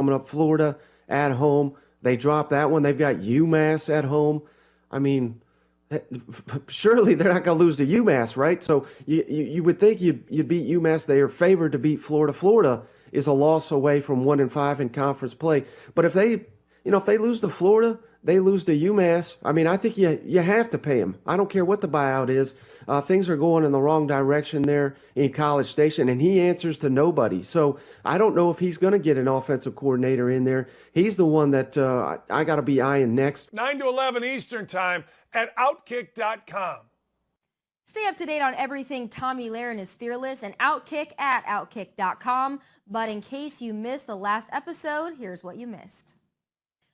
coming up. Florida at home. They drop that one. They've got UMass at home. I mean, surely they're not going to lose to UMass, right? So you would think you'd beat UMass. They are favored to beat Florida. Florida is a loss away from 1-5 in conference play. But if they lose to Florida, they lose to UMass. I mean, I think you have to pay them. I don't care what the buyout is. Things are going in the wrong direction there in College Station, and he answers to nobody. So I don't know if he's going to get an offensive coordinator in there. He's the one that I got to be eyeing next. 9 to 11 Eastern Time at OutKick.com. Stay up to date on everything Tommy Lahren is Fearless and OutKick at OutKick.com. But in case you missed the last episode, here's what you missed.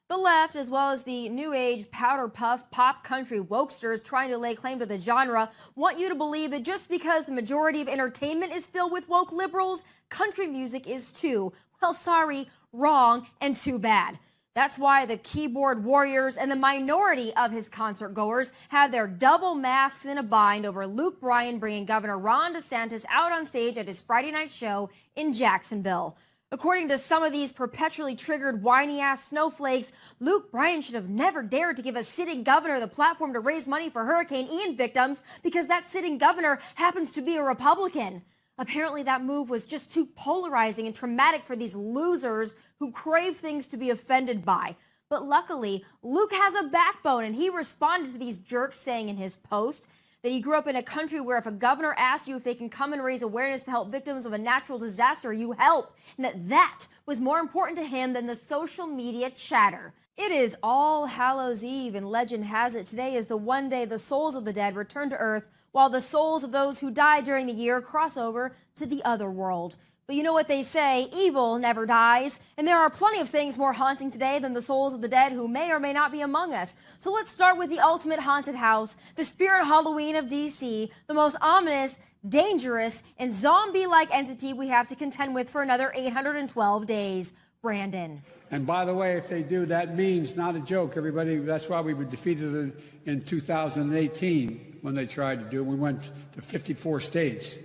The left, as well as the new age powder puff pop country wokesters trying to lay claim to the genre, want you to believe that just because the majority of entertainment is filled with woke liberals, country music is too. Well, sorry, wrong, and too bad. That's why the keyboard warriors and the minority of his concert goers have their double masks in a bind over Luke Bryan bringing Governor Ron DeSantis out on stage at his Friday night show in Jacksonville. According to some of these perpetually triggered whiny-ass snowflakes, Luke Bryan should have never dared to give a sitting governor the platform to raise money for Hurricane Ian victims because that sitting governor happens to be a Republican. Apparently that move was just too polarizing and traumatic for these losers who crave things to be offended by. But luckily, Luke has a backbone, and he responded to these jerks saying in his post that he grew up in a country where if a governor asks you if they can come and raise awareness to help victims of a natural disaster, you help, and that was more important to him than the social media chatter. It is All Hallows Eve, and legend has it today is the one day the souls of the dead return to Earth, while the souls of those who died during the year cross over to the other world. But you know what they say, evil never dies, and there are plenty of things more haunting today than the souls of the dead who may or may not be among us. So let's start with the ultimate haunted house, the Spirit Halloween of DC, the most ominous, dangerous, and zombie-like entity we have to contend with for another 812 days. Brandon. And by the way, if they do, that means, not a joke, everybody, that's why we were defeated in 2018 when they tried to do it. We went to 54 states.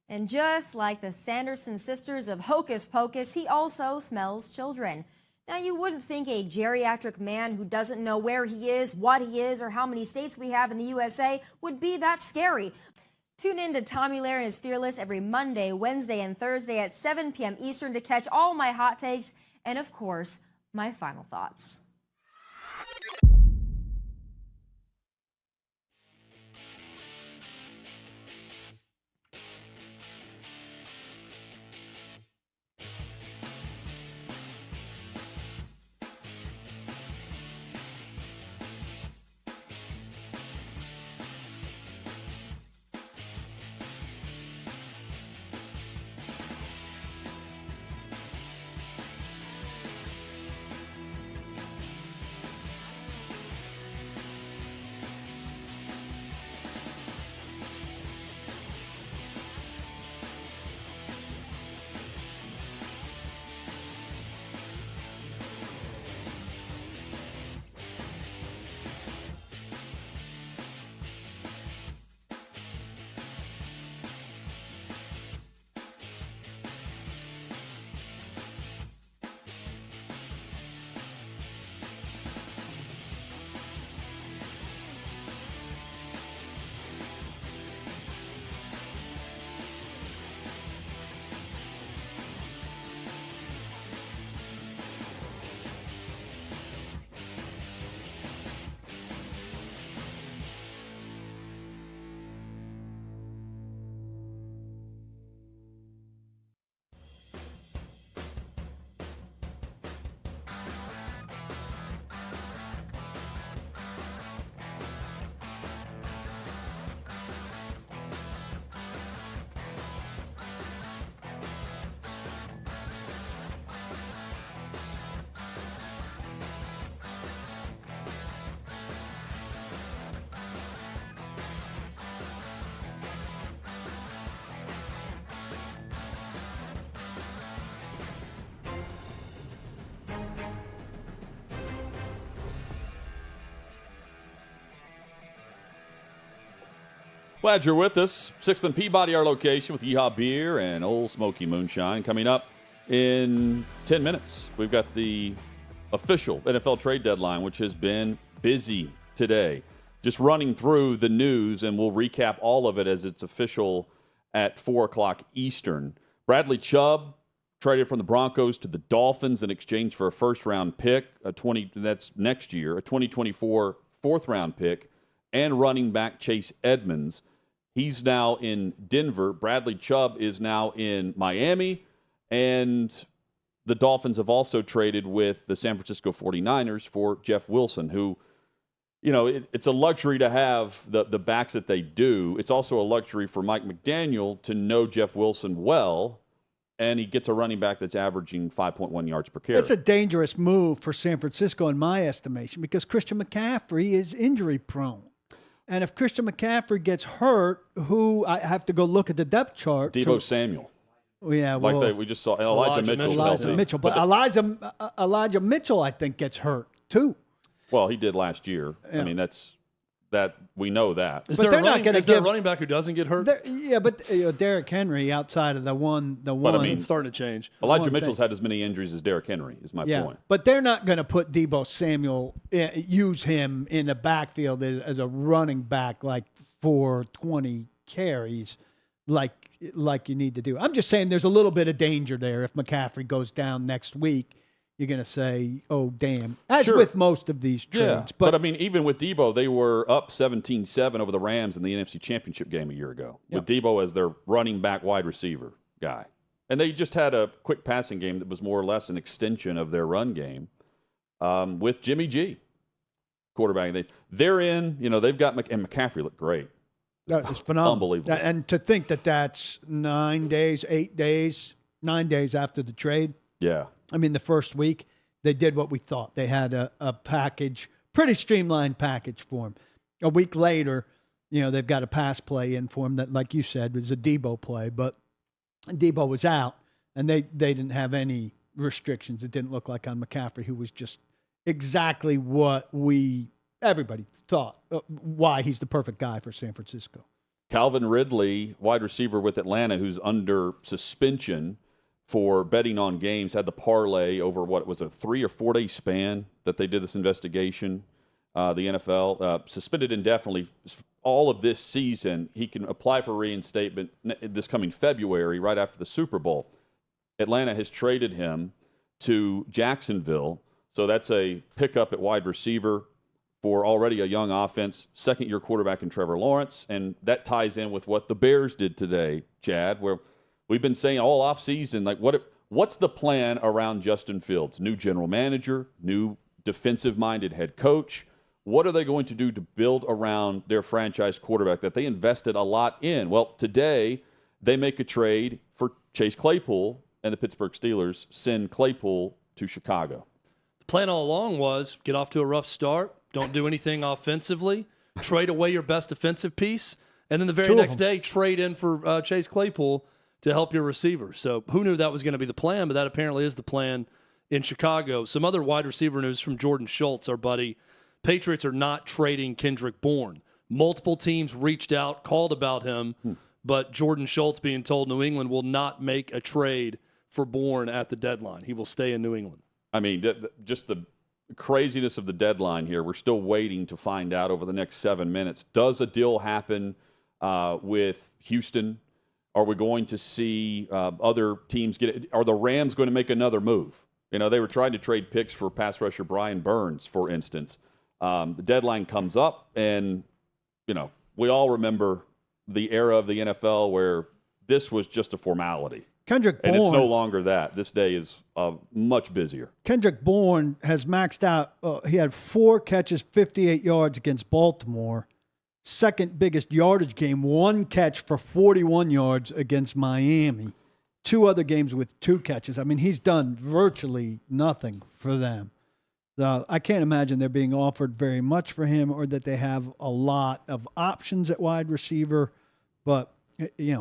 And just like the Sanderson sisters of Hocus Pocus, he also smells children. Now, you wouldn't think a geriatric man who doesn't know where he is, what he is, or how many states we have in the USA would be that scary. Tune in to Tommy Lahren is Fearless every Monday, Wednesday, and Thursday at 7 p.m. Eastern to catch all my hot takes and, of course, my final thoughts. Glad you're with us. 6th and Peabody, our location, with Yeehaw Beer and Old Smoky Moonshine. Coming up In 10 minutes, we've got the official NFL trade deadline, which has been busy today. Just running through the news, and we'll recap all of it as it's official at 4 o'clock Eastern. Bradley Chubb traded from the Broncos to the Dolphins in exchange for a first-round pick, that's next year, a 2024 fourth-round pick, and running back Chase Edmonds. He's now in Denver. Bradley Chubb is now in Miami. And the Dolphins have also traded with the San Francisco 49ers for Jeff Wilson, who, it's a luxury to have the backs that they do. It's also a luxury for Mike McDaniel to know Jeff Wilson well, and he gets a running back that's averaging 5.1 yards per carry. It's a dangerous move for San Francisco in my estimation because Christian McCaffrey is injury prone. And if Christian McCaffrey gets hurt, who I have to go look at the depth chart. Deebo Samuel. Yeah, well, we just saw Elijah Mitchell. But Elijah Mitchell, I think, gets hurt too. Well, he did last year. Yeah. I mean, that we know that. Is there a running back who doesn't get hurt? But Derrick Henry, outside of the one, I mean, it's starting to change. Elijah Mitchell's had as many injuries as Derrick Henry. Is my point. But they're not going to put Deebo Samuel, use him in the backfield as a running back like for 20 carries, like you need to do. I'm just saying there's a little bit of danger there. If McCaffrey goes down next week, you're going to say, oh, damn. As with most of these trades. Yeah, but I mean, even with Deebo, they were up 17-7 over the Rams in the NFC Championship game a year ago, with Deebo as their running back wide receiver guy. And they just had a quick passing game that was more or less an extension of their run game with Jimmy G quarterbacking. They're in, they've got and McCaffrey looked great. It's phenomenal. Unbelievable. And to think that that's 9 days after the trade. Yeah. I mean, the first week, they did what we thought. They had a package, pretty streamlined package for him. A week later, they've got a pass play in for him that, like you said, was a Deebo play. But Deebo was out, and they didn't have any restrictions. It didn't look like on McCaffrey, who was just exactly what everybody thought, why he's the perfect guy for San Francisco. Calvin Ridley, wide receiver with Atlanta, who's under suspension for betting on games, had the parlay over what was a 3 or 4 day span that they did this investigation. The NFL suspended indefinitely all of this season. He can apply for reinstatement this coming February, right after the Super Bowl. Atlanta has traded him to Jacksonville, so that's a pickup at wide receiver for already a young offense, second-year quarterback in Trevor Lawrence, and that ties in with what the Bears did today, Chad, where we've been saying all offseason, like, what's the plan around Justin Fields? New general manager, new defensive-minded head coach. What are they going to do to build around their franchise quarterback that they invested a lot in? Well, today they make a trade for Chase Claypool, and the Pittsburgh Steelers send Claypool to Chicago. The plan all along was get off to a rough start, don't do anything offensively, trade away your best defensive piece, and then the very next day trade in for Chase Claypool to help your receiver. So who knew that was going to be the plan, but that apparently is the plan in Chicago. Some other wide receiver news from Jordan Schultz, our buddy. Patriots are not trading Kendrick Bourne. Multiple teams reached out, called about him, but Jordan Schultz being told New England will not make a trade for Bourne at the deadline. He will stay in New England. I mean, just the craziness of the deadline here. We're still waiting to find out over the next 7 minutes. Does a deal happen with Houston? Are we going to see other teams get it? Are the Rams going to make another move? They were trying to trade picks for pass rusher Brian Burns, for instance. The deadline comes up, and, we all remember the era of the NFL where this was just a formality. Kendrick Bourne. And it's no longer that. This day is much busier. Kendrick Bourne has maxed out. He had 4 catches, 58 yards against Baltimore. Second biggest yardage game, 1 catch for 41 yards against Miami. 2 other games with 2 catches. I mean, he's done virtually nothing for them. So I can't imagine they're being offered very much for him or that they have a lot of options at wide receiver. But,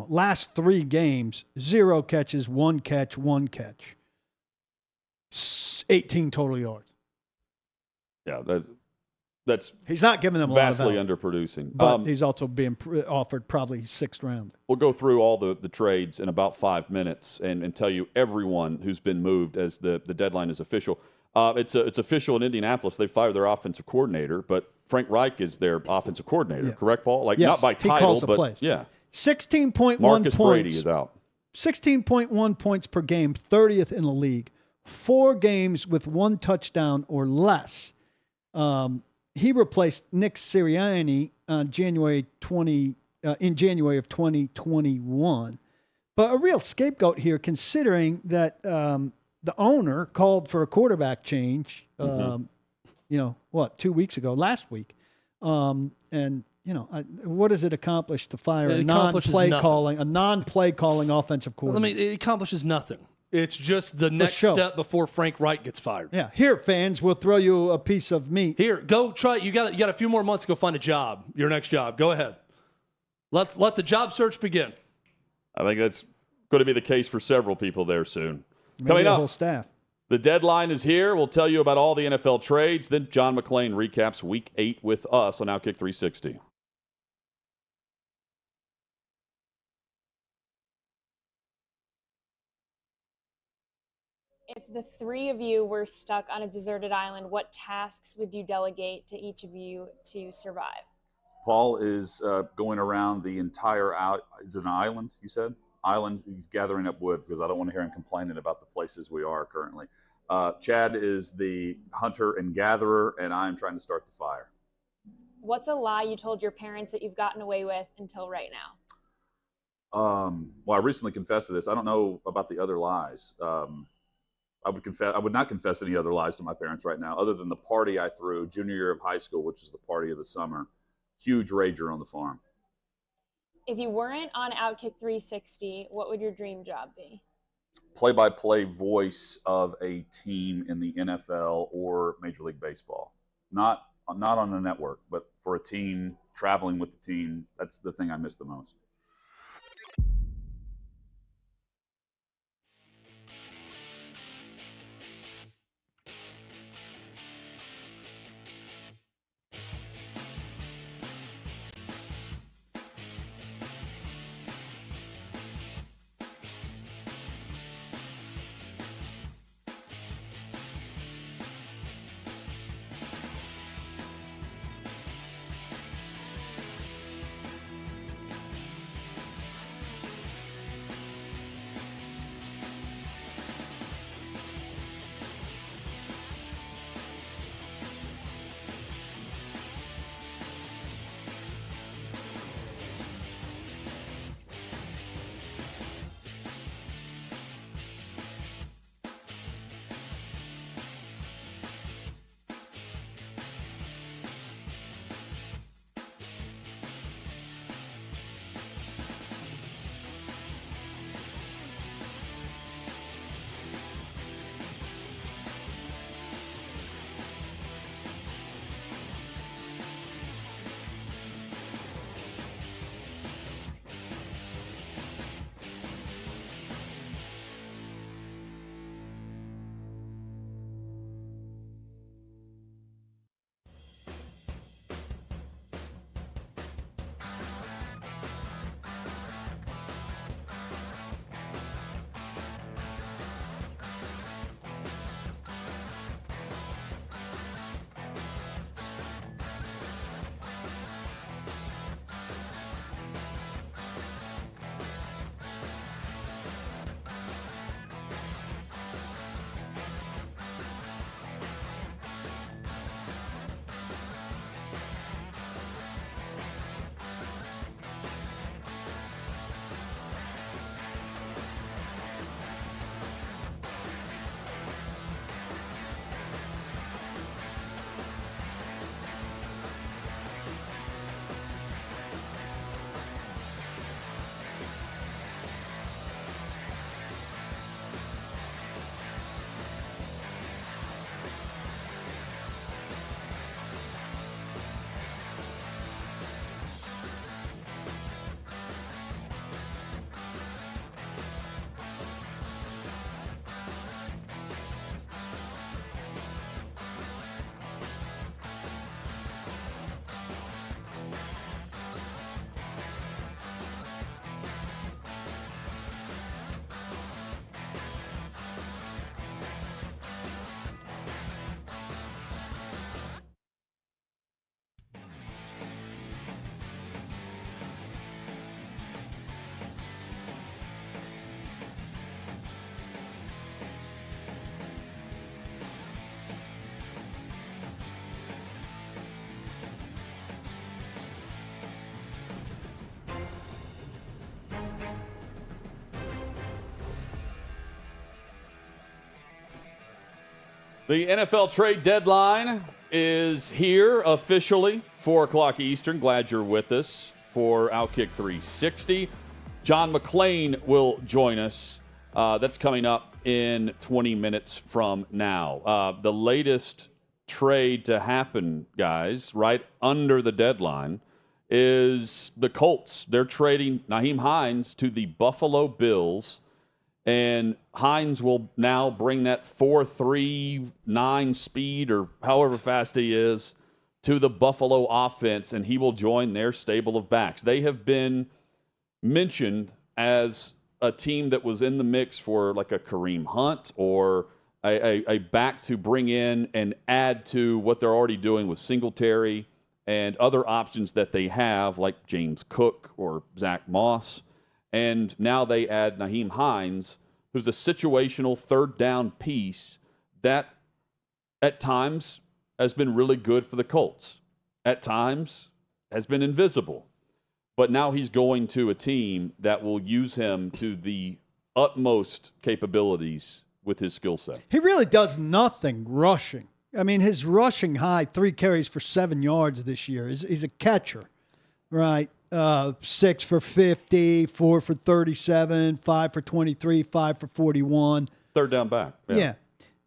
last 3 games, 0 catches, 1 catch, 1 catch. 18 total yards. Yeah, that's He's not giving them a lot of vastly value, underproducing. but he's also being offered probably 6th round. We'll go through all the trades in about 5 minutes and tell you everyone who's been moved as the deadline is official. It's official in Indianapolis. They fired their offensive coordinator, but Frank Reich is their offensive coordinator, correct, Paul? Like, yes, not by he title, calls the but plays. yeah. 16.1 Marcus points. Brady is out. 16.1 points per game, 30th in the league. 4 games with 1 touchdown or less. He replaced Nick Sirianni in January of 2021. But a real scapegoat here, considering that the owner called for a quarterback change. 2 weeks ago, last week, what does it accomplish to fire a non-play calling offensive coordinator? It accomplishes nothing. It's just the next step before Frank Reich gets fired. Yeah, here, fans, we'll throw you a piece of meat. Here, go try. You got a few more months to go find a job. Your next job. Go ahead. Let the job search begin. I think that's going to be the case for several people there soon. Maybe Coming the up, whole staff. the deadline is here. We'll tell you about all the NFL trades. Then John McClain recaps Week 8 with us on OutKick 360. If the 3 of you were stuck on a deserted island, what tasks would you delegate to each of you to survive? Paul is going around the entire is it an island, you said? Island. He's gathering up wood because I don't want to hear him complaining about the places we are currently. Chad is the hunter and gatherer, and I'm trying to start the fire. What's a lie you told your parents that you've gotten away with until right now? Well, I recently confessed to this. I don't know about the other lies. I would not confess any other lies to my parents right now, other than the party I threw junior year of high school, which was the party of the summer. Huge rager on the farm. If you weren't on OutKick 360, what would your dream job be? Play-by-play voice of a team in the NFL or Major League Baseball. Not on a network, but for a team, traveling with the team. That's the thing I miss the most. The NFL trade deadline is here officially, 4 o'clock Eastern. Glad you're with us for OutKick 360. John McClain will join us. That's coming up in 20 minutes from now. The latest trade to happen, guys, right under the deadline, is the Colts. They're trading Nyheim Hines to the Buffalo Bills. And Hines will now bring that 4.39 speed, or however fast he is, to the Buffalo offense, and he will join their stable of backs. They have been mentioned as a team that was in the mix for like a Kareem Hunt or a back to bring in and add to what they're already doing with Singletary and other options that they have, like James Cook or Zach Moss. And now they add Nyheim Hines, who's a situational third down piece that at times has been really good for the Colts. At times has been invisible. But now he's going to a team that will use him to the utmost capabilities with his skill set. He really does nothing rushing. I mean, his rushing high, 3 carries for 7 yards this year. He's a catcher, right? 6 for 50, 4 for 37, 5 for 23, 5 for 41. Third down back. Yeah.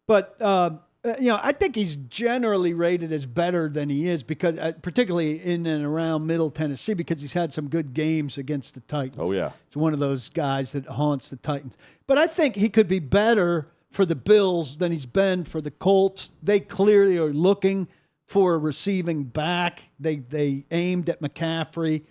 But, I think he's generally rated as better than he is because, particularly in and around Middle Tennessee, because he's had some good games against the Titans. Oh, yeah. It's one of those guys that haunts the Titans. But I think he could be better for the Bills than he's been for the Colts. They clearly are looking for a receiving back. They aimed at McCaffrey.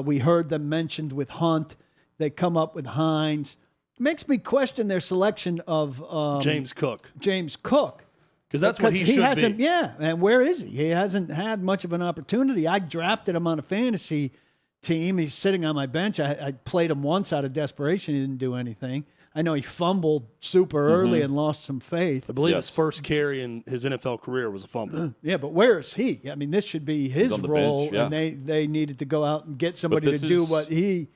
We heard them mentioned with Hunt. They come up with Hines. Makes me question their selection of James Cook. Because that's what he should be. Yeah, and where is he? He hasn't had much of an opportunity. I drafted him on a fantasy team. He's sitting on my bench. I played him once out of desperation. He didn't do anything. I know he fumbled super early and lost some faith. I believe his first carry in his NFL career was a fumble. Yeah, but where is he? I mean, this should be his role, and they needed to go out and get somebody to do what he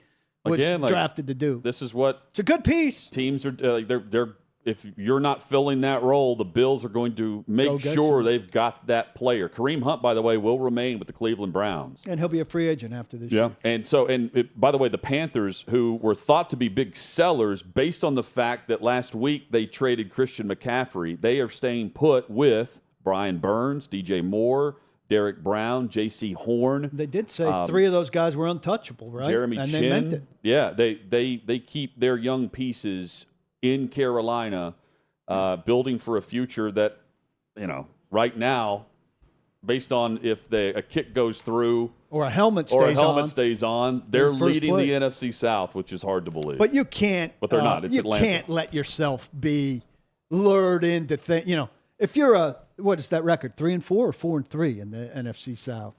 was drafted to do. This is what it's a good piece. Teams are they're if you're not filling that role, the Bills are going to make sure they've got that player. Kareem Hunt, by the way, will remain with the Cleveland Browns. And he'll be a free agent after this year. And so, by the way, the Panthers, who were thought to be big sellers based on the fact that last week they traded Christian McCaffrey, they are staying put with Brian Burns, DJ Moore, Derek Brown, J.C. Horn. They did say 3 of those guys were untouchable, right? Jeremy and Chin. They meant it. Yeah, they keep their young pieces in Carolina, building for a future that, right now, based on if a kick goes through or a helmet stays on, they're leading the NFC South, which is hard to believe. But you can't. But they're not. It's Atlanta. You can't let yourself be lured into things. If you're what is that record? 3-4 or 4-3 in the NFC South?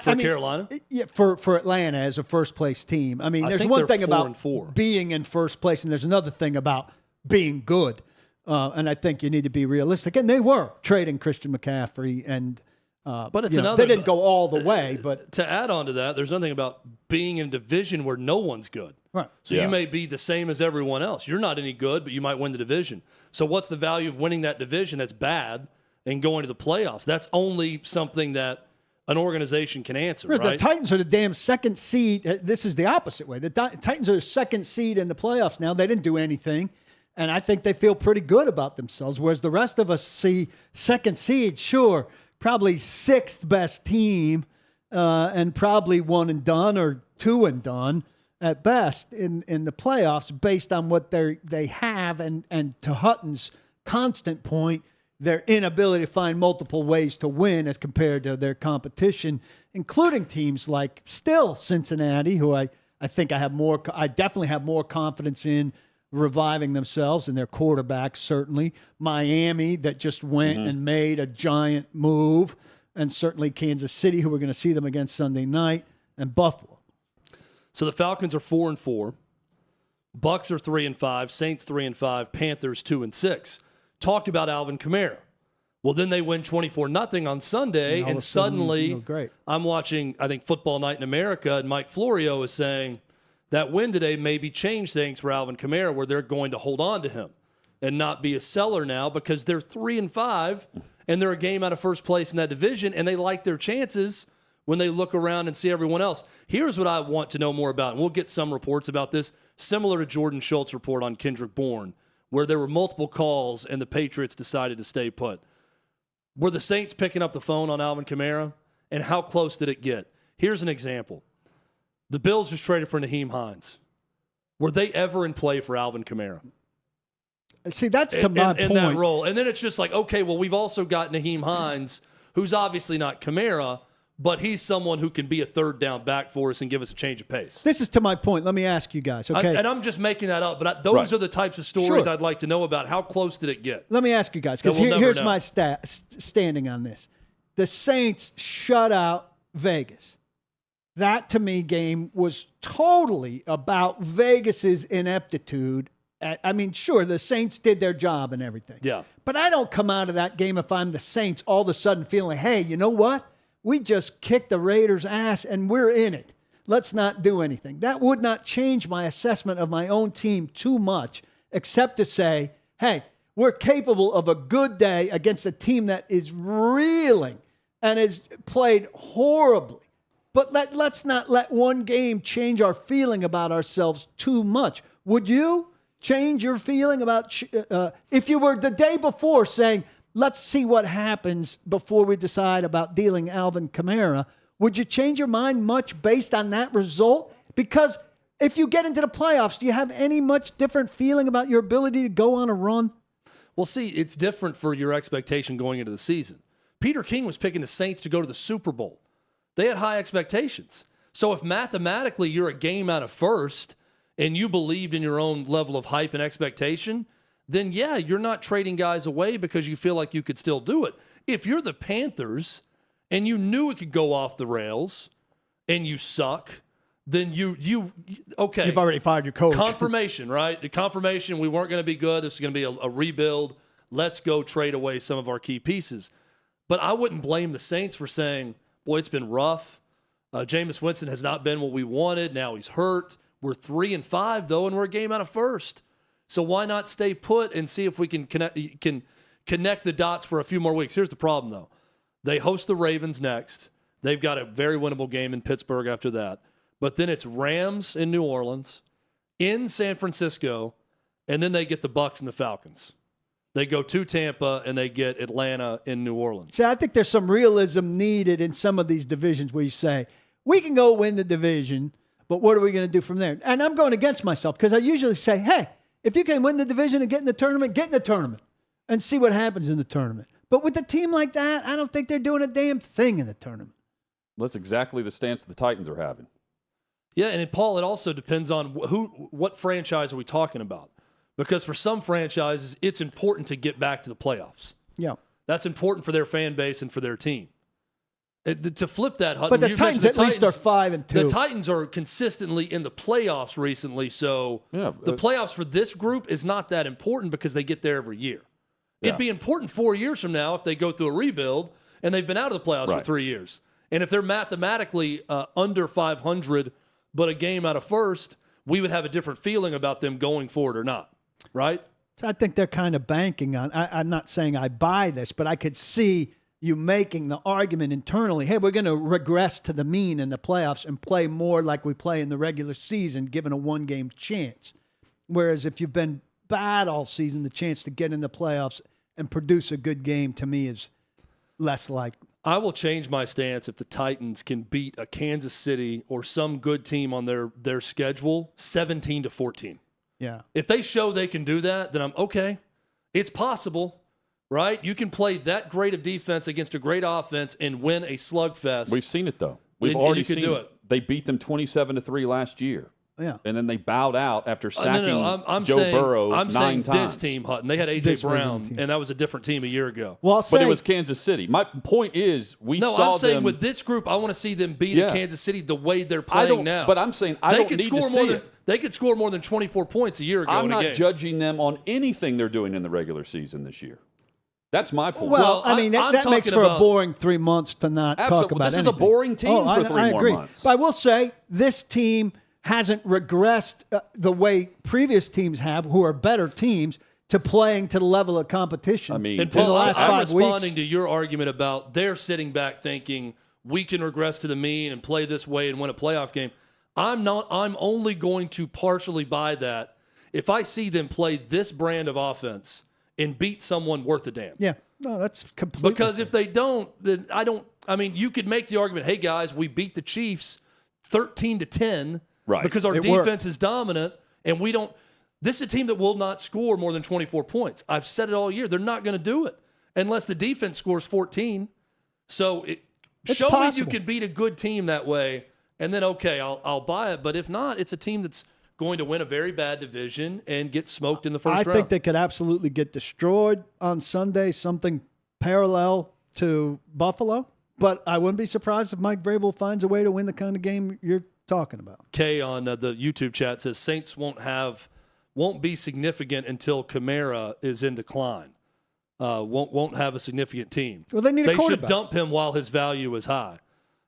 Carolina? Yeah, for Atlanta as a first-place team. I mean, there's one thing about being in first place, and there's another thing about being good. And I think you need to be realistic. And they were trading Christian McCaffrey, and but it's another. They didn't go all the way. But to add on to that, there's nothing about being in a division where no one's good. Right. So you may be the same as everyone else. You're not any good, but you might win the division. So what's the value of winning that division that's bad and going to the playoffs? That's only something that an organization can answer, right? The Titans are the damn second seed. This is the opposite way. The Titans are the second seed in the playoffs now. They didn't do anything, and I think they feel pretty good about themselves, whereas the rest of us see second seed, sure, probably 6th best team, and probably 1 and done or 2 and done at best in the playoffs based on what they have, and to Hutton's constant point, their inability to find multiple ways to win as compared to their competition, including teams like still Cincinnati, who I think I definitely have more confidence in reviving themselves and their quarterback, certainly. Miami, that just went and made a giant move, and certainly Kansas City, who we're going to see them against Sunday night, and Buffalo. So the Falcons are 4-4. Bucks are 3-5. Saints 3-5. Panthers 2-6. Talked about Alvin Kamara. Well, then they win 24-0 on Sunday, and suddenly great. I'm watching, I think, Football Night in America, and Mike Florio is saying that win today maybe changed things for Alvin Kamara where they're going to hold on to him. and not be a seller now because they're 3-5 and they're a game out of first place in that division, and they like their chances when they look around and see everyone else. Here's what I want to know more about, and we'll get some reports about this, similar to Jordan Schultz's report on Kendrick Bourne, where there were multiple calls and the Patriots decided to stay put. Were the Saints picking up the phone on Alvin Kamara, and how close did it get? Here's an example. The Bills just traded for Nyheim Hines. Were they ever in play for Alvin Kamara? See, that's to my point. In that role. And then it's just like, okay, well, we've also got Nyheim Hines, who's obviously not Kamara, but he's someone who can be a third down back for us and give us a change of pace. This is to my point. Let me ask you guys, okay? And I'm just making that up, but those are the types of stories I'd like to know about. How close did it get? Let me ask you guys, because here's my standing on this. The Saints shut out Vegas. That, to me, game was totally about Vegas's ineptitude. I mean, sure, the Saints did their job and everything. Yeah. But I don't come out of that game if I'm the Saints all of a sudden feeling, hey, you know what? We just kicked the Raiders' ass and we're in it. Let's not do anything. That would not change my assessment of my own team too much, except to say, hey, we're capable of a good day against a team that is reeling and has played horribly. But let's not let one game change our feeling about ourselves too much. Would you change your feeling about if you were the day before saying, let's see what happens before we decide about dealing Alvin Kamara? Would you change your mind much based on that result? Because if you get into the playoffs, do you have any much different feeling about your ability to go on a run? Well, see, it's different for your expectation going into the season. Peter King was picking the Saints to go to the Super Bowl. They had high expectations. So if mathematically you're a game out of first and you believed in your own level of hype and expectation, then yeah, you're not trading guys away because you feel like you could still do it. If you're the Panthers and you knew it could go off the rails and you suck, then okay. You've already fired your coach. Confirmation, right? The confirmation, we weren't going to be good. This is going to be a rebuild. Let's go trade away some of our key pieces. But I wouldn't blame the Saints for saying, boy, it's been rough. Jameis Winston has not been what we wanted. Now he's hurt. We're 3-5, though, and we're a game out of first. So why not stay put and see if we can connect the dots for a few more weeks? Here's the problem, though. They host the Ravens next. They've got a very winnable game in Pittsburgh after that. But then it's Rams in New Orleans, in San Francisco, and then they get the Bucs and the Falcons. They go to Tampa, and they get Atlanta in New Orleans. See, I think there's some realism needed in some of these divisions where you say, we can go win the division, but what are we going to do from there? And I'm going against myself because I usually say, hey, if you can win the division and get in the tournament and see what happens in the tournament. But with a team like that, I don't think they're doing a damn thing in the tournament. That's exactly the stance the Titans are having. Yeah, and Paul, it also depends on what franchise are we talking about. Because for some franchises, it's important to get back to the playoffs. Yeah. That's important for their fan base and for their team. To flip that, Hutton, but the Titans at least are 5-2. The Titans are consistently in the playoffs recently, so the playoffs for this group is not that important because they get there every year. Yeah. It'd be important 4 years from now if they go through a rebuild and they've been out of the playoffs for 3 years. And if they're mathematically under 500 but a game out of first, we would have a different feeling about them going forward or not. Right? So I think they're kind of banking on, I'm not saying I buy this, but I could see you making the argument internally, hey, we're going to regress to the mean in the playoffs and play more like we play in the regular season, given a one-game chance. Whereas if you've been bad all season, the chance to get in the playoffs and produce a good game, to me, is less likely. I will change my stance if the Titans can beat a Kansas City or some good team on their schedule 17-14. Yeah. If they show they can do that, then I'm okay. It's possible, right? You can play that great of defense against a great offense and win a slugfest. We've seen it, though. We've already seen it. They beat them 27-3 last year. Yeah. And then they bowed out after sacking I'm Joe saying, Burrow I'm 9 saying times. This team, Hutton, they had A.J. Brown, and that was a different team a year ago. Well, but it was Kansas City. My point is we saw them. I'm saying with this group, I want to see them beat a Kansas City the way they're playing now. But I'm saying I don't need to see it. They could score more than 24 points a year ago I'm in a not game. judging them on anything they're doing in the regular season this year. That's my point. Well, I mean, that makes for a boring 3 months to not talk about this anything. is a boring team for 3 more months. But I will say this team hasn't regressed the way previous teams have, who are better teams. to playing to the level of competition. I mean, And in the Paul, last I'm 5 responding weeks. to your argument about they're sitting back thinking we can regress to the mean and play this way and win a playoff game. I'm not. I'm only going to partially buy that if I see them play this brand of offense and beat someone worth a damn. Yeah, no, that's completely Because if they don't, then I don't. I mean, you could make the argument, hey guys, we beat the Chiefs 13-10 Right. because our It defense worked. is dominant and we don't. This is a team that will not score more than 24 points. I've said it all year. They're not going to do it unless the defense scores 14. So show me you possible. can beat a good team that way, and then okay, I'll buy it. But if not, it's a team that's going to win a very bad division and get smoked in the first I round. think they could absolutely get destroyed on Sunday, something parallel to Buffalo. But I wouldn't be surprised if Mike Vrabel finds a way to win the kind of game you're talking about. Kay on the YouTube chat says Saints won't be significant until Kamara is in decline. Won't have a significant team. Well, they need a They should quarterback. dump him while his value is high.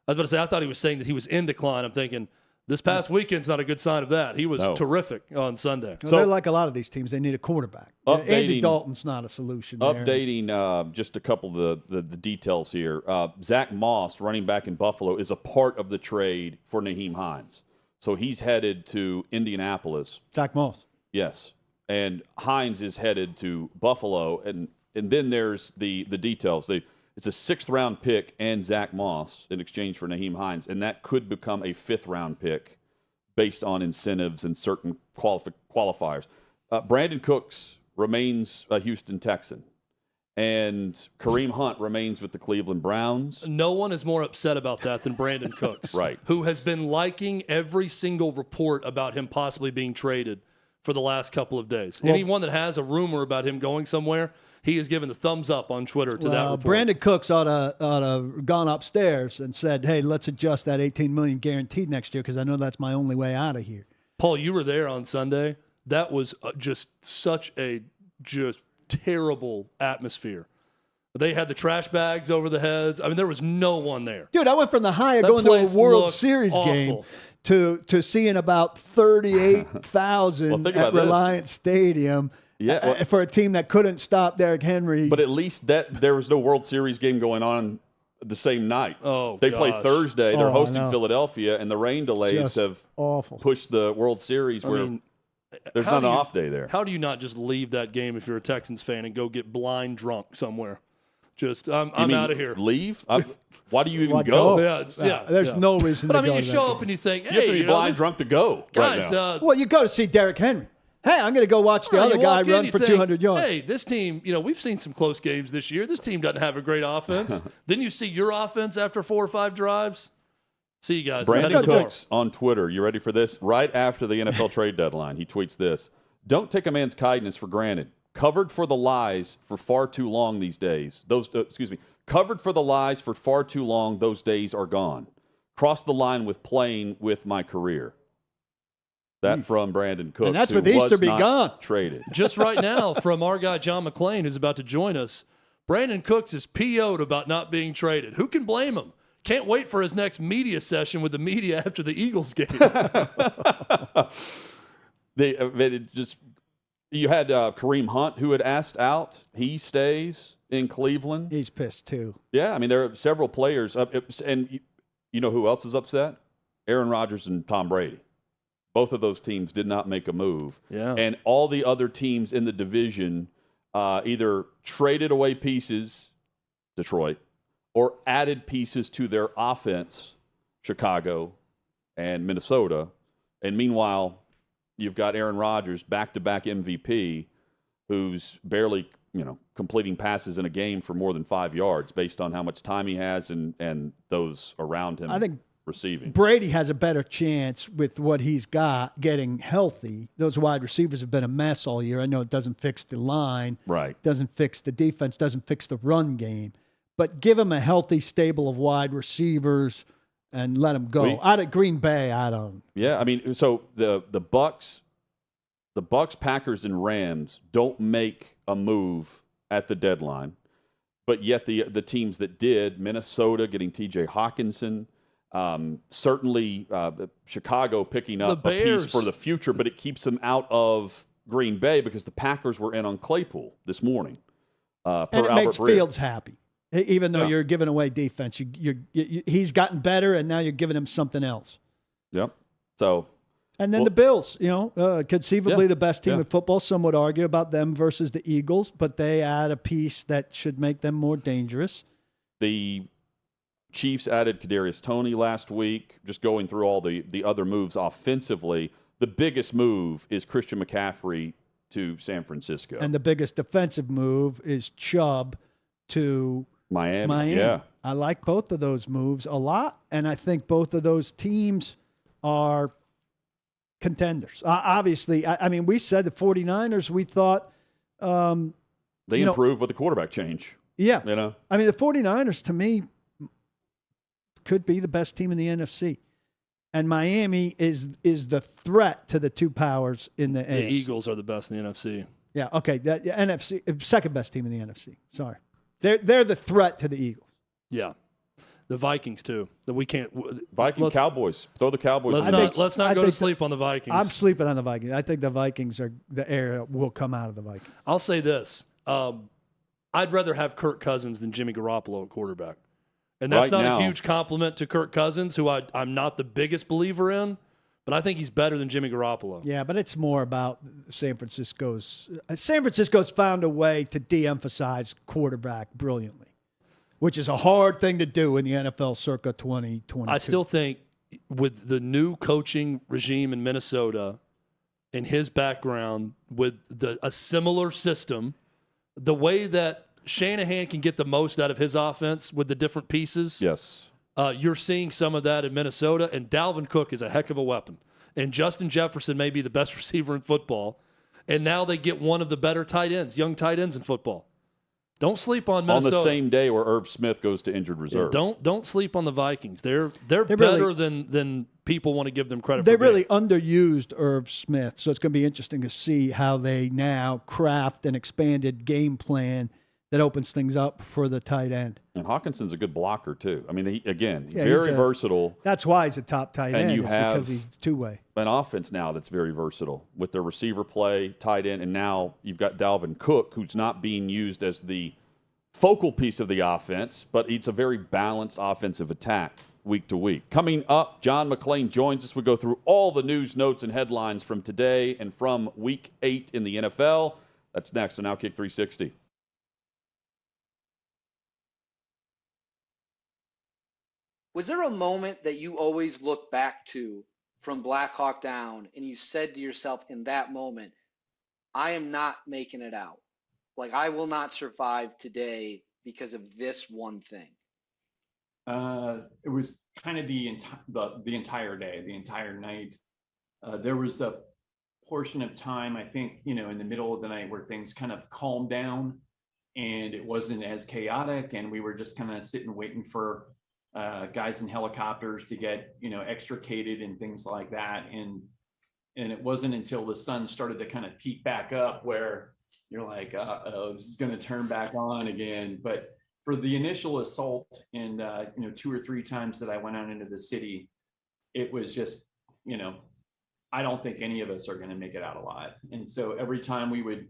I was about to say, I thought he was saying that he was in decline. I'm thinking this past weekend's not a good sign of that. He was No. terrific on Sunday. Well, So- they're like a lot of these teams. They need a quarterback. Andy Updating- Dalton's not a solution there. Updating just a couple of the details here. Zach Moss, running back in Buffalo, is a part of the trade for Naheem Hines. So he's headed to Indianapolis. Zach Moss. Yes. And Hines is headed to Buffalo. And then there's the details. It's a 6th-round pick and Zach Moss in exchange for Naheem Hines. And that could become a 5th-round pick based on incentives and certain qualifiers. Brandon Cooks remains a Houston Texan. And Kareem Hunt remains with the Cleveland Browns. No one is more upset about that than Brandon Cooks, Right. who has been liking every single report about him possibly being traded for the last couple of days. Well- Anyone that has a rumor about him going somewhere, he has given the thumbs up on Twitter to that report. Brandon Cooks ought to gone upstairs and said, "Hey, let's adjust that $18 million guaranteed next year because I know that's my only way out of here." Paul, you were there on Sunday. That was just such a terrible atmosphere. They had the trash bags over the heads. I mean, there was no one there. Dude, I went from the high of That going to place a World looked Series awful. game to seeing about 38,000 Well, think at about this. Reliant Stadium Yeah, well- for a team that couldn't stop Derrick Henry. But at least there was no World Series game going on the same night. Oh, They play gosh. Thursday. They're Oh, I hosting know. Philadelphia, and the rain delays Just have awful. pushed the World Series I where mean, there's how not do an you- off day there. How do you not just leave that game if you're a Texans fan and go get blind drunk somewhere? Just, You I'm mean out of here. Leave? Why do you even Why go? go? Yeah, There's no reason But to I mean, go you to show that up and you think, You have to hey, be blind drunk to go guys, right now. Well, you go to see Derrick Henry. Hey, I'm going to go watch the you other guy walk in, run you for think, 200 yards. Hey, this team, we've seen some close games this year. This team doesn't have a great offense. Then you see your offense after 4 or 5 drives. See you guys. Brandon Heading to the bar. Cooks on Twitter. You ready for this? Right after the NFL trade deadline, he tweets this: "Don't take a man's kindness for granted. Covered for the lies for far too long these days. Covered for the lies for far too long. Those days are gone. Cross the line with playing with my career." That from Brandon Cooks. And that's who with Easter was be not gone. Traded. Just right now, from our guy John McClain, who's about to join us, Brandon Cooks is PO'd about not being traded. Who can blame him? Can't wait for his next media session with the media after the Eagles game. You had Kareem Hunt who had asked out. He stays in Cleveland. He's pissed too. Yeah, I mean there are several players, and you know who else is upset? Aaron Rodgers and Tom Brady. Both of those teams did not make a move. Yeah. And all the other teams in the division either traded away pieces, Detroit, or added pieces to their offense, Chicago and Minnesota. And meanwhile, you've got Aaron Rodgers, back-to-back MVP, who's barely, completing passes in a game for more than 5 yards based on how much time he has and those around him I think receiving. Brady has a better chance with what he's got getting healthy. Those wide receivers have been a mess all year. I know it doesn't fix the line, Right. doesn't fix the defense, doesn't fix the run game, but give him a healthy stable of wide receivers and let him go. Out of Green Bay, I don't. Yeah, I mean, so the Bucks, Packers, and Rams don't make a move at the deadline, but yet the teams that did, Minnesota getting T.J. Hawkinson, certainly Chicago picking up The a piece Bears. for the future, but it keeps them out of Green Bay because the Packers were in on Claypool this morning. And it Albert makes Breer. Fields happy. Even though Yeah. you're giving away defense, he's gotten better, and now you're giving him something else. Yep. So, and then the Bills, conceivably Yeah. the best team Yeah. in football. Some would argue about them versus the Eagles, but they add a piece that should make them more dangerous. the Chiefs added Kadarius Toney last week. Just going through all the other moves offensively, the biggest move is Christian McCaffrey to San Francisco. And the biggest defensive move is Chubb to Miami. Yeah. I like both of those moves a lot, and I think both of those teams are contenders. Obviously, I mean, we said the 49ers, we thought They improved with the quarterback change. Yeah. I mean, the 49ers, to me, could be the best team in the NFC. And Miami is the threat to the two powers in the AFC. The Eagles are the best in the NFC. Yeah, okay. NFC, second best team in the NFC. Sorry. They're the threat to the Eagles. Yeah. The Vikings, too. That we can't. Cowboys. Throw the Cowboys. Let's not go to sleep on the Vikings. I'm sleeping on the Vikings. I think the Vikings are the air will come out of the Vikings. I'll say this. I'd rather have Kirk Cousins than Jimmy Garoppolo at quarterback. And that's Right not now. a huge compliment to Kirk Cousins, who I'm not the biggest believer in, but I think he's better than Jimmy Garoppolo. Yeah, but it's more about San Francisco's found a way to de-emphasize quarterback brilliantly, which is a hard thing to do in the NFL circa 2022. I still think with the new coaching regime in Minnesota and his background with a similar system, the way that Shanahan can get the most out of his offense with the different pieces. Yes. You're seeing some of that in Minnesota, and Dalvin Cook is a heck of a weapon. And Justin Jefferson may be the best receiver in football. And now they get one of the better tight ends, young tight ends in football. Don't sleep on Minnesota. On the same day where Irv Smith goes to injured reserve. Don't sleep on the Vikings. They're better than people want to give them credit for. They really underused Irv Smith, so it's going to be interesting to see how they now craft an expanded game plan that opens things up for the tight end. And Hawkinson's a good blocker, too. I mean, very he's versatile. That's why he's a top tight And end. you have because he's two-way. An offense now that's very versatile with their receiver play, tight end, and now you've got Dalvin Cook, who's not being used as the focal piece of the offense, but it's a very balanced offensive attack week to week. Coming up, John McClain joins us. We go through all the news, notes, and headlines from today and from Week 8 in the NFL. That's next on OutKick 360. Was there a moment that you always look back to from Black Hawk Down and you said to yourself in that moment, I am not making it out? Like, I will not survive today because of this one thing. It was kind of the entire day, the entire night. There was a portion of time, I think, in the middle of the night where things kind of calmed down and it wasn't as chaotic, and we were just kind of sitting waiting for guys in helicopters to get extricated and things like that. And it wasn't until the sun started to kind of peak back up where you're like, oh, this is going to turn back on again. But for the initial assault and 2 or 3 times that I went out into the city, it was just, I don't think any of us are going to make it out alive. And so every time we would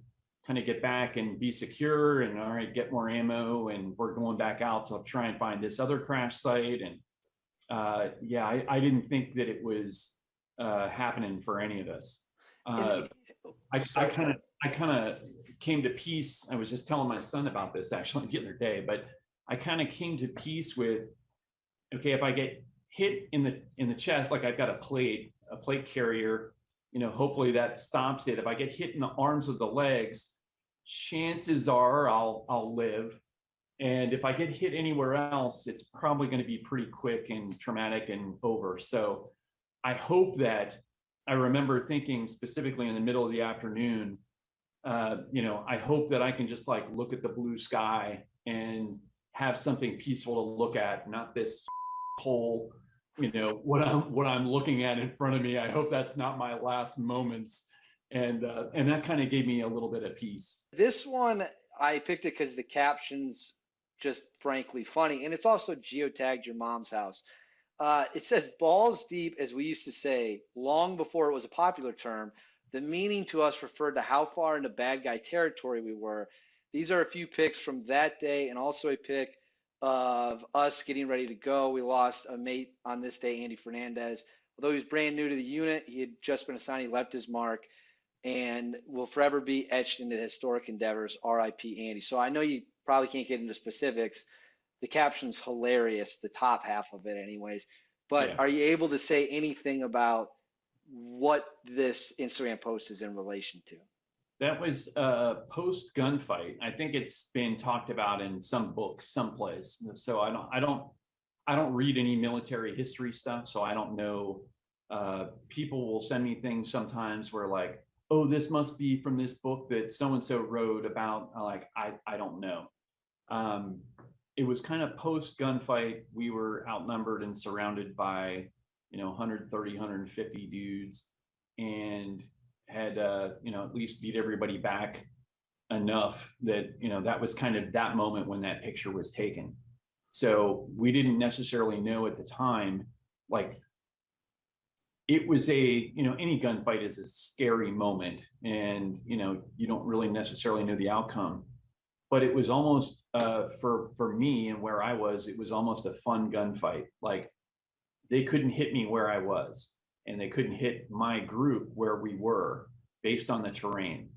kind of get back and be secure and all right, get more ammo, and we're going back out to try and find this other crash site. And I didn't think that it was happening for any of us. I kind of came to peace. I was just telling my son about this actually the other day, but I kind of came to peace with, okay, if I get hit in the chest, like I've got a plate carrier, hopefully that stops it. If I get hit in the arms or the legs, chances are I'll live. And if I get hit anywhere else, it's probably going to be pretty quick and traumatic and over. So I hope that I remember thinking specifically in the middle of the afternoon, I hope that I can just like look at the blue sky and have something peaceful to look at, not this whole, what I'm looking at in front of me. I hope that's not my last moments. And that kind of gave me a little bit of peace. This one, I picked it because the caption's just frankly funny. And it's also geotagged your mom's house. It says balls deep, as we used to say, long before it was a popular term. The meaning to us referred to how far into bad guy territory we were. These are a few picks from that day and also a pick of us getting ready to go. We lost a mate on this day, Andy Fernandez. Although he was brand new to the unit, he had just been assigned, he left his mark, and will forever be etched into historic endeavors. R.I.P. Andy. So I know you probably can't get into specifics. The caption's hilarious, the top half of it anyways. But are you able to say anything about what this Instagram post is in relation to? That was post gunfight. I think it's been talked about in some book, someplace. So I don't read any military history stuff, so I don't know. People will send me things sometimes where like, oh, this must be from this book that so and so wrote about. Like, I don't know. It was kind of post gunfight. We were outnumbered and surrounded by 130, 150 dudes, and had at least beat everybody back enough that that was kind of that moment when that picture was taken. So we didn't necessarily know at the time, like, it was any gunfight is a scary moment, and you don't really necessarily know the outcome, but it was almost for me and where I was, it was almost a fun gunfight. Like, they couldn't hit me where I was, and they couldn't hit my group where we were based on the terrain.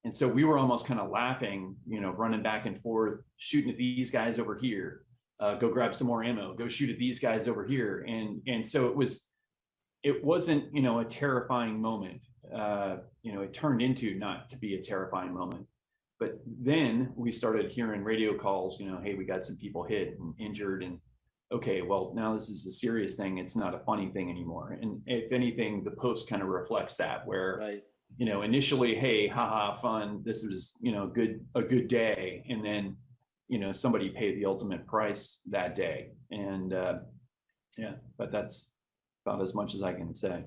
And so we were almost kind of laughing, running back and forth, shooting at these guys over here, go grab some more ammo, go shoot at these guys over here. And so it wasn't, a terrifying moment. It turned into not to be a terrifying moment. But then we started hearing radio calls, hey, we got some people hit and injured, and okay, well, now this is a serious thing. It's not a funny thing anymore. And if anything, the post kind of reflects that, where, initially, hey, haha, fun. This was, a good day. And then, somebody paid the ultimate price that day. And but that's about as much as I can say.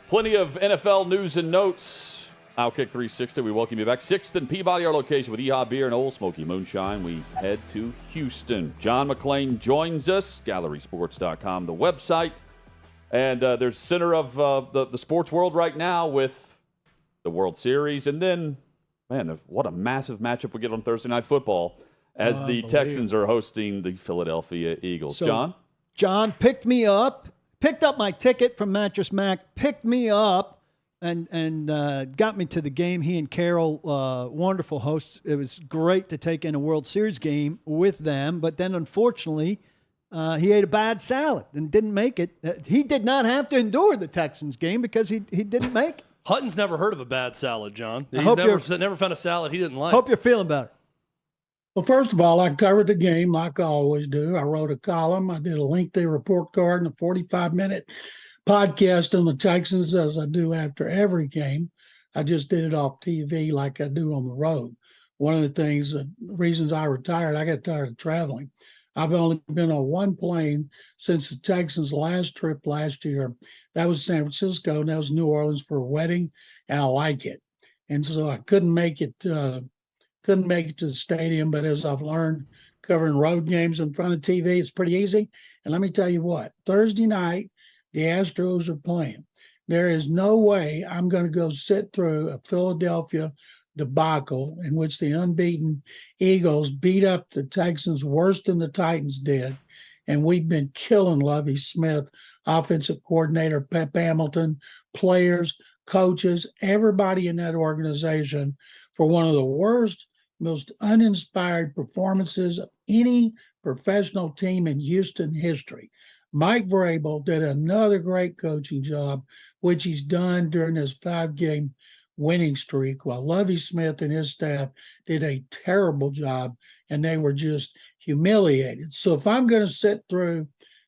Plenty of NFL news and notes. OutKick 360, we welcome you back. 6th and Peabody, our location with EHA Beer and Old Smoky Moonshine. We head to Houston. John McClain joins us, gallerysports.com, the website. And there's center of the sports world right now with the World Series. And then, man, what a massive matchup we get on Thursday Night Football as the Texans are hosting the Philadelphia Eagles. So, John picked up my ticket from Mattress Mac, picked me up, and got me to the game. He and Carol, wonderful hosts. It was great to take in a World Series game with them, but then unfortunately, he ate a bad salad and didn't make it. He did not have to endure the Texans game because he didn't make it. Hutton's never heard of a bad salad, John. He's never found a salad he didn't like. Hope you're feeling better. Well, first of all, I covered the game like I always do. I wrote a column. I did a lengthy report card and a 45-minute podcast on the Texans, as I do after every game. I just did it off TV like I do on the road. One of the reasons I retired, I got tired of traveling. I've only been on one plane since the Texans' last trip last year. That was San Francisco, and that was New Orleans for a wedding, and I like it. And so I couldn't make it to the stadium, but as I've learned covering road games in front of TV, it's pretty easy. And let me tell you what, Thursday night, the Astros are playing. There is no way I'm going to go sit through a Philadelphia debacle in which the unbeaten Eagles beat up the Texans worse than the Titans did. and we've been killing Lovie Smith, offensive coordinator, Pep Hamilton, players, coaches, everybody in that organization for one of the worst, most uninspired performances of any professional team in Houston history. Mike Vrabel did another great coaching job, which he's done during his 5-game winning streak, while Lovie Smith and his staff did a terrible job, and they were just humiliated. So if I'm going to sit through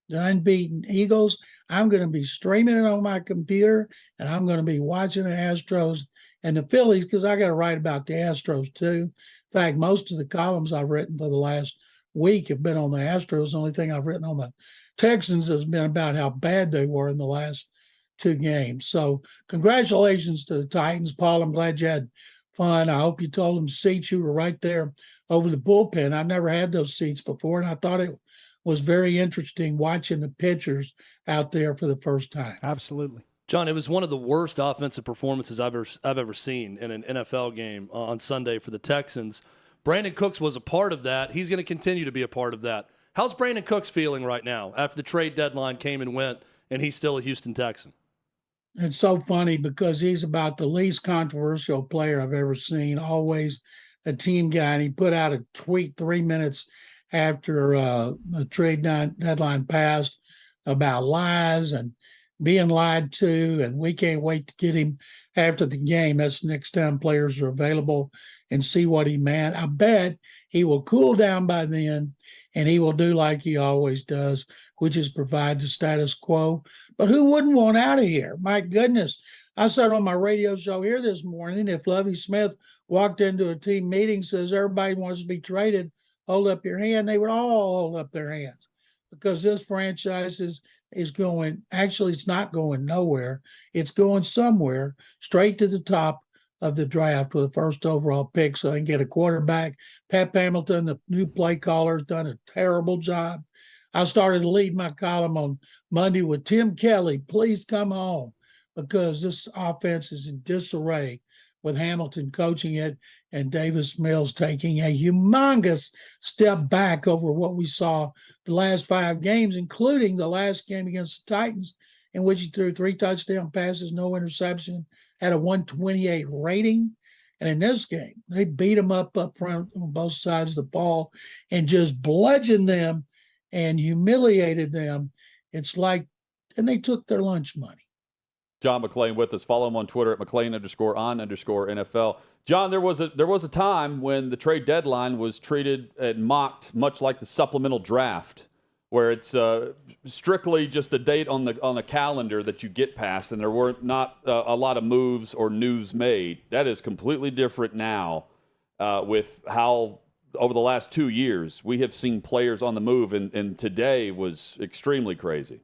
the unbeaten Eagles, I'm going to be streaming it on my computer, and I'm going to be watching the Astros and the Phillies, because I got to write about the Astros too. In fact, most of the columns I've written for the last week have been on the Astros. The only thing I've written on the Texans has been about how bad they were in the last 2 games. So congratulations to the Titans. Paul, I'm glad you had fun. I hope you told them seats. You were right there over the bullpen. I've never had those seats before, and I thought it was very interesting watching the pitchers out there for the first time. Absolutely. John, it was one of the worst offensive performances I've ever seen in an NFL game on Sunday for the Texans. Brandon Cooks was a part of that. He's going to continue to be a part of that. How's Brandon Cooks feeling right now after the trade deadline came and went, and he's still a Houston Texan? It's so funny because he's about the least controversial player I've ever seen, always a team guy. And he put out a tweet 3 minutes after the trade deadline passed about lies and being lied to, and we can't wait to get him after the game. That's the next time players are available and see what he meant. I bet he will cool down by then, and he will do like he always does, which is provide the status quo. But who wouldn't want out of here? My goodness. I said on my radio show here this morning, if Lovie Smith walked into a team meeting, says everybody wants to be traded, hold up your hand, they would all hold up their hands, because this franchise is going, actually it's not going nowhere. It's going somewhere, straight to the top of the draft with the first overall pick so they can get a quarterback. Pep Hamilton, the new play caller, has done a terrible job. I started to lead my column on Monday with Tim Kelly, please come home, because this offense is in disarray with Hamilton coaching it and Davis Mills taking a humongous step back over what we saw the last 5 games, including the last game against the Titans, in which he threw 3 touchdown passes, no interception, had a 128 rating. And in this game, they beat them up front on both sides of the ball and just bludgeoned them and humiliated them. It's like, and they took their lunch money. John McClain with us. Follow him on Twitter at McClain_on_NFL. John, there was a time when the trade deadline was treated and mocked much like the supplemental draft, where it's strictly just a date on the calendar that you get past, and there were not a lot of moves or news made. That is completely different now with how over the last 2 years we have seen players on the move, and today was extremely crazy.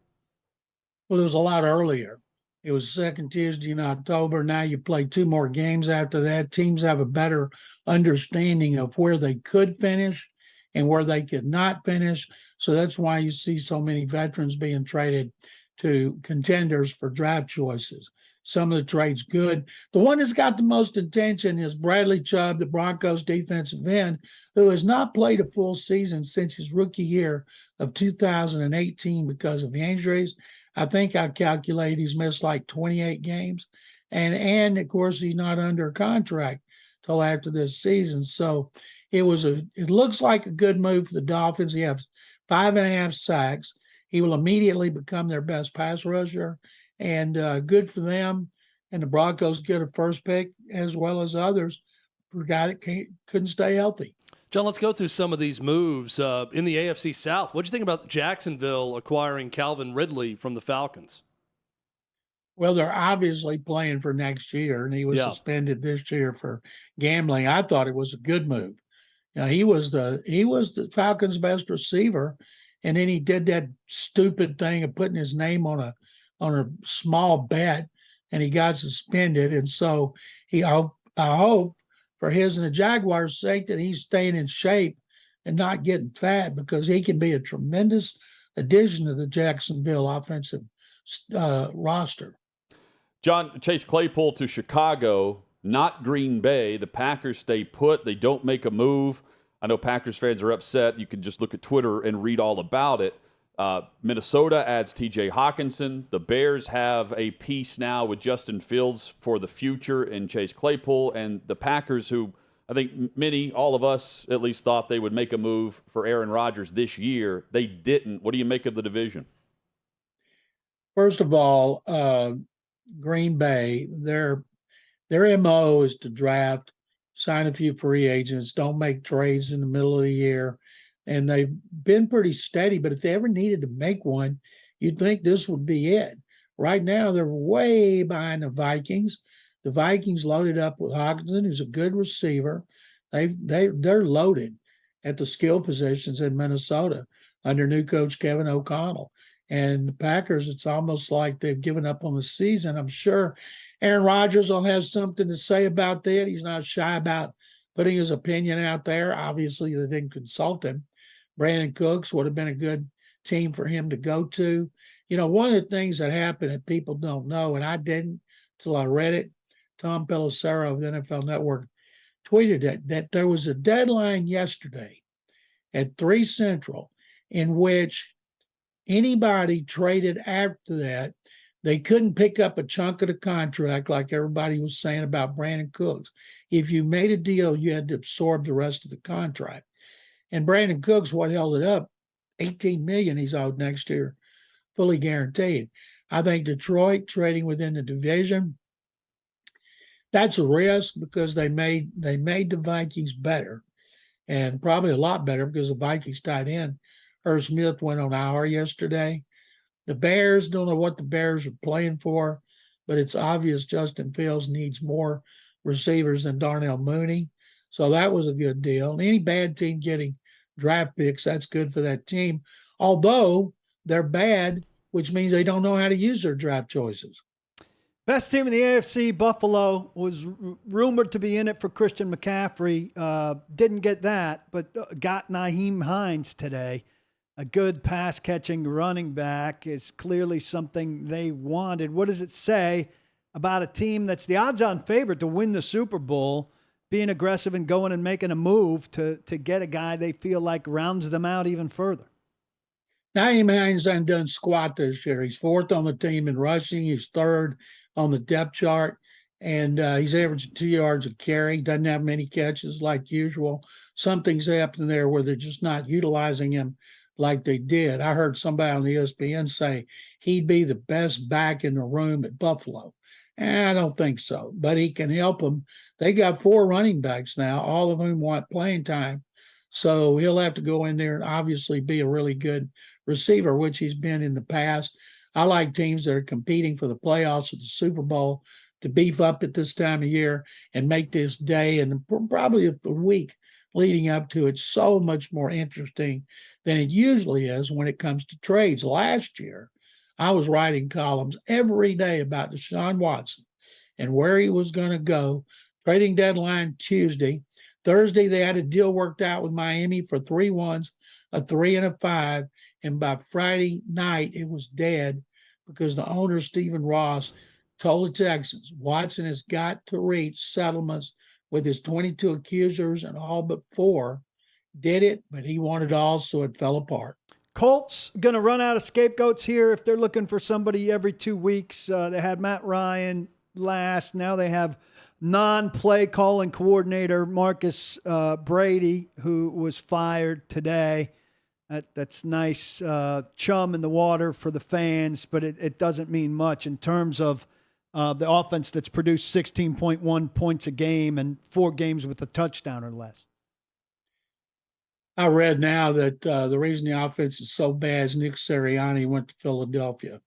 Well, it was a lot earlier. It was second Tuesday in October. Now you play 2 more games after that. Teams have a better understanding of where they could finish and where they could not finish. So that's why you see so many veterans being traded to contenders for draft choices. Some of the trades good. The one that's got the most attention is Bradley Chubb, the Broncos defensive end, who has not played a full season since his rookie year of 2018 because of injuries. I think I calculate he's missed like 28 games. And of course, he's not under contract till after this season. So it looks like a good move for the Dolphins. He has 5.5 sacks. He will immediately become their best pass rusher, and good for them. And the Broncos get a first pick as well as others for a guy that couldn't stay healthy. John, let's go through some of these moves in the AFC South. What do you think about Jacksonville acquiring Calvin Ridley from the Falcons? Well, they're obviously playing for next year, and he was suspended this year for gambling. I thought it was a good move. Now, he was the Falcons' best receiver, and then he did that stupid thing of putting his name on a small bet, and he got suspended. And so I hope for his and the Jaguars' sake that he's staying in shape and not getting fat, because he can be a tremendous addition to the Jacksonville offensive roster. John, Chase Claypool to Chicago, not Green Bay. The Packers stay put. They don't make a move. I know Packers fans are upset. You can just look at Twitter and read all about it. Minnesota adds T.J. Hawkinson. The Bears have a piece now with Justin Fields for the future and Chase Claypool. And the Packers, who I think many, all of us at least, thought they would make a move for Aaron Rodgers this year. They didn't. What do you make of the division? First of all, Green Bay, their MO is to draft, sign a few free agents, don't make trades in the middle of the year. And they've been pretty steady, but if they ever needed to make one, you'd think this would be it. Right now, they're way behind the Vikings. The Vikings loaded up with Hawkinson, who's a good receiver. They're loaded at the skill positions in Minnesota under new coach Kevin O'Connell. And the Packers, it's almost like they've given up on the season. I'm sure Aaron Rodgers will have something to say about that. He's not shy about putting his opinion out there. Obviously, they didn't consult him. Brandon Cooks would have been a good team for him to go to. You know, one of the things that happened that people don't know, and I didn't until I read it, Tom Pelissero of the NFL Network tweeted it, that there was a deadline yesterday at 3 Central in which anybody traded after that, they couldn't pick up a chunk of the contract like everybody was saying about Brandon Cooks. If you made a deal, you had to absorb the rest of the contract. And Brandon Cooks, what held it up, $18 million he's owed next year, fully guaranteed. I think Detroit trading within the division, that's a risk because they made the Vikings better, and probably a lot better because the Vikings tight end Irv Smith went on IR yesterday. The Bears, don't know what the Bears are playing for, but it's obvious Justin Fields needs more receivers than Darnell Mooney. So that was a good deal. And any bad team getting draft picks, that's good for that team. Although they're bad, which means they don't know how to use their draft choices. Best team in the AFC, Buffalo, was rumored to be in it for Christian McCaffrey. Didn't get that, but got Nyheim Hines today. A good pass-catching running back is clearly something they wanted. What does it say about a team that's the odds-on favorite to win the Super Bowl, being aggressive and going and making a move to get a guy they feel like rounds them out even further? Nyheim Hines hasn't done squat this year. He's 4th on the team in rushing. He's 3rd on the depth chart, and he's averaging 2 yards a carry. Doesn't have many catches like usual. Something's happened there where they're just not utilizing him like they did. I heard somebody on ESPN say he'd be the best back in the room at Buffalo. And I don't think so, but he can help them. They got 4 running backs now, all of whom want playing time. So he'll have to go in there and obviously be a really good receiver, which he's been in the past. I like teams that are competing for the playoffs or the Super Bowl to beef up at this time of year and make this day and probably the week leading up to it so much more interesting than it usually is when it comes to trades. Last year, I was writing columns every day about Deshaun Watson and where he was going to go. Trading deadline Tuesday. Thursday, they had a deal worked out with Miami for 3 1s, a 3 and a 5. And by Friday night, it was dead because the owner, Stephen Ross, told the Texans, Watson has got to reach settlements with his 22 accusers, and all but 4 did it, but he wanted all, so it fell apart. Colts going to run out of scapegoats here if they're looking for somebody every 2 weeks. They had Matt Ryan last. Now they have non-play calling coordinator Marcus Brady, who was fired today. That's nice chum in the water for the fans, but it doesn't mean much in terms of the offense that's produced 16.1 points a game and 4 games with a touchdown or less. I read now that the reason the offense is so bad is Nick Sirianni went to Philadelphia,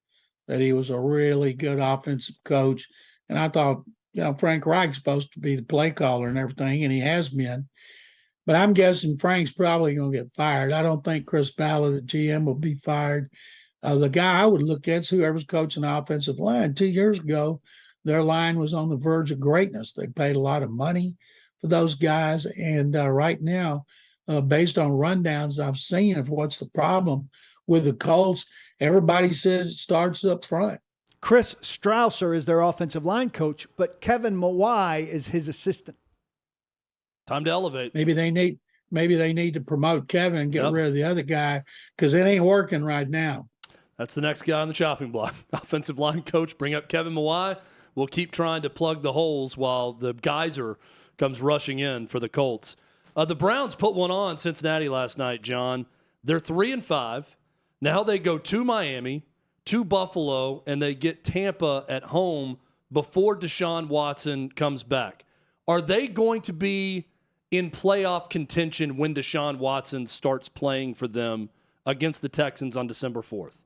that he was a really good offensive coach. And I thought, Frank Reich's supposed to be the play caller and everything, and he has been. But I'm guessing Frank's probably going to get fired. I don't think Chris Ballard, the GM, will be fired. The guy I would look at is whoever's coaching the offensive line. 2 years ago, their line was on the verge of greatness. They paid a lot of money for those guys. And right now, based on rundowns I've seen of what's the problem with the Colts, everybody says it starts up front. Chris Strausser is their offensive line coach, but Kevin Mawai is his assistant. Time to elevate. Maybe they need maybe they need to promote Kevin and get rid of the other guy because it ain't working right now. That's the next guy on the chopping block. Offensive line coach, bring up Kevin Mawai. We'll keep trying to plug the holes while the geyser comes rushing in for the Colts. The Browns put one on Cincinnati last night, John. They're 3-5. Now they go to Miami, to Buffalo, and they get Tampa at home before Deshaun Watson comes back. Are they going to be in playoff contention when Deshaun Watson starts playing for them against the Texans on December 4th?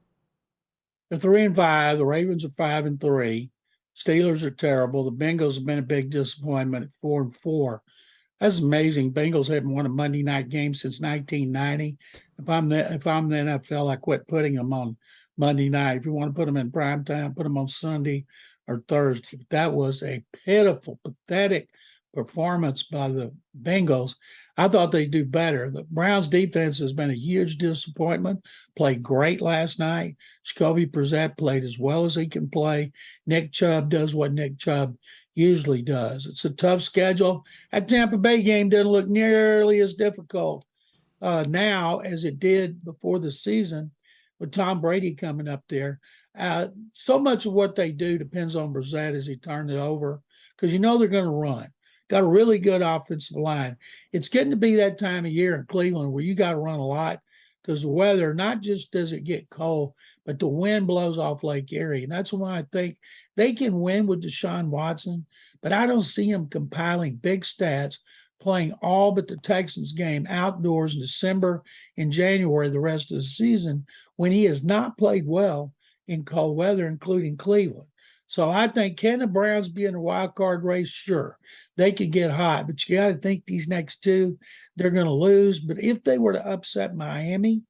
They're 3-5. The Ravens are 5-3. Steelers are terrible. The Bengals have been a big disappointment at 4-4. That's amazing. Bengals haven't won a Monday night game since 1990. If I'm the NFL, I quit putting them on Monday night. If you want to put them in prime time, put them on Sunday or Thursday. That was a pitiful, pathetic performance by the Bengals. I thought they'd do better. The Browns defense has been a huge disappointment. Played great last night. Jacoby Brissett played as well as he can play. Nick Chubb does what Nick Chubb usually does. It's a tough schedule. That Tampa Bay game didn't look nearly as difficult now as it did before the season with Tom Brady coming up there. So much of what they do depends on Brissett as he turned it over because they're going to run. Got a really good offensive line. It's getting to be that time of year in Cleveland where you got to run a lot because the weather, not just does it get cold, but the wind blows off Lake Erie. And that's why I think they can win with Deshaun Watson, but I don't see him compiling big stats, playing all but the Texans game outdoors in December and January the rest of the season when he has not played well in cold weather, including Cleveland. So I think, can the Browns be in a wild card race? Sure. They could get hot, but you got to think these next two, they're going to lose. But if they were to upset Miami,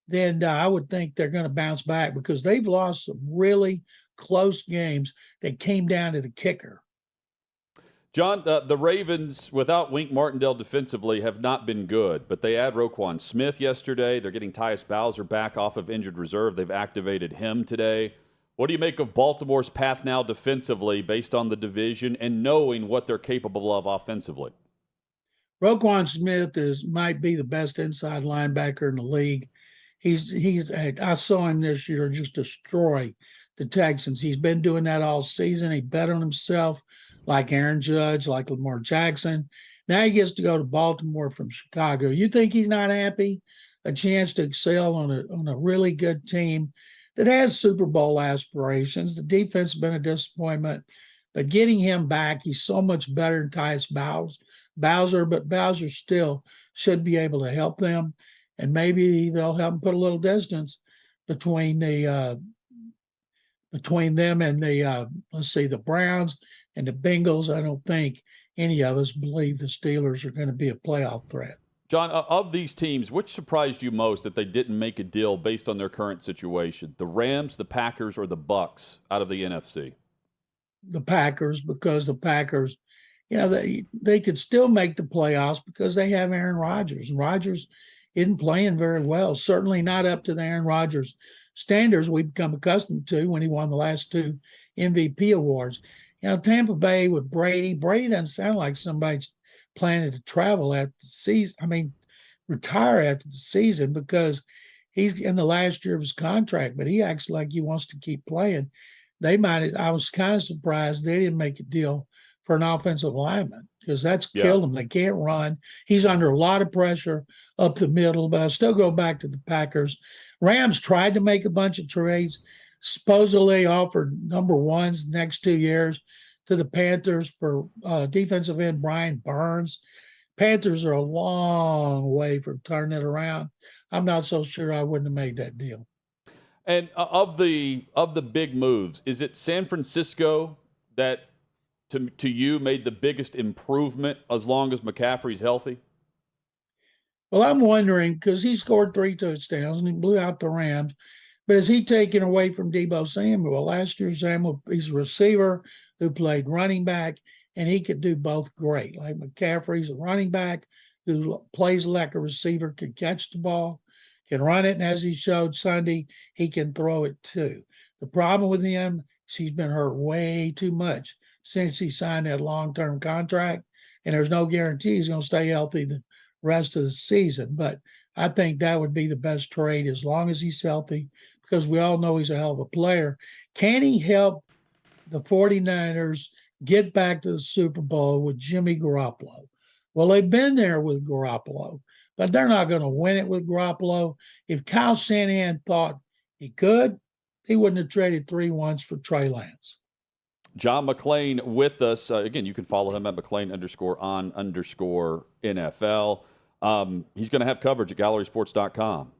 then I would think they're going to bounce back because they've lost some really close games that came down to the kicker. John, the Ravens, without Wink Martindale defensively, have not been good, but they add Roquan Smith yesterday. They're getting Tyus Bowser back off of injured reserve. They've activated him today. What do you make of Baltimore's path now defensively based on the division and knowing what they're capable of offensively? Roquan Smith might be the best inside linebacker in the league. I saw him this year just destroy the Texans. He's been doing that all season. He bet on himself like Aaron Judge, like Lamar Jackson. Now he gets to go to Baltimore from Chicago. You think he's not happy? A chance to excel on a really good team that has Super Bowl aspirations. The defense has been a disappointment, but getting him back, he's so much better than Tyus Bowser, but Bowser still should be able to help them, and maybe they'll help him put a little distance between them and the Browns and the Bengals. I don't think any of us believe the Steelers are going to be a playoff threat. John, of these teams, which surprised you most that they didn't make a deal based on their current situation? The Rams, the Packers, or the Bucks out of the NFC? The Packers, because the Packers, they could still make the playoffs because they have Aaron Rodgers. And Rodgers isn't playing very well, certainly not up to the Aaron Rodgers standards we've become accustomed to when he won the last two MVP awards. Tampa Bay with Brady doesn't sound like somebody's planning to travel after the season. Retire after the season because he's in the last year of his contract, but he acts like he wants to keep playing. I was kind of surprised they didn't make a deal for an offensive lineman because that's killed them. They can't run. He's under a lot of pressure up the middle, but I still go back to the Packers. Rams tried to make a bunch of trades, supposedly offered number ones the next 2 years to the Panthers for defensive end Brian Burns. Panthers are a long way from turning it around. I'm not so sure I wouldn't have made that deal. And of the big moves, is it San Francisco that to you made the biggest improvement as long as McCaffrey's healthy? Well, I'm wondering because he scored 3 touchdowns and he blew out the Rams. But is he taken away from Deebo Samuel? Last year, he's a receiver who played running back, and he could do both great. Like McCaffrey's a running back who plays like a receiver, can catch the ball, can run it, and as he showed Sunday, he can throw it too. The problem with him is he's been hurt way too much since he signed that long-term contract, and there's no guarantee he's going to stay healthy the rest of the season. But I think that would be the best trade as long as he's healthy, because we all know he's a hell of a player. Can he help the 49ers get back to the Super Bowl with Jimmy Garoppolo? Well, they've been there with Garoppolo, but they're not going to win it with Garoppolo. If Kyle Shanahan thought he could, he wouldn't have traded 3-1s for Trey Lance. John McClain with us. Again, you can follow him at McClain_on_NFL. He's going to have coverage at GallerySports.com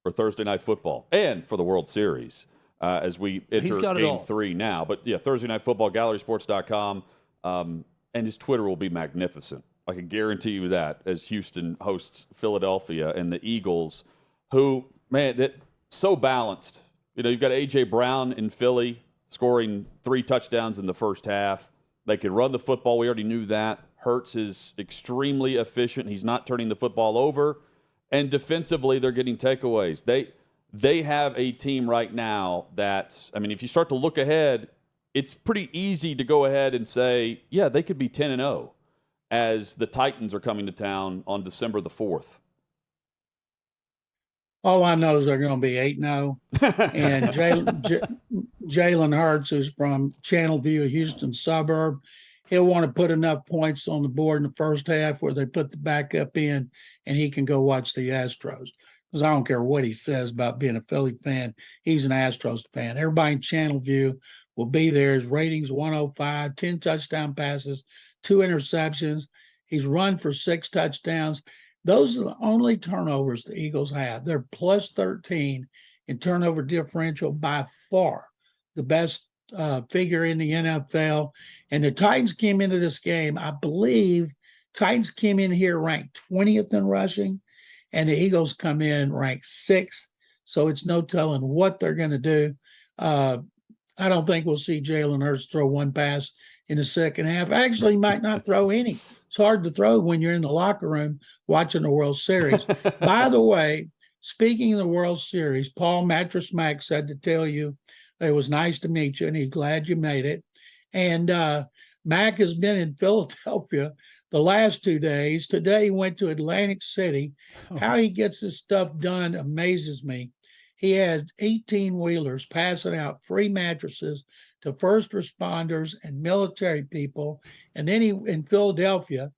for Thursday Night Football and for the World Series as we enter Game 3 now. But, yeah, Thursday Night Football, GallerySports.com, and his Twitter will be magnificent. I can guarantee you that, as Houston hosts Philadelphia and the Eagles, who, man, that so balanced. You know, you've got A.J. Brown in Philly scoring 3 touchdowns in the first half. They can run the football. We already knew that. Hurts is extremely efficient. He's not turning the football over. And defensively, they're getting takeaways. They have a team right now that, I mean, if you start to look ahead, it's pretty easy to go ahead and say, yeah, they could be 10-0 as the Titans are coming to town on December the 4th. All I know is they're going to be 8-0. And Jalen Hurts, who's from Channelview, a Houston suburb, he'll want to put enough points on the board in the first half where they put the backup in and he can go watch the Astros. Because I don't care what he says about being a Philly fan. He's an Astros fan. Everybody in Channelview will be there. His rating's 105, 10 touchdown passes, 2 interceptions. He's run for 6 touchdowns. Those are the only turnovers the Eagles have. They're plus 13 in turnover differential, by far the best figure in the NFL. And the Titans came into this game, I believe, Titans came in here ranked 20th in rushing, and the Eagles come in ranked 6th. So it's no telling what they're going to do. I don't think we'll see Jalen Hurts throw 1 pass in the second half. Actually, he might not throw any. It's hard to throw when you're in the locker room watching the World Series. By the way, speaking of the World Series, Paul Mattress Mac said to tell you it was nice to meet you, and he's glad you made it. And Mac has been in Philadelphia the last 2 days. Today he went to Atlantic City. How he gets this stuff done amazes me. He has 18-wheelers passing out free mattresses to first responders and military people. And then he in Philadelphia,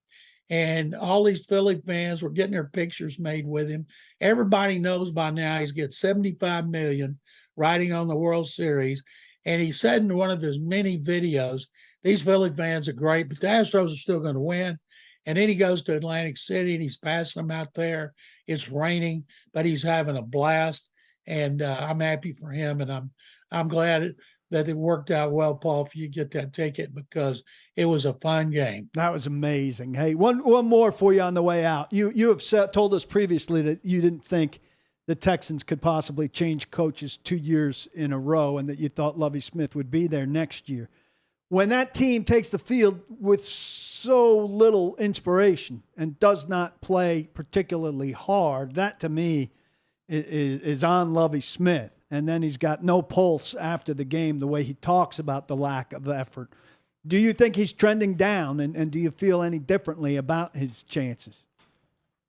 and all these Philly fans were getting their pictures made with him. Everybody knows by now he's got $75 million riding on the World Series. And he said in one of his many videos, these Philly fans are great, but the Astros are still going to win. And then he goes to Atlantic City and he's passing them out there. It's raining, but he's having a blast. And I'm happy for him. And I'm glad that it worked out well, Paul, for you to get that ticket, because it was a fun game. That was amazing. Hey, one more for you on the way out. You have told us previously that you didn't think the Texans could possibly change coaches 2 years in a row, and that you thought Lovie Smith would be there next year. When that team takes the field with so little inspiration and does not play particularly hard, that to me is on Lovie Smith. And then he's got no pulse after the game, the way he talks about the lack of effort. Do you think he's trending down, and do you feel any differently about his chances?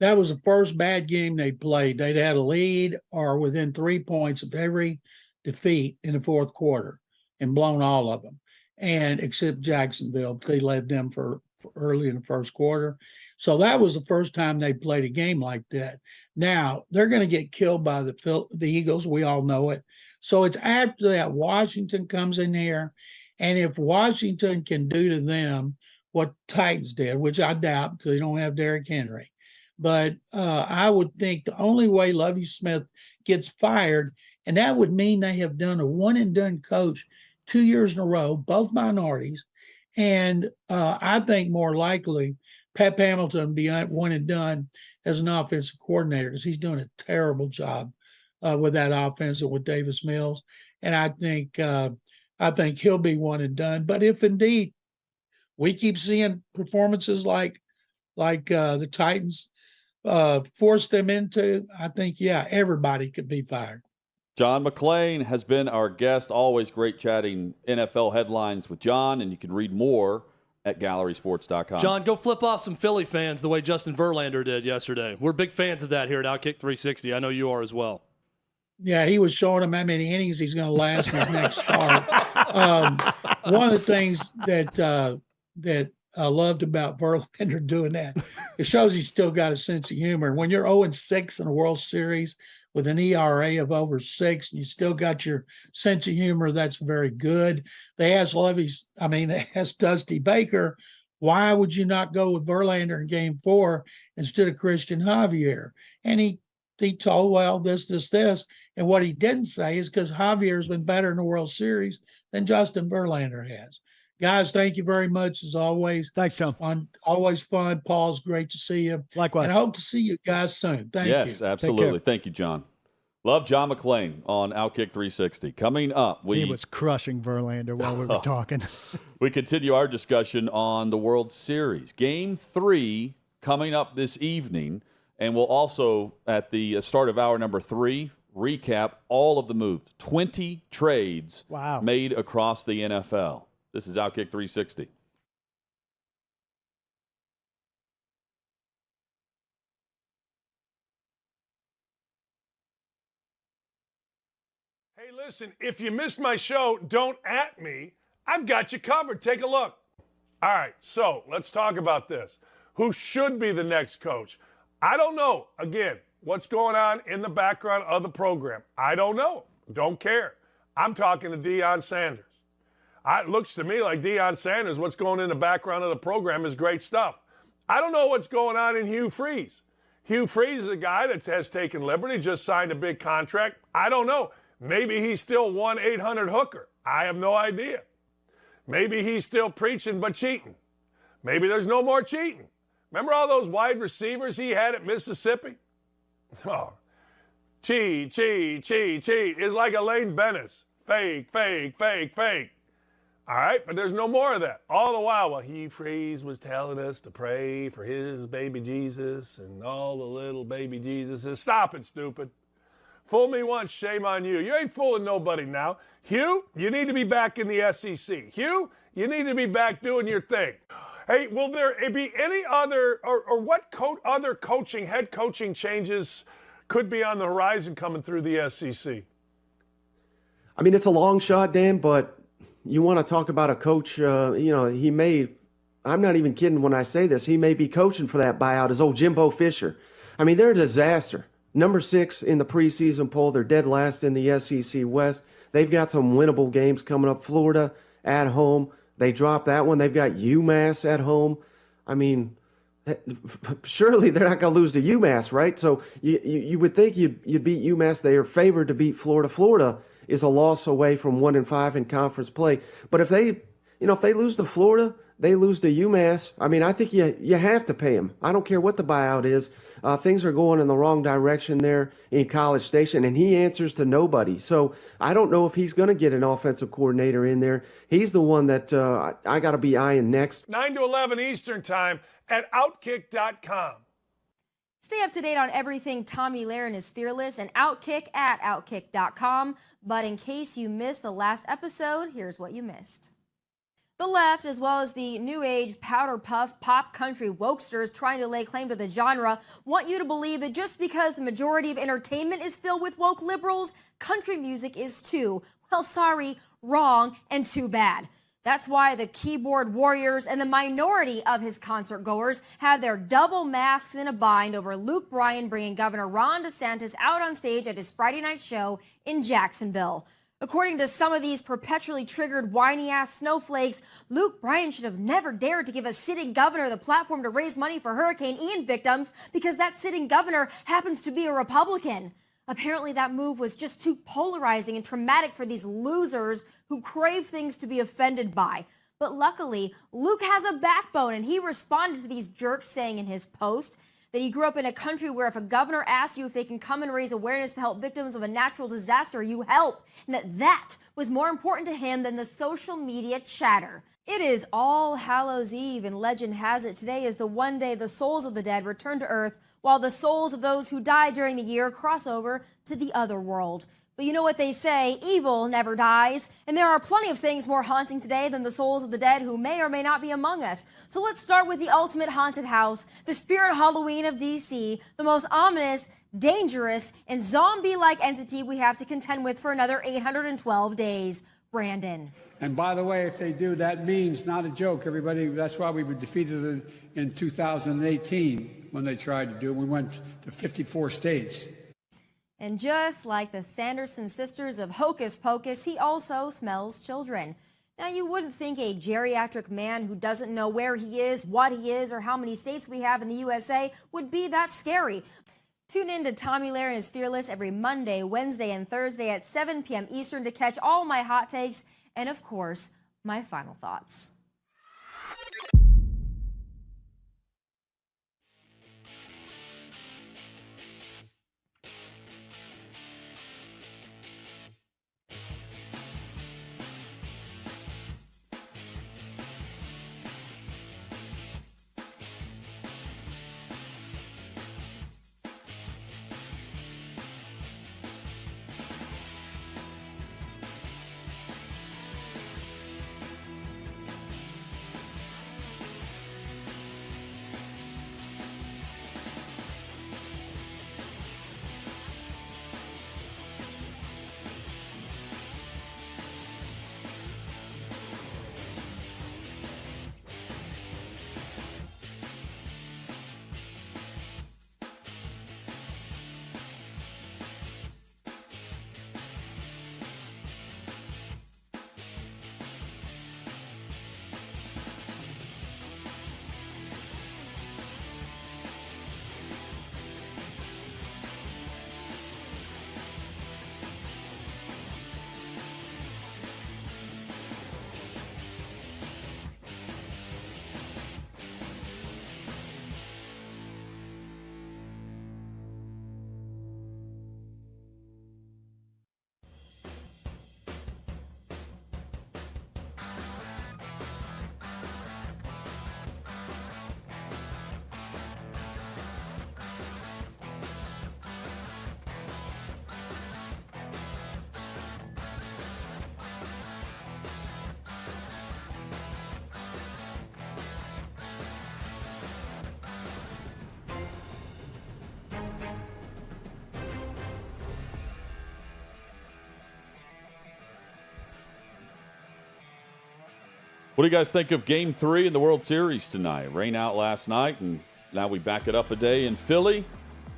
That was the first bad game they played. They'd had a lead or within 3 points of every defeat in the fourth quarter and blown all of them, and except Jacksonville. They led them for early in the first quarter. So that was the first time they played a game like that. Now they're going to get killed by the Eagles. We all know it. So it's after that Washington comes in here. And if Washington can do to them what Titans did, which I doubt because they don't have Derrick Henry, but I would think the only way Lovie Smith gets fired, and that would mean they have done a one-and-done coach 2 years in a row, both minorities. And I think more likely Pep Hamilton be one and done as an offensive coordinator, because he's doing a terrible job with that offense and with Davis Mills. And I think he'll be one and done. But if indeed we keep seeing performances like the Titans force them into, I think, yeah, everybody could be fired. John McClain has been our guest. Always great chatting NFL headlines with John, and you can read more at gallerysports.com. John, go flip off some Philly fans the way Justin Verlander did yesterday. We're big fans of that here at OutKick 360. I know you are as well. Yeah, he was showing him how many innings he's going to last in his next start. One of the things that I loved about Verlander doing that, it shows he's still got a sense of humor. When you're 0-6 in a World Series with an ERA of over 6, and you still got your sense of humor, that's very good. They asked they asked Dusty Baker, why would you not go with Verlander in Game 4 instead of Christian Javier? And he told, well, this. And what he didn't say is because Javier's been better in the World Series than Justin Verlander has. Guys, thank you very much as always. Thanks, John. Fun, always fun. Paul's great to see you. Likewise. And I hope to see you guys soon. Thank you. Yes, absolutely. Thank you, John. Love John McClain on OutKick 360. Coming up, he was crushing Verlander while we were talking. We continue our discussion on the World Series. Game 3 coming up this evening, and we'll also, at the start of hour number 3, recap all of the moves. 20 trades made across the NFL. This is OutKick 360. Hey, listen, if you missed my show, don't at me. I've got you covered. Take a look. All right, so let's talk about this. Who should be the next coach? I don't know. Again, what's going on in the background of the program? I don't know. Don't care. I'm talking to Deion Sanders. It looks to me like Deion Sanders, what's going in the background of the program is great stuff. I don't know what's going on in Hugh Freeze. Hugh Freeze is a guy that has taken liberty, just signed a big contract. I don't know. Maybe he's still 1-800-hooker. I have no idea. Maybe he's still preaching but cheating. Maybe there's no more cheating. Remember all those wide receivers he had at Mississippi? Oh, cheat. It's like Elaine Bennis. Fake. All right, but there's no more of that. All the while Hugh Freeze was telling us to pray for his baby Jesus and all the little baby Jesuses. Stop it, stupid. Fool me once, shame on you. You ain't fooling nobody now. Hugh, you need to be back in the SEC. Hugh, you need to be back doing your thing. Hey, will there be any other, or what other head coaching changes could be on the horizon coming through the SEC? I mean, it's a long shot, Dan, but you want to talk about a coach, he may, I'm not even kidding when I say this, he may be coaching for that buyout as old Jimbo Fisher. I mean, they're a disaster. Number 6 in the preseason poll. They're dead last in the SEC West. They've got some winnable games coming up. Florida at home. They dropped that one. They've got UMass at home. I mean, surely they're not going to lose to UMass, right? So you would think you'd beat UMass. They are favored to beat Florida. Florida is a loss away from 1-5 in conference play. But if they lose to Florida, they lose to UMass. I mean, I think you have to pay them. I don't care what the buyout is. Things are going in the wrong direction there in College Station, and he answers to nobody. So I don't know if he's going to get an offensive coordinator in there. He's the one that I got to be eyeing next. 9 to 11 Eastern Time at OutKick.com. Stay up to date on everything Tommy Lahren is fearless and OutKick at OutKick.com. But in case you missed the last episode, here's what you missed. The left, as well as the new age powder puff pop country wokesters trying to lay claim to the genre, want you to believe that just because the majority of entertainment is filled with woke liberals, country music is too. Well, sorry, wrong, and too bad. That's why the keyboard warriors and the minority of his concert goers have their double masks in a bind over Luke Bryan bringing Governor Ron DeSantis out on stage at his Friday night show in Jacksonville. According to some of these perpetually triggered whiny-ass snowflakes, Luke Bryan should have never dared to give a sitting governor the platform to raise money for Hurricane Ian victims because that sitting governor happens to be a Republican. Apparently that move was just too polarizing and traumatic for these losers who crave things to be offended by. But luckily, Luke has a backbone, and he responded to these jerks saying in his post that he grew up in a country where if a governor asks you if they can come and raise awareness to help victims of a natural disaster, you help, and that was more important to him than the social media chatter. It is All Hallows Eve, and legend has it today is the one day the souls of the dead return to Earth, while the souls of those who died during the year cross over to the other world. But you know what they say, evil never dies, and there are plenty of things more haunting today than the souls of the dead who may or may not be among us. So let's start with the ultimate haunted house, the Spirit Halloween of DC, the most ominous, dangerous, and zombie-like entity we have to contend with for another 812 days. Brandon. And by the way, if they do, that means, not a joke, everybody, that's why we were defeated in 2018 when they tried to do it. We went to 54 states. And just like the Sanderson sisters of Hocus Pocus, he also smells children. Now, you wouldn't think a geriatric man who doesn't know where he is, what he is, or how many states we have in the USA would be that scary. Tune in to Tommy Lahren is Fearless every Monday, Wednesday, and Thursday at 7 p.m. Eastern to catch all my hot takes and, of course, my final thoughts. What do you guys think of Game 3 in the World Series tonight? Rain out last night, and now we back it up a day in Philly.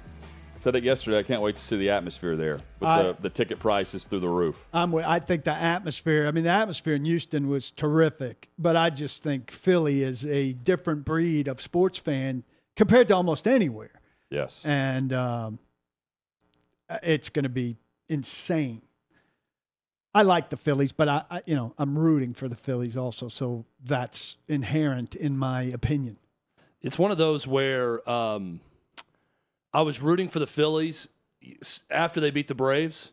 I said it yesterday. I can't wait to see the atmosphere there with the ticket prices through the roof. I think the atmosphere in Houston was terrific, but I just think Philly is a different breed of sports fan compared to almost anywhere. Yes. And it's going to be insane. I like the Phillies, but I'm rooting for the Phillies also, so that's inherent in my opinion. It's one of those where I was rooting for the Phillies after they beat the Braves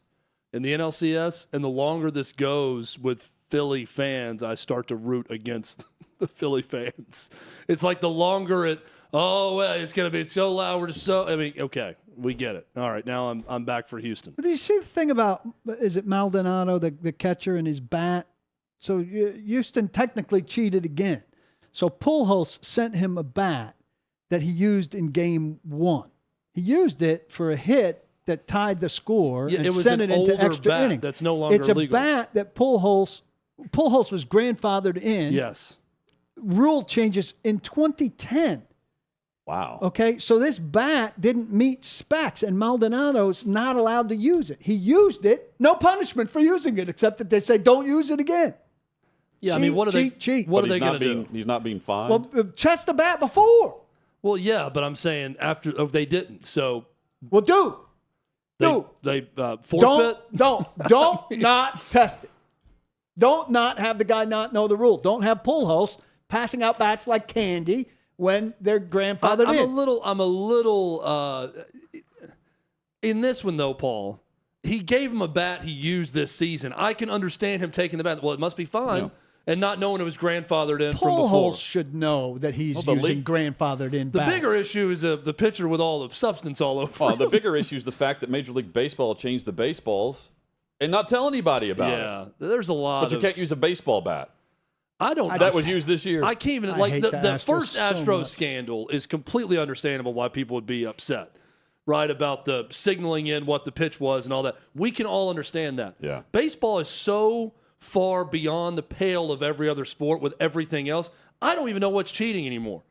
in the NLCS, and the longer this goes with Philly fans, I start to root against the Philly fans. It's like the longer it's going to be so loud. We're just okay, we get it. All right, now I'm back for Houston. But do you see the thing about, is it Maldonado, the catcher, and his bat? So Houston technically cheated again. So Pujols sent him a bat that he used in Game 1. He used it for a hit that tied the score and sent it into extra innings. That's no longer legal. It's a bat that Pujols was grandfathered in. Yes. Rule changes in 2010. Wow. Okay, so this bat didn't meet specs, and Maldonado's not allowed to use it. He used it, no punishment for using it, except that they say don't use it again. Yeah, cheat, what are they going to do? He's not being fined. Well, test the bat before. Well, yeah, but I'm saying after they didn't. So, well, they forfeit. Don't not test it. Don't not have the guy not know the rule. Don't have Pujols passing out bats like candy when they're grandfathered in. I'm a little in this one though, Paul. He gave him a bat he used this season. I can understand him taking the bat. Well, it must be fine. Yeah. And not knowing it was grandfathered in from before. Pujols should know that he's using grandfathered in bats. The bigger issue is the pitcher with all the substance all over. The bigger issue is the fact that Major League Baseball changed the baseballs and not tell anybody about it. Yeah, there's a lot. But you can't use a baseball bat. That was used this year. I can't even I like hate the the first Astros so Astros much. scandal is completely understandable why people would be upset, right? About the signaling in what the pitch was and all that. We can all understand that. Yeah. Baseball is so far beyond the pale of every other sport with everything else. I don't even know what's cheating anymore.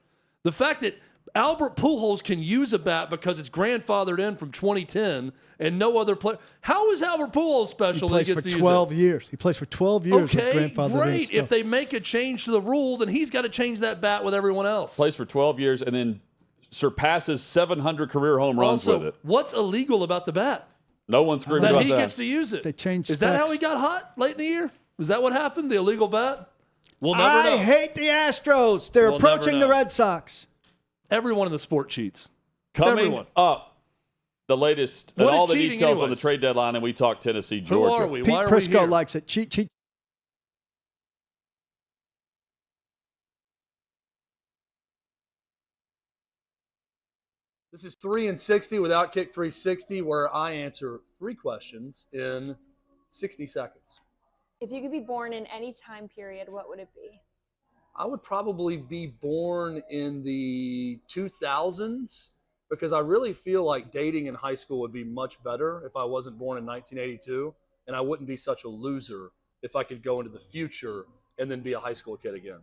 The fact that Albert Pujols can use a bat because it's grandfathered in from 2010 and no other player. How is Albert Pujols He special that plays he for gets to use it? 12 years. He plays for 12 years with Okay, grandfather. great. If they make a change to the rule, then he's got to change that bat with everyone else. Plays for 12 years and then surpasses 700 career home runs Also, with it. what's illegal about the bat? No one's screaming That about he that. gets to use it. They changed Is that how specs. he got hot late in the year? Is that what happened? The illegal bat? We'll never know. I hate the Astros. They're We'll never approaching the know. Red Sox. Everyone in the sport cheats. Coming Everyone. up, the latest and What is all the cheating details on the anyways? trade deadline, and we talk Tennessee, Who Georgia. are we? Pete Why are Prisco we here? likes it. Cheat, cheat. This is 3 and 60 with OutKick 360, where I answer 3 questions in 60 seconds. If you could be born in any time period, what would it be? I would probably be born in the 2000s because I really feel like dating in high school would be much better if I wasn't born in 1982, and I wouldn't be such a loser if I could go into the future and then be a high school kid again.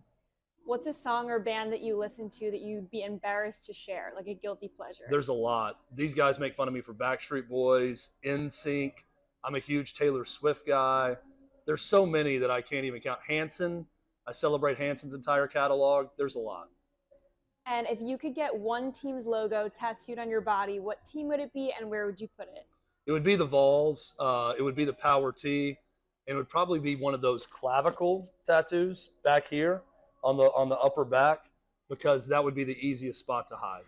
What's a song or band that you listen to that you'd be embarrassed to share, like a guilty pleasure? There's a lot. These guys make fun of me for Backstreet Boys, NSYNC. I'm a huge Taylor Swift guy. There's so many that I can't even count. Hanson. I celebrate Hanson's entire catalog. There's a lot. And if you could get one team's logo tattooed on your body, what team would it be and where would you put it? It would be the Vols. It would be the Power T. And it would probably be one of those clavicle tattoos back here on the upper back, because that would be the easiest spot to hide.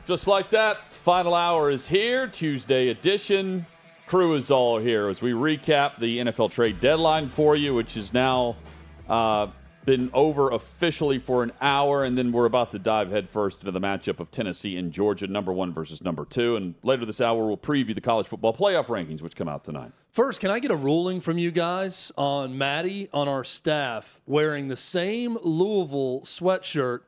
Just like that, final hour is here, Tuesday edition. Crew is all here as we recap the NFL trade deadline for you, which is now been over officially for an hour, and then we're about to dive headfirst into the matchup of Tennessee and Georgia, number 1 versus number 2. And later this hour, we'll preview the college football playoff rankings, which come out tonight. First, can I get a ruling from you guys on Maddie on our staff wearing the same Louisville sweatshirt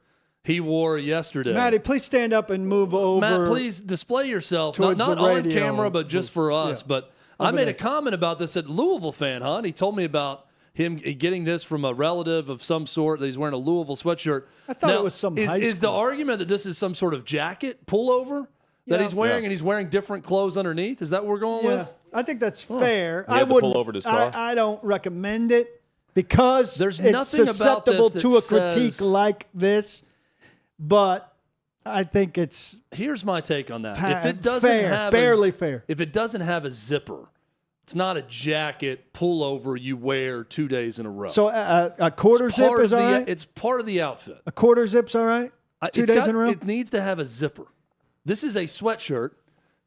he wore yesterday? Maddie, please stand up and move over. Matt, please display yourself. Not towards the on radio. camera, but just for us. Yeah. But I made there. a comment about this at Louisville fan, huh? And he told me about him getting this from a relative of some sort, that he's wearing a Louisville sweatshirt. I thought it was some high Is the school. argument that this is some sort of jacket pullover that he's wearing, and he's wearing different clothes underneath? Is that what we're going with? I think that's fair. He had I to wouldn't. pull over to his car? I don't recommend it because There's it's nothing about susceptible this to that a critique says- like this. But I think it's Here's my take on that. If it doesn't fair, have barely fair. If it doesn't have a zipper, it's not a jacket pullover you wear 2 days in a row. So a quarter It's zip part is of all the- right? It's part of the outfit. A quarter zip's all right? 2 It's days got- in a row? It needs to have a zipper. This is a sweatshirt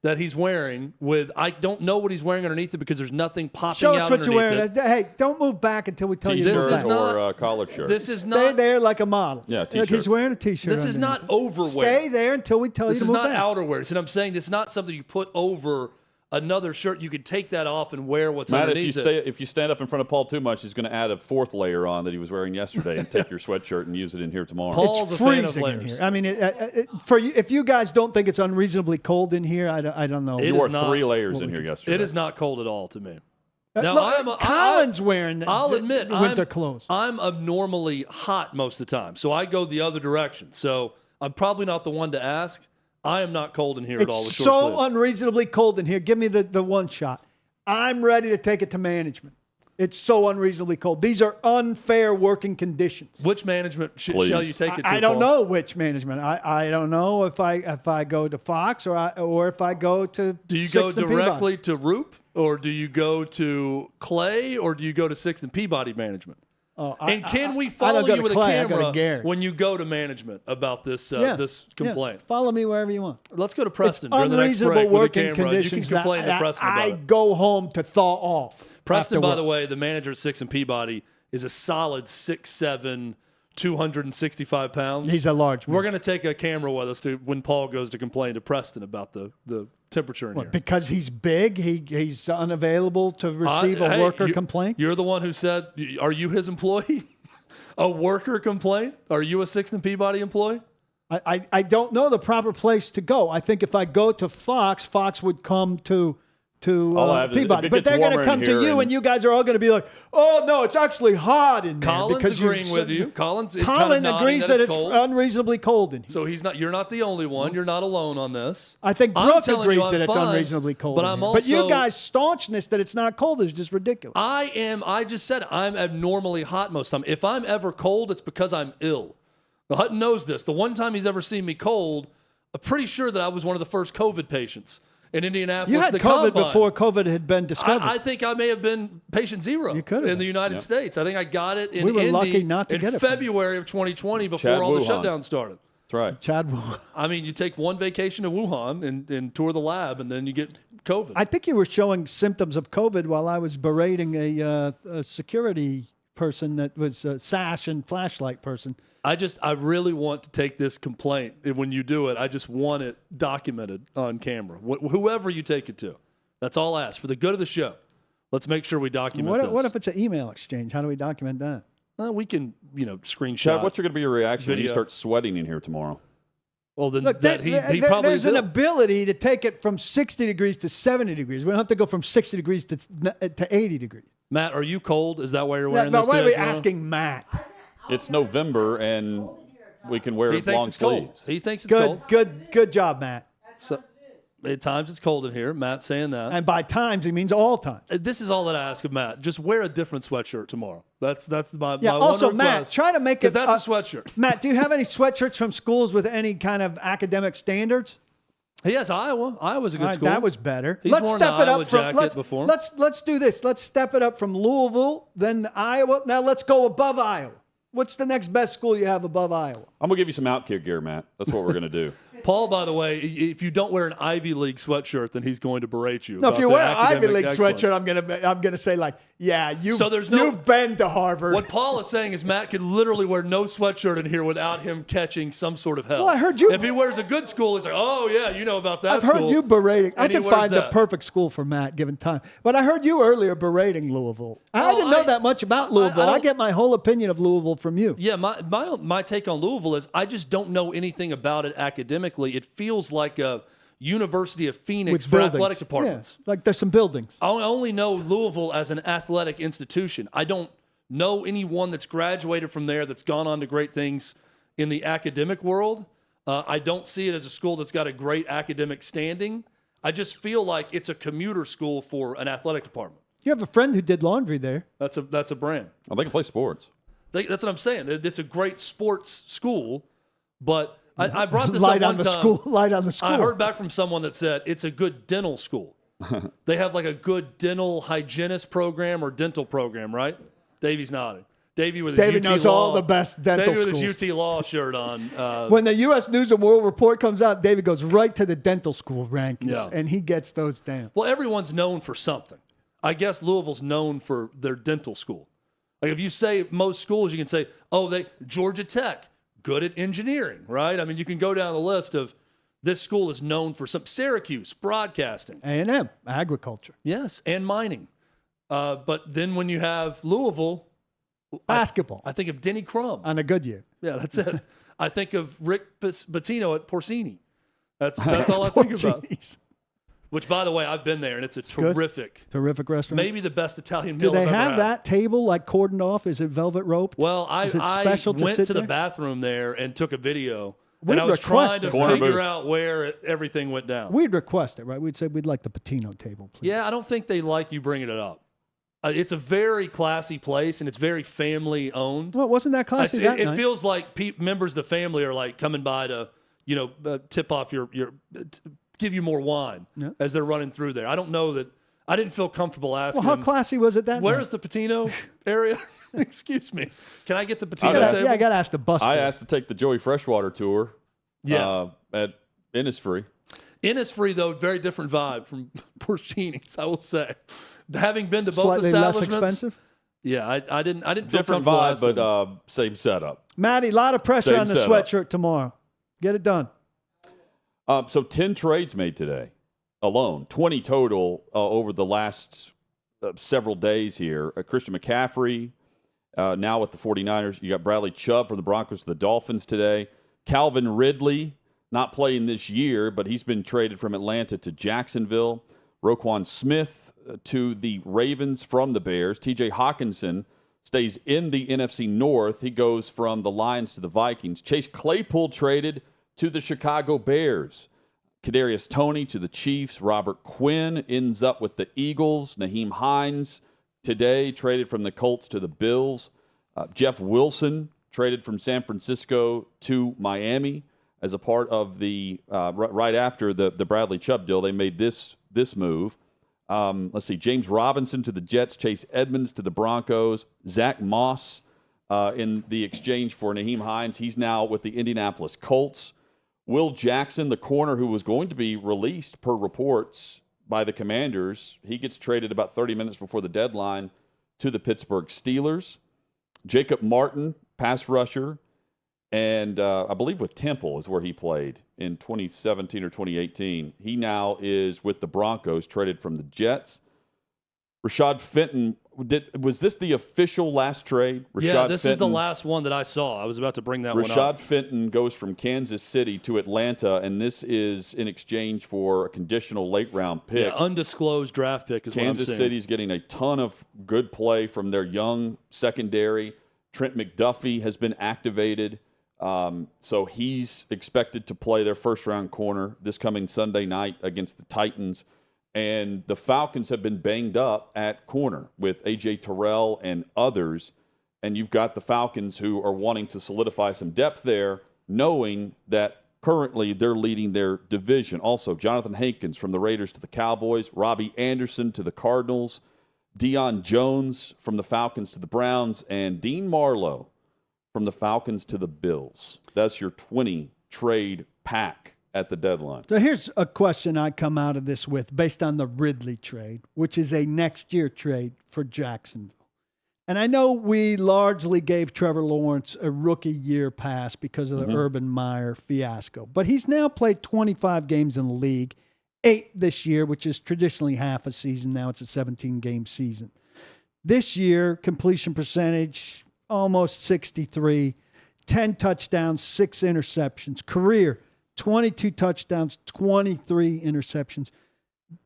that he's wearing with, I don't know what he's wearing underneath it because there's nothing popping Show out us what you're underneath wearing. it. Hey, don't move back until we tell you to This move is back. not- or collared shirt. This is Stay not there like a model. Yeah, Look, t-shirt. he's wearing a T-shirt. This is underneath. not overwear. Stay there until we tell This you is to move not back. outerwear. So I'm saying it's not something you put over another shirt. You could take that off and wear what's Matt, underneath if you stand up in front of Paul too much, he's going to add a 4th layer on that he was wearing yesterday and take your sweatshirt and use it in here tomorrow. Paul's It's a fan of freezing in layers. here. I mean, for you, if you guys don't think it's unreasonably cold in here, I don't know. You It wore is not- 3 layers in here yesterday. It is not cold at all to me. Now, Look, Colin's wearing I'll admit, winter clothes. I'm abnormally hot most of the time, so I go the other direction. So I'm probably not the one to ask. I am not cold in here at all with It's short so sleeves. unreasonably cold in here. Give me the one shot. I'm ready to take it to management. It's so unreasonably cold. These are unfair working conditions. Which management shall you take it to? I don't Paul? know which management. I don't know if I go to Fox or if I go to. Do you go 6th and Peabody. directly to Roop, or do you go to Clay, or do you go to 6th and Peabody management? Oh, And can we I follow don't go you to with Clay, I a go to camera Gary. when you go to management about this this complaint? Yeah. Follow me wherever you want. Let's go to Preston It's during the next unreasonable break with a working camera. You can conditions complain that to Preston about I it. go home to thaw off. Preston, after by work. the way, the manager at 6th and Peabody, is a solid 6'7", 265 pounds. He's a large man. We're going to take a camera with us to when Paul goes to complain to Preston about the temperature in What, here. because he's big, he's unavailable to receive a Hey, worker complaint. You're the one who said, are you his employee? A worker complaint? Are you a 6th and Peabody employee? I don't know the proper place to go. I think if I go to Fox, Fox would come to All I have is- if Peabody, it but gets they're going warmer to in come to here you, and you guys are all going to be like, "Oh no, it's actually hot in there." Colin's because agreeing with you. Colin agrees that it's cold. unreasonably cold in here. So you're not the only one. You're not alone on this. I think I'm Brooke telling you agrees I'm that it's fine, unreasonably cold. but in I'm here. But you also- guys' staunchness that it's not cold is just ridiculous. I just said I'm abnormally hot most of the time. If I'm ever cold, it's because I'm ill. Now, Hutton knows this. The one time he's ever seen me cold, I'm pretty sure that I was one of the first COVID patients in Indianapolis. You had the COVID Combine. before COVID had been discovered. I think I may have been patient zero in the United States. I think I got it in We were Indy lucky not to in get it from February of 2020 before Chad all the Wuhan. shutdowns started. That's right. Chad Wuhan. I mean, you take one vacation to Wuhan and tour the lab, and then you get COVID. I think you were showing symptoms of COVID while I was berating a security person that was a sash and flashlight person. I really want to take this complaint, and when you do it, I just want it documented on camera. Whoever you take it to. That's all I ask. For the good of the show, let's make sure we document this. What if it's an email exchange? How do we document that? We can, screenshot. Chad, what's going to be your reaction when you video. start sweating in here tomorrow? Well, then Look, he probably there's is an ill. ability to take it from 60 degrees to 70 degrees. We don't have to go from 60 degrees to 80 degrees. Matt, are you cold? Is that why you're wearing Now, this why are we today, Shimon? asking Matt? It's November, and we can wear He thinks long it's cold. sleeves. He thinks it's cold. Good job, Matt. So, at times it's cold in here. Matt's saying that. And by times, he means all times. This is all that I ask of Matt. Just wear a different sweatshirt tomorrow. That's my Yeah. my Also, one Matt, request. try to make it. Because that's a sweatshirt. Matt, do you have any sweatshirts from schools with any kind of academic standards? He has Iowa. Iowa's a good All right, school. that was better. He's let's worn step the it Iowa up from jacket before. let's do this. Let's step it up from Louisville, then Iowa. Now let's go above Iowa. What's the next best school you have above Iowa? I'm going to give you some OutKick gear, Matt. That's what we're going to do. Paul, by the way, if you don't wear an Ivy League sweatshirt, then he's going to berate you. No, if about you the wear an Ivy academic League excellence. sweatshirt, I'm gonna say like, yeah, So there's no- you've been to Harvard. What Paul is saying is Matt could literally wear no sweatshirt in here without him catching some sort of hell. Well, I heard you- If he wears a good school, he's like, oh, yeah, you know about that I've school. heard you berating. I And he can wears find the that. perfect school for Matt given time. But I heard you earlier berating Louisville. I Well, didn't know that much about Louisville. I don't- get my whole opinion of Louisville from you. Yeah, my take on Louisville is I just don't know anything about it academically. It feels like a University of Phoenix With for buildings. athletic departments. Yeah, like there's some buildings. I only know Louisville as an athletic institution. I don't know anyone that's graduated from there that's gone on to great things in the academic world. I don't see it as a school that's got a great academic standing. I just feel like it's a commuter school for an athletic department. You have a friend who did laundry there. That's a brand. Oh, they can play sports. That's what I'm saying. It's a great sports school, but I brought this Light up on one the time. school. Light on the school. I heard back from someone that said it's a good dental school. They have like a good dental hygienist program or dental program, right? Davey's nodding. Davey with his David UT knows Law, all the best dental Davey with schools. his UT Law shirt on. When the U.S. News and World Report comes out, David goes right to the dental school rankings, Yeah. and he gets those down. Well, everyone's known for something. I guess Louisville's known for their dental school. Like if you say most schools, you can say, oh, Georgia Tech, good at engineering, right? I mean, you can go down the list of this school is known for some Syracuse, broadcasting. A&M, agriculture. Yes, and mining. But then when you have Louisville, Basketball. I think of Denny Crum. On a good year. Yeah, that's it. I think of Rick Pitino at Porcini. That's all I think about. Jeez. Which, by the way, I've been there, and it's a good. terrific Restaurant. maybe the best Italian Do meal they I've ever have had. that table like cordoned off? Is it velvet rope? Well, Is it I special to went sit to the there? bathroom there and took a video. We'd and I was trying request to it. Corner figure booth. out where everything went down. We'd request it, right? We'd say we'd like the Patino table, please. Yeah, I don't think they like you bringing it up. It's a very classy place, and it's very family owned. Well, wasn't that classy that It night? feels like members of the family are like coming by to, tip off give you more wine Yeah. as they're running through there. I don't know that. I didn't feel comfortable asking. Well, how classy was it that Where night? is the Patino area? Excuse me. Can I get the I Patino gotta- table? yeah, I got to ask the bus. I for it. asked to take the Joey Freshwater tour. Yeah. At Innisfree. Innisfree, though, very different vibe from Porcini's, I will say. Having been to both Slightly less establishments, expensive. yeah, I didn't feel Different comfortable vibe, asking. but same setup. Matty, a lot of pressure Same on the setup. sweatshirt tomorrow. Get it done. So 10 trades made today alone, 20 total over the last several days here. Christian McCaffrey now with the 49ers. You got Bradley Chubb from the Broncos to the Dolphins today. Calvin Ridley, not playing this year, but he's been traded from Atlanta to Jacksonville. Roquan Smith to the Ravens from the Bears. TJ Hawkinson stays in the NFC North. He goes from the Lions to the Vikings. Chase Claypool traded to the Chicago Bears. Kadarius Toney to the Chiefs. Robert Quinn ends up with the Eagles. Naheem Hines today traded from the Colts to the Bills. Jeff Wilson traded from San Francisco to Miami as a part of the right after the Bradley Chubb deal. They made this move. Let's see, James Robinson to the Jets, Chase Edmonds to the Broncos, Zach Moss in the exchange for Naheem Hines. He's now with the Indianapolis Colts. Will Jackson, the corner who was going to be released per reports by the Commanders, he gets traded about 30 minutes before the deadline to the Pittsburgh Steelers. Jacob Martin, pass rusher, and I believe with Temple is where he played in 2017 or 2018. He now is with the Broncos, traded from the Jets. Rashad Fenton, was this the official last trade? Yeah, this is the last one that I saw. I was about to bring that one up. Rashad Fenton goes from Kansas City to Atlanta, and this is in exchange for a conditional late-round pick. Yeah, undisclosed draft pick is what I'm Kansas saying. City's getting a ton of good play from their young secondary. Trent McDuffie has been activated, so he's expected to play their first-round corner this coming Sunday night against the Titans. And the Falcons have been banged up at corner with A.J. Terrell and others. And you've got the Falcons who are wanting to solidify some depth there, knowing that currently they're leading their division. Also, Jonathan Hankins from the Raiders to the Cowboys, Robbie Anderson to the Cardinals, Deion Jones from the Falcons to the Browns, and Dean Marlowe from the Falcons to the Bills. That's your 20 trade pack at the deadline. So here's a question I come out of this with based on the Ridley trade, which is a next year trade for Jacksonville. And I know we largely gave Trevor Lawrence a rookie year pass because of the Urban Meyer fiasco. But he's now played 25 games in the league, 8 this year, which is traditionally half a season. Now it's a 17-game season. This year, completion percentage, almost 63, 10 touchdowns, 6 interceptions. Career, 22 touchdowns, 23 interceptions.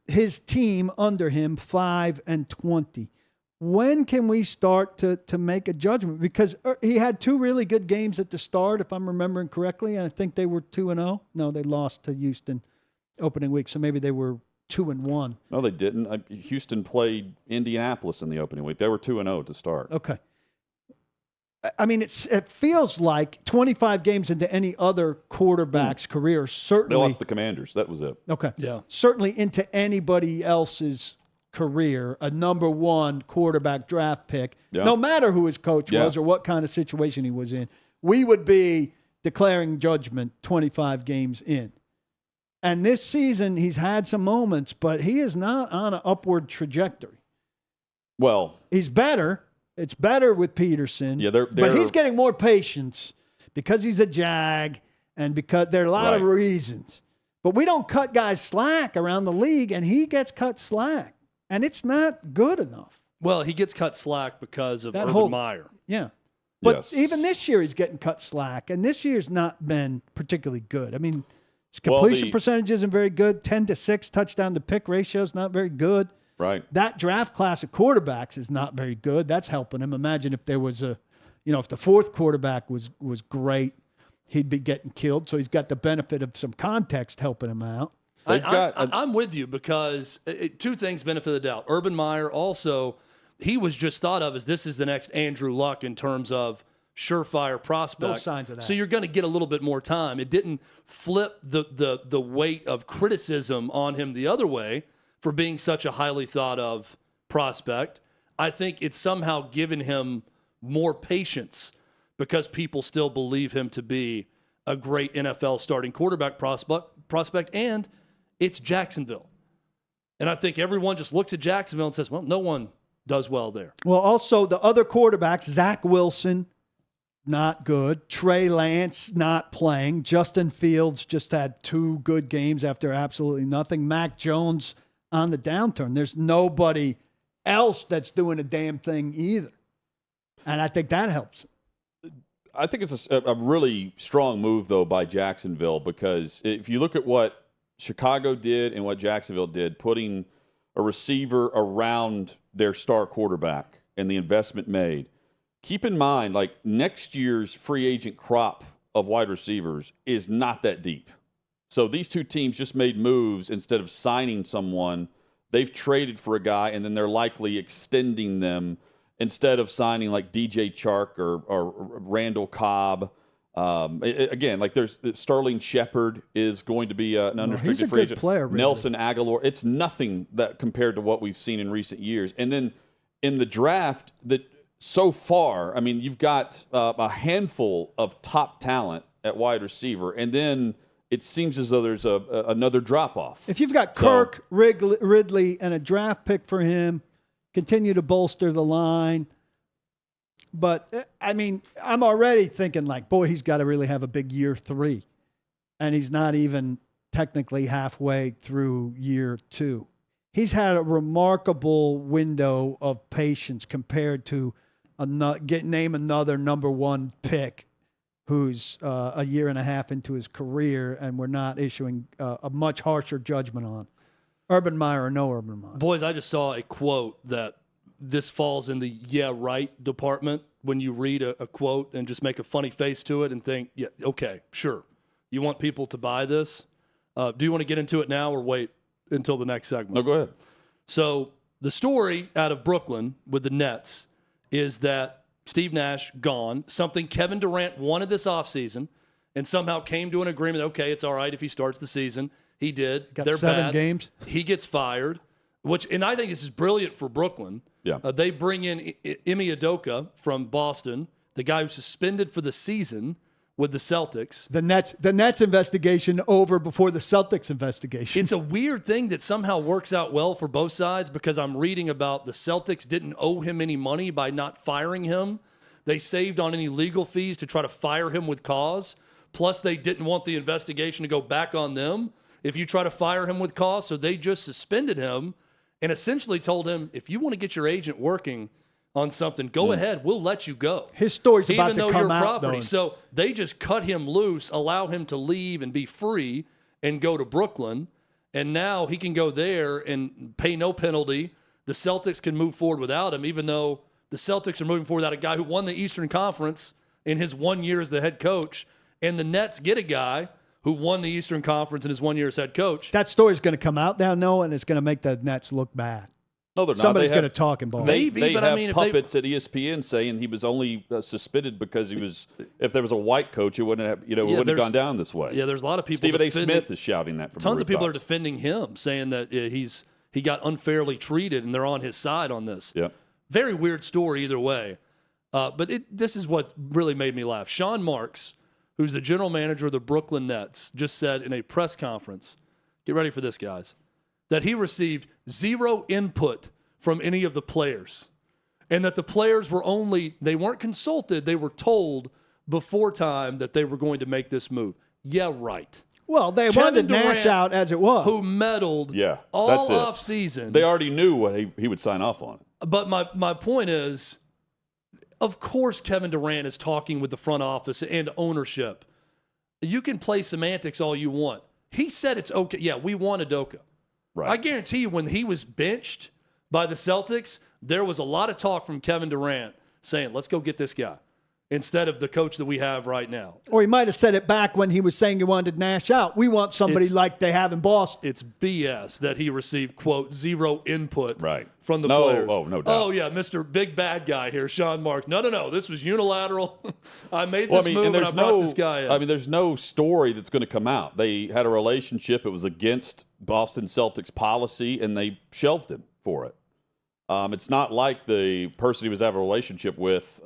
His team under him, 5-20. When can we start to make a judgment? Because he had 2 really good games at the start, if I'm remembering correctly, and I think they were 2-0. No, they lost to Houston opening week, so maybe they were 2-1. No, they didn't. Houston played Indianapolis in the opening week. They were 2-0 to start. Okay. I mean, it feels like 25 games into any other quarterback's career, certainly. They lost the Commanders. That was it. Okay. Yeah. Certainly into anybody else's career, a number 1 quarterback draft pick, no matter who his coach was or what kind of situation he was in, we would be declaring judgment 25 games in. And this season, he's had some moments, but he is not on an upward trajectory. Well, he's better. It's better with Peterson. Yeah, but he's getting more patience because he's a Jag and because there are a lot of reasons. But we don't cut guys slack around the league, and he gets cut slack. And it's not good enough. Well, he gets cut slack because of Urban Meyer. Yeah. But even this year, he's getting cut slack. And this year's not been particularly good. I mean, his completion percentage isn't very good. 10-6 touchdown to pick ratio is not very good. Right. That draft class of quarterbacks is not very good. That's helping him. Imagine if there was if the 4th quarterback was great, he'd be getting killed. So he's got the benefit of some context helping him out. I'm with you because 2 things benefit the doubt. Urban Meyer also, he was just thought of as this is the next Andrew Luck in terms of surefire prospect. No signs of that. So you're going to get a little bit more time. It didn't flip the weight of criticism on him the other way for being such a highly thought of prospect. I think it's somehow given him more patience because people still believe him to be a great NFL starting quarterback prospect, and it's Jacksonville. And I think everyone just looks at Jacksonville and says, well, no one does well there. Well, also the other quarterbacks, Zach Wilson, not good. Trey Lance, not playing. Justin Fields just had 2 good games after absolutely nothing. Mac Jones on the downturn. There's nobody else that's doing a damn thing either. And I think that helps. I think it's a really strong move, though, by Jacksonville, because if you look at what Chicago did and what Jacksonville did, putting a receiver around their star quarterback and the investment made, keep in mind, like, next year's free agent crop of wide receivers is not that deep. So these 2 teams just made moves. Instead of signing someone, they've traded for a guy, and then they're likely extending them instead of signing like DJ Chark or Randall Cobb. Again, like there's Sterling Shepard is going to be an unrestricted free agent. Player, really. Nelson Aguilar. It's nothing that compared to what we've seen in recent years. And then in the draft, that so far, I mean, you've got a handful of top talent at wide receiver, and then it seems as though there's another drop-off. If you've got Kirk, Ridley, and a draft pick for him, continue to bolster the line. But, I mean, I'm already thinking, like, boy, he's got to really have a big year 3. And he's not even technically halfway through year 2. He's had a remarkable window of patience compared to name another number 1 pick who's a year and a half into his career, and we're not issuing a much harsher judgment on. Urban Meyer or no Urban Meyer. Boys, I just saw a quote that this falls in the yeah, right department when you read a quote and just make a funny face to it and think, yeah, okay, sure. You want people to buy this? Do you want to get into it now or wait until the next segment? No, go ahead. So the story out of Brooklyn with the Nets is that Steve Nash gone, something Kevin Durant wanted this offseason and somehow came to an agreement, okay, it's all right if he starts the season. He did. They're 7 games. He gets fired, and I think this is brilliant for Brooklyn. Yeah. They bring in Ime Udoka from Boston, the guy who's suspended for the season with the Celtics. The Nets investigation over before the Celtics investigation. It's a weird thing that somehow works out well for both sides, because I'm reading about the Celtics didn't owe him any money by not firing him. They saved on any legal fees to try to fire him with cause. Plus, they didn't want the investigation to go back on them if you try to fire him with cause. So they just suspended him and essentially told him, if you want to get your agent working on something, go ahead. We'll let you go. His story's about even to though come you're out, property. though. So they just cut him loose, allow him to leave and be free and go to Brooklyn. And now he can go there and pay no penalty. The Celtics can move forward without him, even though the Celtics are moving forward without a guy who won the Eastern Conference in his 1 year as the head coach. And the Nets get a guy who won the Eastern Conference in his 1 year as head coach. That story's going to come out now, Noah, and it's going to make the Nets look bad. No, they're not. Somebody's going to talk in Boston. Maybe, they but have I mean, if puppets at ESPN saying he was only suspended because he was. If there was a white coach, it wouldn't have. It wouldn't have gone down this way. Yeah, there's a lot of people. Stephen A. Smith is shouting that from tons the of people are rooftops. defending him, saying that he got unfairly treated, and they're on his side on this. Yeah. Very weird story either way. But this is what really made me laugh. Sean Marks, who's the general manager of the Brooklyn Nets, just said in a press conference, get ready for this, guys, that he received zero input from any of the players, and that the players they weren't consulted, they were told before time that they were going to make this move. Yeah, right. Well, they wanted Nash out as it was. Who meddled all off season. They already knew what he would sign off on. But my point is, of course Kevin Durant is talking with the front office and ownership. You can play semantics all you want. He said it's okay. Yeah, we want Udoka. Right. I guarantee you when he was benched by the Celtics, there was a lot of talk from Kevin Durant saying, let's go get this guy, instead of the coach that we have right now. Or he might have said it back when he was saying he wanted Nash out. We want somebody like they have in Boston. It's BS that he received, quote, zero input from the No, players. oh, no doubt. Oh, yeah, Mr. Big Bad Guy here, Sean Marks. No, this was unilateral. I made this move and I brought this guy in. I mean, there's no story that's going to come out. They had a relationship. It was against Boston Celtics policy, and they shelved him for it. It's not like the person he was having a relationship with,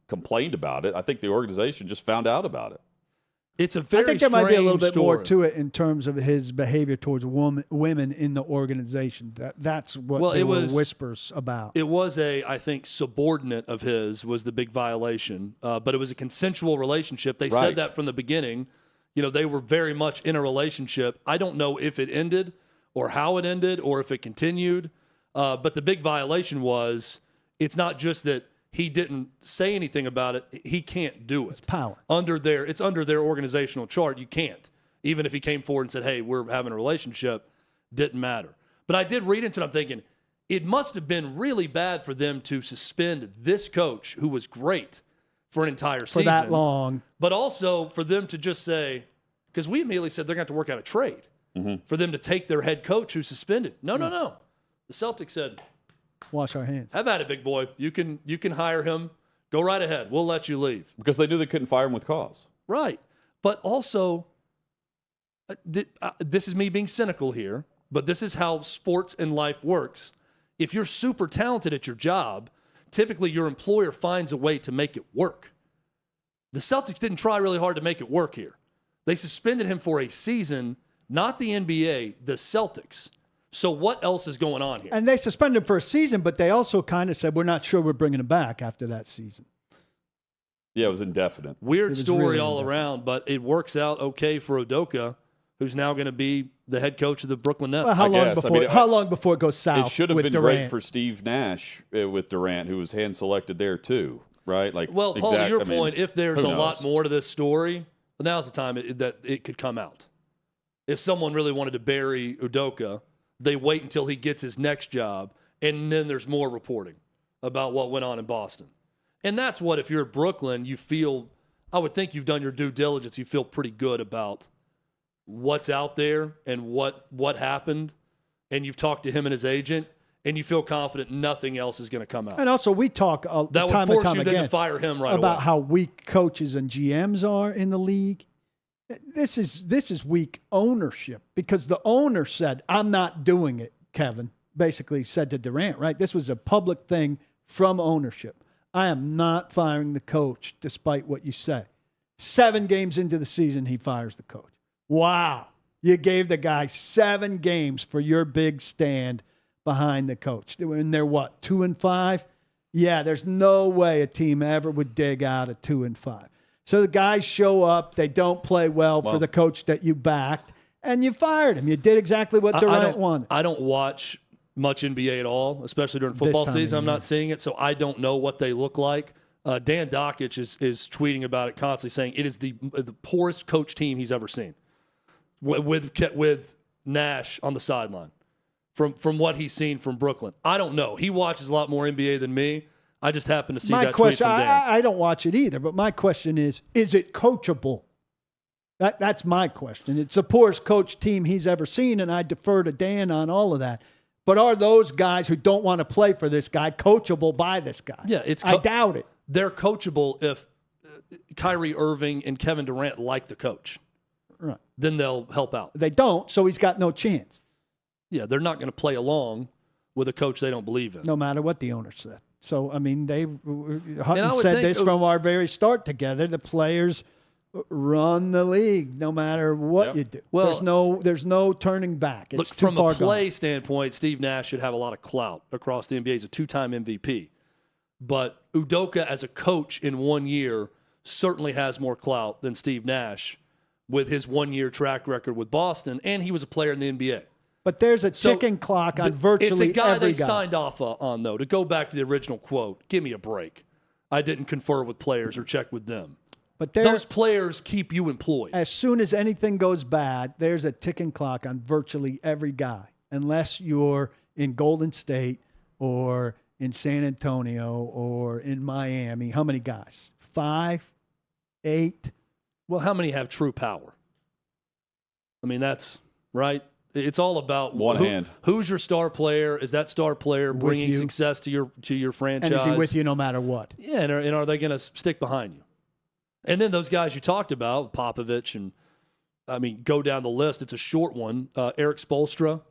complained about it. I think the organization just found out about it. It's a very I think there might be a little bit story. more to it in terms of his behavior towards women in the organization. That's what there were whispers about. It was I think, subordinate of his was the big violation, but it was a consensual relationship. They said that from the beginning. They were very much in a relationship. I don't know if it ended or how it ended or if it continued, but the big violation was it's not just that he didn't say anything about it. He can't do it. It's power. It's under their organizational chart. You can't. Even if he came forward and said, hey, we're having a relationship, didn't matter. But I did read into it. I'm thinking, it must have been really bad for them to suspend this coach, who was great for an entire season. For that long. But also for them to just say, because we immediately said they're going to have to work out a trade for them to take their head coach who's suspended. No. The Celtics said, wash our hands. have at it, big boy. You can hire him. Go right ahead. We'll let you leave. Because they knew they couldn't fire him with cause. Right. But also, this is me being cynical here, but this is how sports and life works. If you're super talented at your job, typically your employer finds a way to make it work. The Celtics didn't try really hard to make it work here. They suspended him for a season, not the NBA, the Celtics. So what else is going on here? And they suspended him for a season, but they also kind of said, we're not sure we're bringing him back after that season. Yeah, it was indefinite. Weird story really all indefinite. around, but it works out okay for Udoka, who's now going to be the head coach of the Brooklyn Nets. Well, how long before it goes south? It should have with been Durant? great for Steve Nash with Durant, who was hand selected there too, right? Well, Paul, to your point, if there's a lot more to this story, well, now's the time that it could come out. If someone really wanted to bury Udoka, they wait until he gets his next job, and then there's more reporting about what went on in Boston. And that's what, if you're at Brooklyn, you feel, I would think you've done your due diligence. You feel pretty good about what's out there and what happened, and you've talked to him and his agent, and you feel confident nothing else is going to come out. And also, we talk that time would and force time you again then to fire him right about away. how weak coaches and GMs are in the league. This is weak ownership, because the owner said, I'm not doing it, Kevin, basically said to Durant, right? This was a public thing from ownership. I am not firing the coach despite what you say. 7 games into the season, he fires the coach. Wow. You gave the guy 7 games for your big stand behind the coach. And they're what, 2-5? Yeah, there's no way a team ever would dig out a 2-5. So the guys show up. They don't play well for the coach that you backed, and you fired him. You did exactly what Durant wanted. I don't watch much NBA at all, especially during football season. I'm not seeing it, so I don't know what they look like. Dan Dockich is tweeting about it constantly, saying it is the poorest coach team he's ever seen, with Nash on the sideline from what he's seen from Brooklyn. I don't know. He watches a lot more NBA than me. I just happen to see that tweet from Dan. I don't watch it either, but my question is it coachable? That's my question. It's the poorest coach team he's ever seen, and I defer to Dan on all of that. But are those guys who don't want to play for this guy coachable by this guy? Yeah, I doubt it. They're coachable if Kyrie Irving and Kevin Durant like the coach. Right. Then they'll help out. They don't, so he's got no chance. Yeah, they're not going to play along with a coach they don't believe in. No matter what the owner said. So, I mean, Hutton said this from our very start together. The players run the league no matter what you do. Well, there's no turning back. It's look, from a play standpoint, Steve Nash should have a lot of clout across the NBA. He's a 2-time MVP. But Udoka as a coach in 1 year certainly has more clout than Steve Nash with his 1-year track record with Boston, and he was a player in the NBA. But there's a ticking clock on virtually every guy. It's a guy they signed off on, though. To go back to the original quote, give me a break. I didn't confer with players or check with them. But those players keep you employed. As soon as anything goes bad, there's a ticking clock on virtually every guy, unless you're in Golden State or in San Antonio or in Miami. How many guys? 5? 8? Well, how many have true power? I mean, that's right. It's all about one hand. Who's your star player? Is that star player bringing success to your franchise? And is he with you no matter what? Yeah, and are they going to stick behind you? And then those guys you talked about, Popovich, and I mean, go down the list. It's a short one. Eric Spoelstra.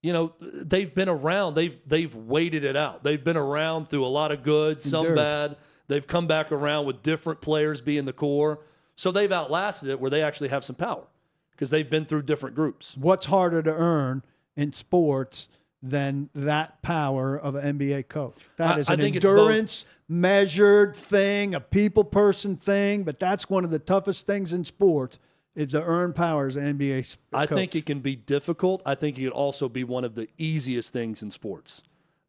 You know, they've been around. They've waited it out. They've been around through a lot of good, some bad. They've come back around with different players being the core. So they've outlasted it where they actually have some power because they've been through different groups. What's harder to earn in sports than that power of an NBA coach? That is an endurance measured thing, a people person thing, but that's one of the toughest things in sports is to earn power as an NBA coach. I think it can be difficult. I think it could also be one of the easiest things in sports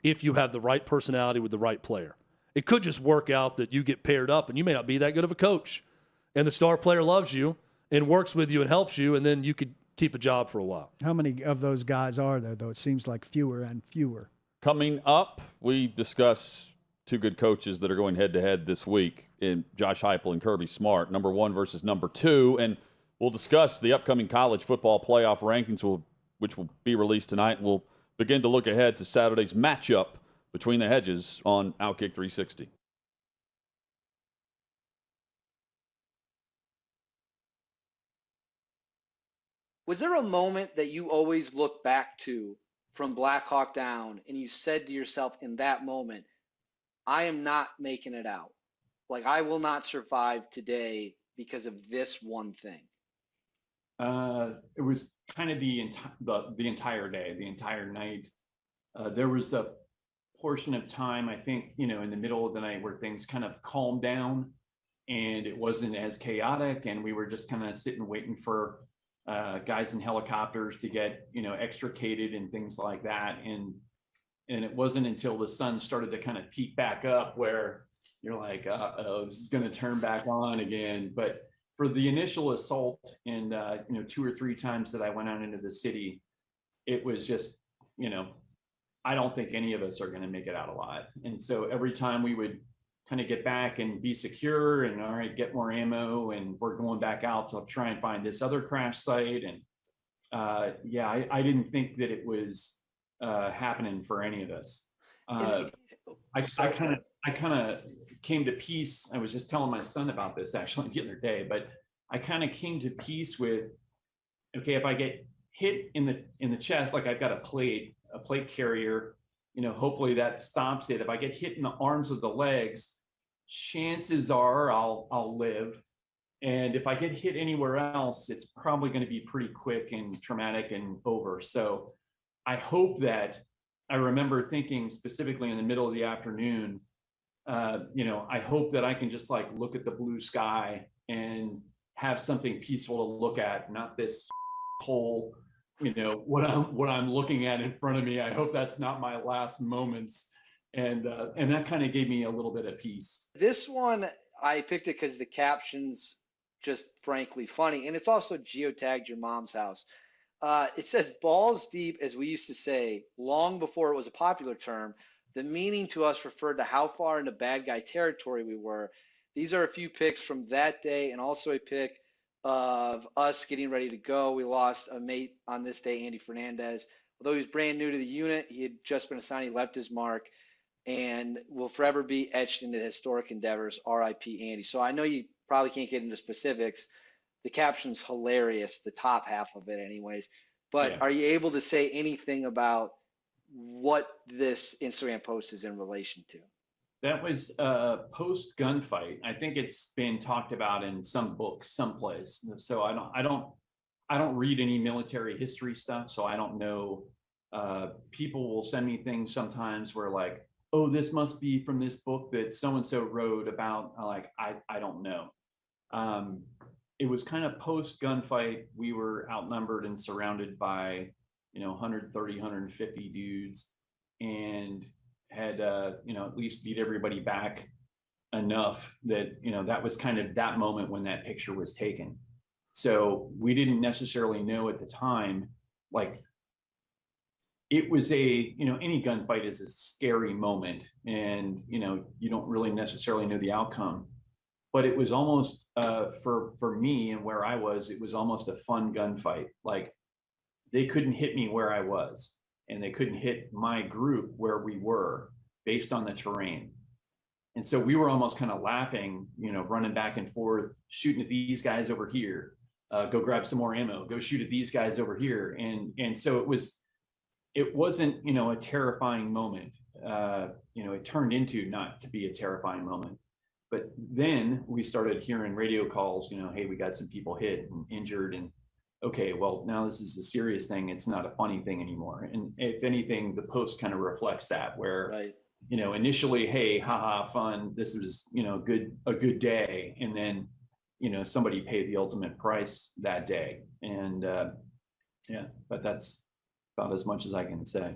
if you have the right personality with the right player. It could just work out that you get paired up and you may not be that good of a coach, and the star player loves you and works with you and helps you, and then you could keep a job for a while. How many of those guys are there, though? It seems like fewer and fewer. Coming up, we discuss two good coaches that are going head-to-head this week in Josh Heupel and Kirby Smart, number 1 versus number 2, and we'll discuss the upcoming college football playoff rankings, which will be released tonight, and we'll begin to look ahead to Saturday's matchup between the Hedges on OutKick 360. Was there a moment that you always look back to from Black Hawk Down and you said to yourself in that moment, I am not making it out. Like, I will not survive today because of this one thing? It was kind of the entire day, the entire night. There was a portion of time, I think, in the middle of the night where things kind of calmed down and it wasn't as chaotic, and we were just kind of sitting waiting for guys in helicopters to get extricated and things like that, and it wasn't until the sun started to kind of peak back up where you're like, oh, this is going to turn back on again. But for the initial assault and 2 or 3 times that I went out into the city, it was just I don't think any of us are going to make it out alive. And so every time we would kind of get back and be secure and all right, get more ammo, and we're going back out to try and find this other crash site. And I didn't think that it was happening for any of us. I kind of came to peace. I was just telling my son about this actually the other day, but I kind of came to peace with, okay, if I get hit in the chest, like I've got a plate carrier, hopefully that stops it. If I get hit in the arms or the legs, chances are I'll live. And if I get hit anywhere else, it's probably going to be pretty quick and traumatic and over. So I hope that I remember thinking specifically in the middle of the afternoon, I hope that I can just like look at the blue sky and have something peaceful to look at, not this whole, what I'm looking at in front of me. I hope that's not my last moments. And that kind of gave me a little bit of peace. This one, I picked it because the caption's just frankly funny. And it's also geotagged your mom's house. It says balls deep, as we used to say, long before it was a popular term. The meaning to us referred to how far into bad guy territory we were. These are a few picks from that day and also a pick of us getting ready to go. We lost a mate on this day, Andy Fernandez. Although he was brand new to the unit, he had just been assigned, he left his mark, and will forever be etched into historic endeavors. R.I.P. Andy. So I know you probably can't get into specifics. The caption's hilarious, the top half of it anyways. But Yeah. Are you able to say anything about what this Instagram post is in relation to? That was post gunfight. I think it's been talked about in some book, someplace. So I don't read any military history stuff. So I don't know. People will send me things sometimes where like, oh, this must be from this book that so-and-so wrote about. Like, I don't know. It was kind of post gunfight. We were outnumbered and surrounded by, 130, 150 dudes, and had, at least beat everybody back enough that, that was kind of that moment when that picture was taken. So we didn't necessarily know at the time, like, it was any gunfight is a scary moment, and, you don't really necessarily know the outcome. But it was almost, for me and where I was, it was almost a fun gunfight. Like, they couldn't hit me where I was, and they couldn't hit my group where we were based on the terrain. And so we were almost kind of laughing, running back and forth, shooting at these guys over here, go grab some more ammo, go shoot at these guys over here. And so it wasn't, a terrifying moment. It turned into not to be a terrifying moment. But then we started hearing radio calls, hey, we got some people hit and injured, and okay, well, now this is a serious thing. It's not a funny thing anymore. And if anything, the post kind of reflects that, where, Right. Initially, hey, haha, fun. This was, a good day. And then, somebody paid the ultimate price that day. And but that's about as much as I can say.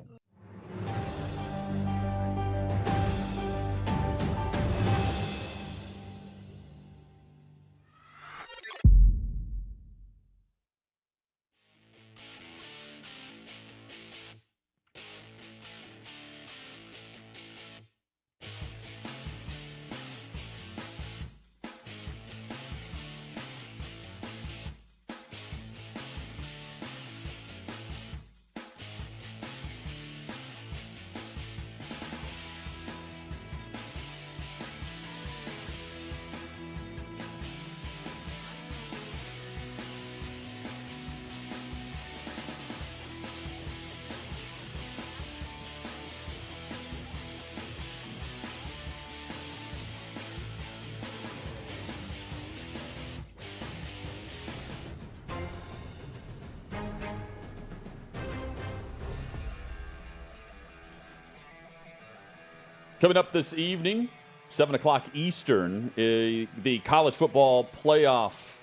Coming up this evening, 7 o'clock Eastern, the college football playoff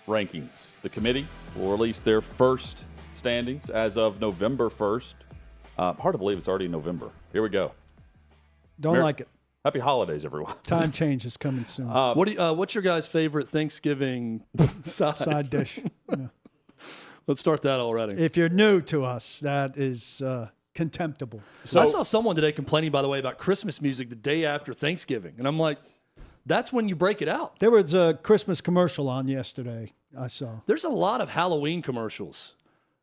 rankings. The committee will release their first standings as of November 1st. Hard to believe it's already November. Here we go. Don't like it. Happy holidays, everyone. Time change is coming soon. What's your guys' favorite Thanksgiving Side dish. Yeah. Let's start that already. If you're new to us, that is contemptible. So I saw someone today complaining, by the way, about Christmas music the day after Thanksgiving. And I'm like, that's when you break it out. There was a Christmas commercial on yesterday, I saw. There's a lot of Halloween commercials.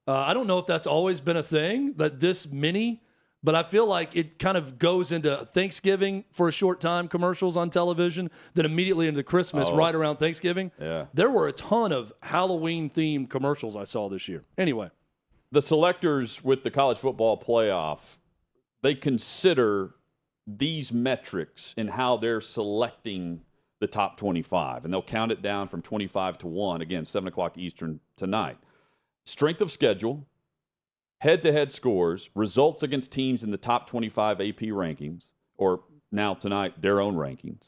I don't know if that's always been a thing, that this many, but I feel like it kind of goes into Thanksgiving for a short time, commercials on television, then immediately into Christmas right around Thanksgiving. Yeah. There were a ton of Halloween-themed commercials I saw this year. Anyway. The selectors with the college football playoff, they consider these metrics in how they're selecting the top 25, and they'll count it down from 25 to 1, again, 7 o'clock Eastern tonight. Strength of schedule, head-to-head scores, results against teams in the top 25 AP rankings, or now tonight, their own rankings,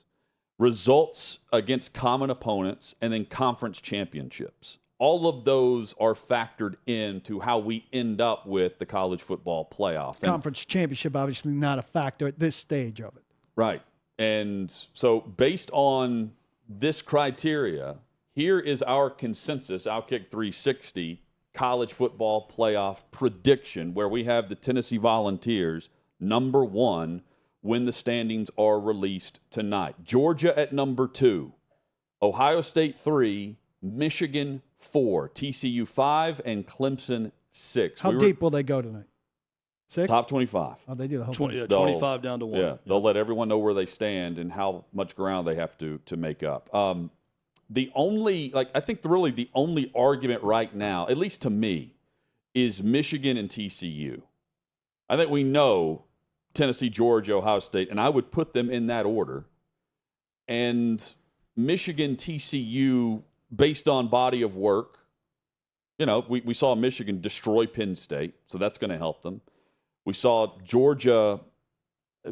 results against common opponents, and then conference championships. All of those are factored into how we end up with the college football playoff. Conference championship, obviously not a factor at this stage of it. Right. And so based on this criteria, here is our consensus, OutKick 360, college football playoff prediction, where we have the Tennessee Volunteers number 1 when the standings are released tonight. Georgia at number 2, Ohio State 3, Michigan 4, TCU 5, and Clemson 6. How deep will they go tonight? 6? Top 25. Oh, they do the whole 25 down to 1. Yeah, they'll let everyone know where they stand and how much ground they have to make up. The only, I think really the only argument right now, at least to me, is Michigan and TCU. I think we know Tennessee, Georgia, Ohio State, and I would put them in that order. And Michigan, TCU, based on body of work, we saw Michigan destroy Penn State, so that's going to help them. We saw Georgia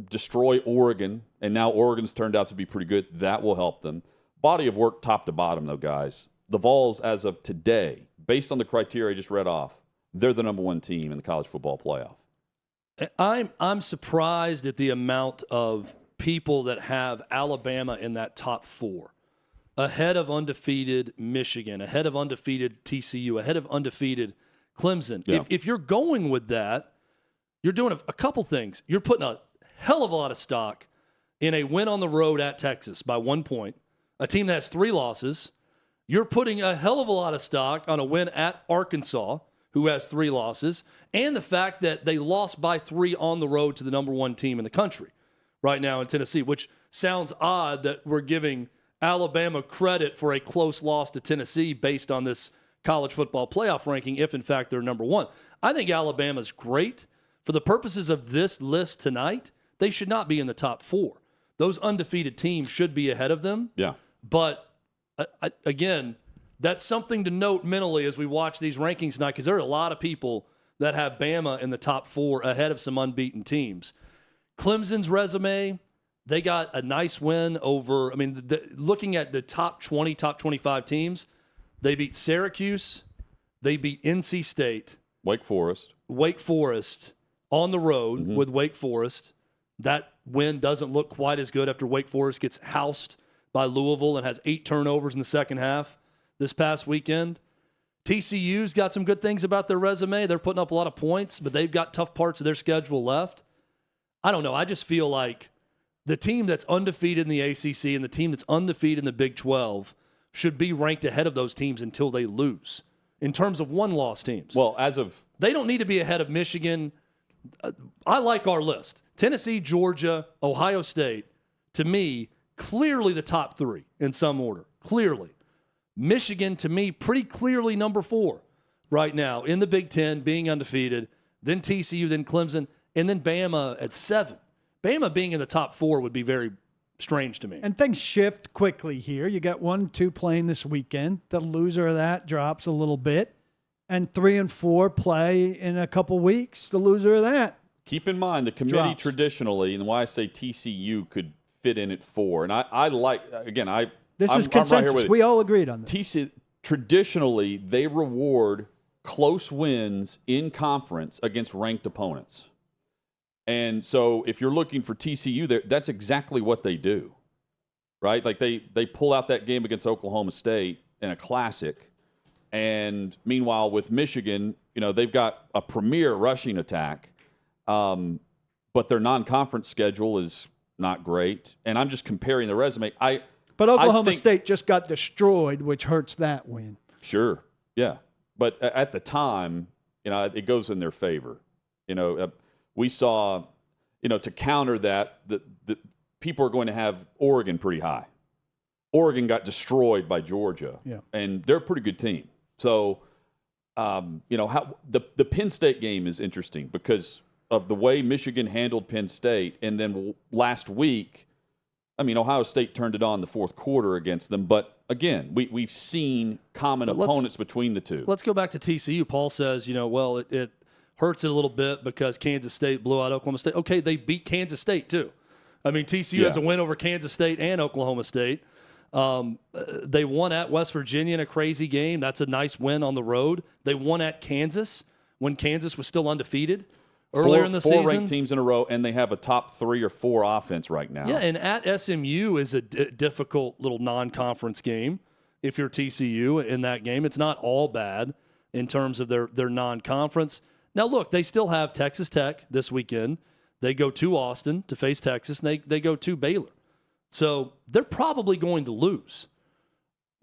destroy Oregon, and now Oregon's turned out to be pretty good. That will help them. Body of work top to bottom, though, guys. The Vols, as of today, based on the criteria I just read off, they're the number 1 team in the college football playoff. I'm surprised at the amount of people that have Alabama in that top 4, ahead of undefeated Michigan, ahead of undefeated TCU, ahead of undefeated Clemson. Yeah. If you're going with that, you're doing a couple things. You're putting a hell of a lot of stock in a win on the road at Texas by 1 point, a team that has 3 losses. You're putting a hell of a lot of stock on a win at Arkansas, who has 3 losses, and the fact that they lost by 3 on the road to the number 1 team in the country right now in Tennessee, which sounds odd that we're giving Alabama credit for a close loss to Tennessee based on this college football playoff ranking, if in fact they're number 1. I think Alabama's great. For the purposes of this list tonight, they should not be in the top 4. Those undefeated teams should be ahead of them. Yeah. But again, that's something to note mentally as we watch these rankings tonight, because there are a lot of people that have Bama in the top 4 ahead of some unbeaten teams. Clemson's resume, they got a nice win over, looking at the top 20, top 25 teams, they beat Syracuse, they beat NC State. Wake Forest on the road with Wake Forest. That win doesn't look quite as good after Wake Forest gets housed by Louisville and has 8 turnovers in the second half this past weekend. TCU's got some good things about their resume. They're putting up a lot of points, but they've got tough parts of their schedule left. I don't know. I just feel like the team that's undefeated in the ACC and the team that's undefeated in the Big 12 should be ranked ahead of those teams until they lose in terms of one-loss teams. Well, they don't need to be ahead of Michigan. I like our list. Tennessee, Georgia, Ohio State, to me, clearly the top 3 in some order. Clearly. Michigan, to me, pretty clearly number 4 right now in the Big Ten, being undefeated. Then TCU, then Clemson, and then Bama at 7. Bama being in the top 4 would be very strange to me. And things shift quickly here. You got 1, 2 playing this weekend. The loser of that drops a little bit. And 3 and 4 play in a couple weeks. The loser of that. Keep in mind, the committee drops. Traditionally, and why I say TCU could fit in at 4. And I like, again, This I'm is consensus. right here with We all agreed on this. TCU, traditionally, they reward close wins in conference against ranked opponents. And so if you're looking for TCU, that's exactly what they do, right? Like they pull out that game against Oklahoma State in a classic. And meanwhile, with Michigan, they've got a premier rushing attack, but their non-conference schedule is not great. And I'm just comparing the resume. But Oklahoma State just got destroyed, which hurts that win. Sure, yeah. But at the time, it goes in their favor. We saw, to counter that, the people are going to have Oregon pretty high. Oregon got destroyed by Georgia, and they're a pretty good team. So, how the Penn State game is interesting because of the way Michigan handled Penn State, and then last week, I mean, Ohio State turned it on the fourth quarter against them, but again, we've seen common opponents between the two. Let's go back to TCU. Paul says, well, it hurts it a little bit because Kansas State blew out Oklahoma State. Okay, they beat Kansas State too. I mean, TCU has a win over Kansas State and Oklahoma State. They won at West Virginia in a crazy game. That's a nice win on the road. They won at Kansas when Kansas was still undefeated earlier in the season. 4 ranked teams in a row, and they have a top 3 or 4 offense right now. Yeah, and at SMU is a difficult little non-conference game. If you're TCU in that game, it's not all bad in terms of their non-conference. Now, look, they still have Texas Tech this weekend. They go to Austin to face Texas, and they go to Baylor. So they're probably going to lose.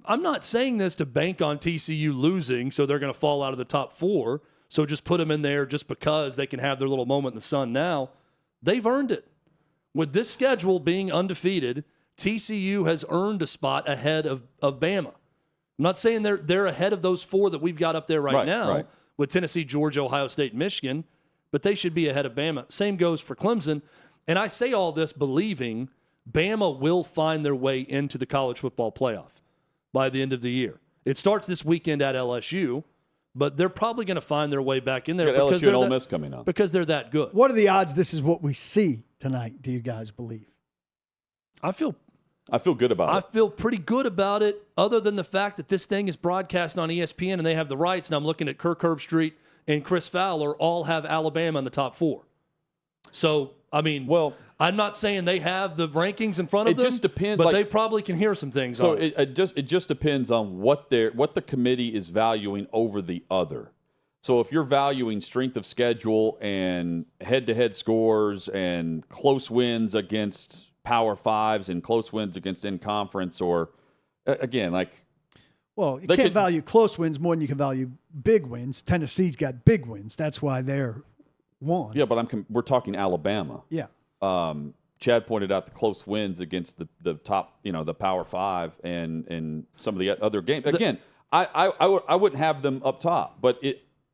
I'm not saying this to bank on TCU losing, so they're going to fall out of the top 4. So just put them in there just because they can have their little moment in the sun now. They've earned it. With this schedule being undefeated, TCU has earned a spot ahead of Bama. I'm not saying they're ahead of those 4 that we've got up there right now with Tennessee, Georgia, Ohio State, and Michigan, but they should be ahead of Bama. Same goes for Clemson. And I say all this believing Bama will find their way into the college football playoff by the end of the year. It starts this weekend at LSU, but they're probably going to find their way back in there because LSU and Ole Miss coming up. Because they're that good. What are the odds this is what we see tonight, do you guys believe? I feel good about it. I feel pretty good about it, other than the fact that this thing is broadcast on ESPN and they have the rights, and I'm looking at Kirk Herbstreit and Chris Fowler all have Alabama in the top 4. So, I mean, I'm not saying they have the rankings in front of them. It just depends. But they probably can hear some things. So it just depends on what the committee is valuing over the other. So if you're valuing strength of schedule and head-to-head scores and close wins against Power Fives and close wins against in-conference, or again, well, you can't value close wins more than you can value big wins. Tennessee's got big wins. That's why they're 1. Yeah, but we're talking Alabama. Yeah. Chad pointed out the close wins against the top, the Power 5 and some of the other games. Again, I wouldn't have them up top, but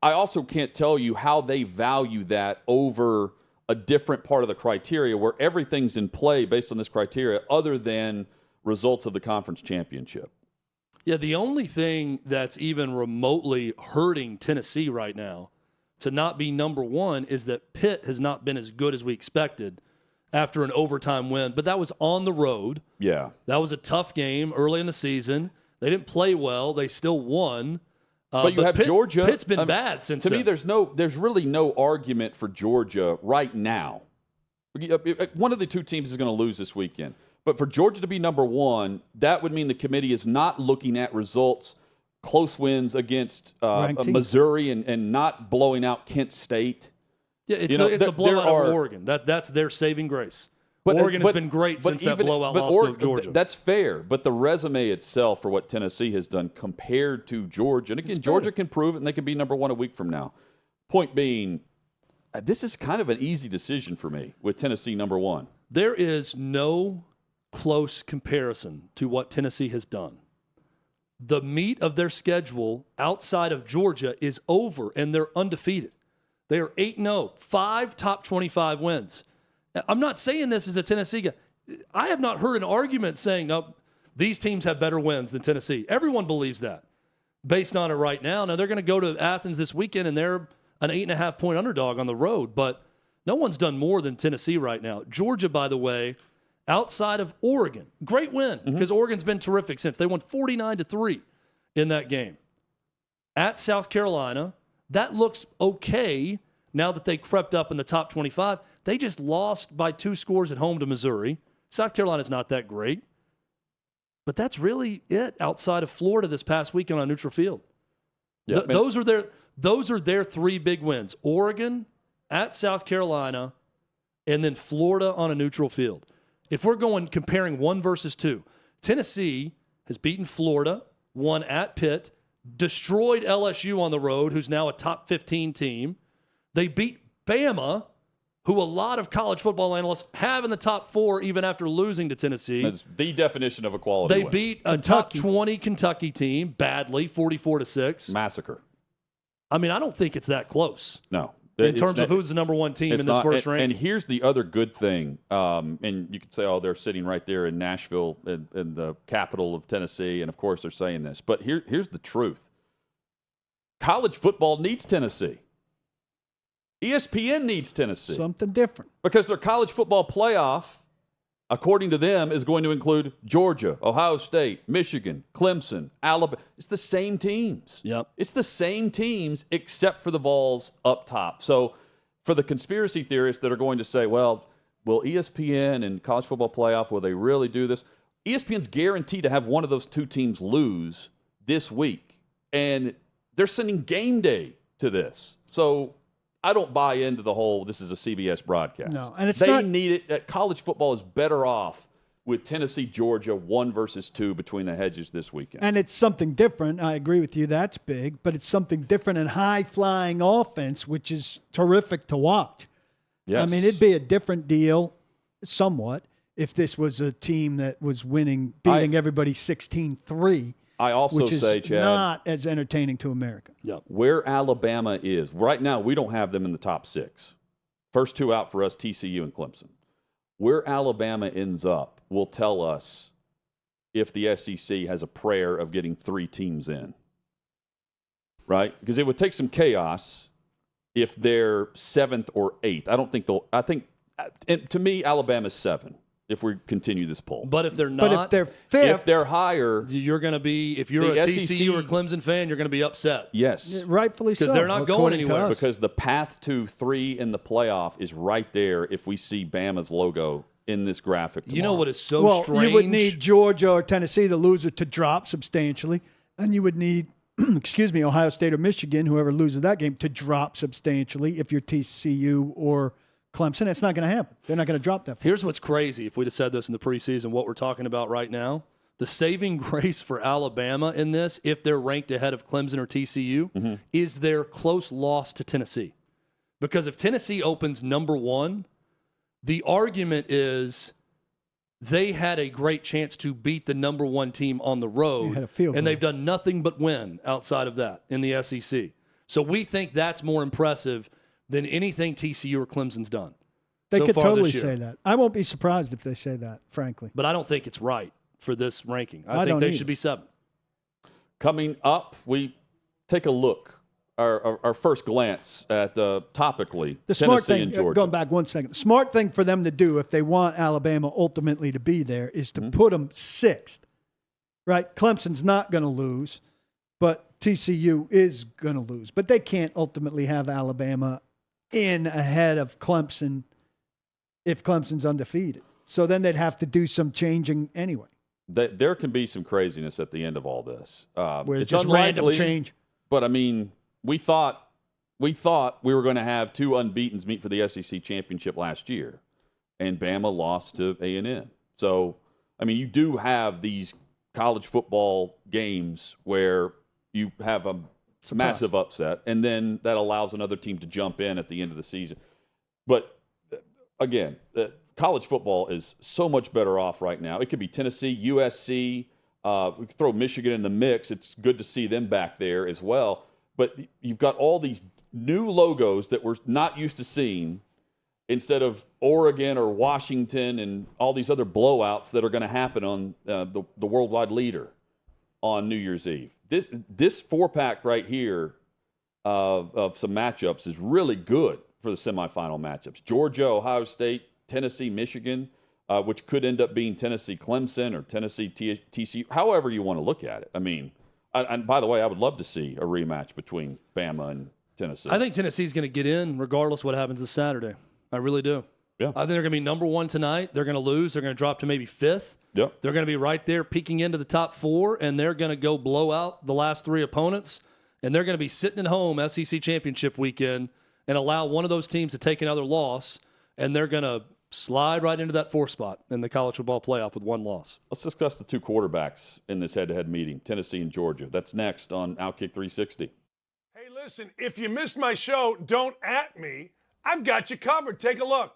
I also can't tell you how they value that over a different part of the criteria where everything's in play based on this criteria other than results of the conference championship. Yeah, the only thing that's even remotely hurting Tennessee right now to not be number 1 is that Pitt has not been as good as we expected after an overtime win. But that was on the road. Yeah. That was a tough game early in the season. They didn't play well. They still won. But you have Georgia. Pitt's been bad since then. To me, there's really no argument for Georgia right now. One of the 2 teams is going to lose this weekend. But for Georgia to be number 1, that would mean the committee is not looking at results, close wins against Missouri and not blowing out Kent State. Yeah, it's a blowout of Oregon. That's their saving grace. But Oregon has been great since that blowout loss to Georgia. That's fair, but the resume itself for what Tennessee has done compared to Georgia, and again, Georgia can prove it, and they can be number 1 a week from now. Point being, this is kind of an easy decision for me with Tennessee number 1. There is no close comparison to what Tennessee has done. The meat of their schedule outside of Georgia is over, and they're undefeated. They are 8-0, 5 top 25 wins. I'm not saying this as a Tennessee guy. I have not heard an argument saying, no, these teams have better wins than Tennessee. Everyone believes that based on it right now. Now, they're going to go to Athens this weekend, and they're an 8.5-point underdog on the road, but no one's done more than Tennessee right now. Georgia, by the way, outside of Oregon, great win because Oregon's been terrific since. They won 49-3 in that game. At South Carolina, that looks okay now that they crept up in the top 25. They just lost by 2 scores at home to Missouri. South Carolina's not that great. But that's really it outside of Florida this past weekend on neutral field. Yeah, those are their 3 big wins. Oregon, at South Carolina, and then Florida on a neutral field. If we're comparing 1 versus 2, Tennessee has beaten Florida, won at Pitt, destroyed LSU on the road, who's now a top 15 team. They beat Bama, who a lot of college football analysts have in the top 4 even after losing to Tennessee. That's the definition of a quality win. They beat a top 20 Kentucky team badly, 44-6. Massacre. I mean, I don't think it's that close. No. in terms of who's the number one team in this first ranking. And here's the other good thing. And you could say, oh, they're sitting right there in Nashville, in the capital of Tennessee, and of course they're saying this. But here's the truth. College football needs Tennessee. ESPN needs Tennessee. Something different. Because their college football playoff, according to them, is going to include Georgia, Ohio State, Michigan, Clemson, Alabama. It's the same teams. Yep. It's the same teams except for the Vols up top. So for the conspiracy theorists that are going to say, well, will ESPN and college football playoff, will they really do this? ESPN's guaranteed to have one of those two teams lose this week. And they're sending game day to this. So I don't buy into the whole this is a CBS broadcast. No, and they need it. College football is better off with Tennessee, Georgia, 1 versus 2 between the hedges this weekend. And it's something different. I agree with you. That's big. But it's something different in high-flying offense, which is terrific to watch. Yes. I mean, it'd be a different deal somewhat if this was a team that was beating everybody 16-3. I also which say, is Chad, not as entertaining to America. Yeah. Where Alabama is, right now we don't have them in the top 6. First 2 out for us, TCU and Clemson. Where Alabama ends up will tell us if the SEC has a prayer of getting 3 teams in. Right? Because it would take some chaos if they're 7th or 8th. And to me, Alabama's 7. If we continue this poll. But if they're not, but if they're 5th, if they're higher, you're going to be, if you're a TCU or Clemson fan, you're going to be upset. Yes. Rightfully so. Because they're not going anywhere. Because the path to 3 in the playoff is right there if we see Bama's logo in this graphic tomorrow. You know what is so strange? You would need Georgia or Tennessee, the loser, to drop substantially. And you would need, Ohio State or Michigan, whoever loses that game, to drop substantially if you're TCU or Clemson. It's not going to happen. They're not going to drop that far. Here's what's crazy. If we'd have said this in the preseason, what we're talking about right now, the saving grace for Alabama in this, if they're ranked ahead of Clemson or TCU, is their close loss to Tennessee. Because if Tennessee opens number 1, the argument is they had a great chance to beat the number 1 team on the road, and they've done nothing but win outside of that in the SEC. So we think that's more impressive than anything TCU or Clemson's done. They so could far totally this year. say that. I won't be surprised if they say that, frankly. But I don't think it's right for this ranking. I think don't they either. should be 7th. Coming up, we take a look, our first glance at topically The smart Tennessee thing, and Georgia. going back 1 second, the smart thing for them to do if they want Alabama ultimately to be there is to put them 6th, right? Clemson's not going to lose, but TCU is going to lose. But they can't ultimately have Alabama in ahead of Clemson if Clemson's undefeated. So then they'd have to do some changing anyway. There can be some craziness at the end of all this. Where it's it's just random unlikely, change. But I mean, we thought we were going to have 2 unbeatens meet for the SEC championship last year, and Bama lost to A&M. So, I mean, you do have these college football games where you have a massive upset, and then that allows another team to jump in at the end of the season. But again, college football is so much better off right now. It could be Tennessee, USC. We could throw Michigan in the mix. It's good to see them back there as well. But you've got all these new logos that we're not used to seeing instead of Oregon or Washington and all these other blowouts that are going to happen on the worldwide leader on New Year's Eve. This 4-pack right here of some matchups is really good for the semifinal matchups. Georgia, Ohio State, Tennessee, Michigan, which could end up being Tennessee, Clemson, or Tennessee, TCU, however you want to look at it. I mean, and by the way, I would love to see a rematch between Bama and Tennessee. I think Tennessee's going to get in regardless what happens this Saturday. I really do. Yeah. I think they're going to be number 1 tonight. They're going to lose. They're going to drop to maybe 5th. Yep. They're going to be right there peeking into the top 4, and they're going to go blow out the last 3 opponents, and they're going to be sitting at home SEC championship weekend and allow one of those teams to take another loss, and they're going to slide right into that 4th spot in the college football playoff with 1 loss. Let's discuss the 2 quarterbacks in this head-to-head meeting, Tennessee and Georgia. That's next on OutKick 360. Hey, listen, if you missed my show, don't at me. I've got you covered. Take a look.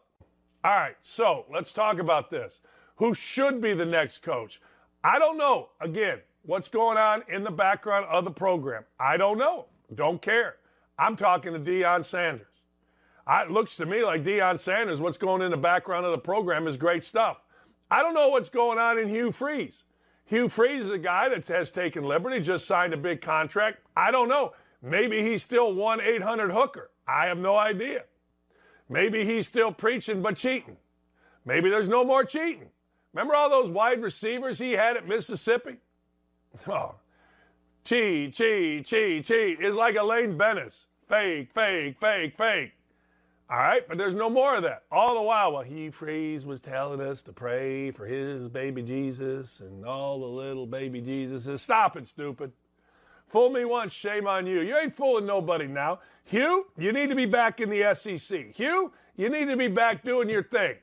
All right, so let's talk about this. Who should be the next coach? I don't know. Again, what's going on in the background of the program? I don't know. Don't care. I'm talking to Deion Sanders. It looks to me like Deion Sanders, what's going in the background of the program is great stuff. I don't know what's going on in Hugh Freeze. Hugh Freeze is a guy that has taken liberty, just signed a big contract. I don't know. Maybe he's still 1-800-hooker. I have no idea. Maybe he's still preaching but cheating. Maybe there's no more cheating. Remember all those wide receivers he had at Mississippi? Oh, cheat. It's like Elaine Bennis. Fake. All right, but there's no more of that. All the while Hugh Freeze was telling us to pray for his baby Jesus and all the little baby Jesuses. Stop it, stupid. Fool me once, shame on you. You ain't fooling nobody now. Hugh, you need to be back in the SEC. Hugh, you need to be back doing your thing.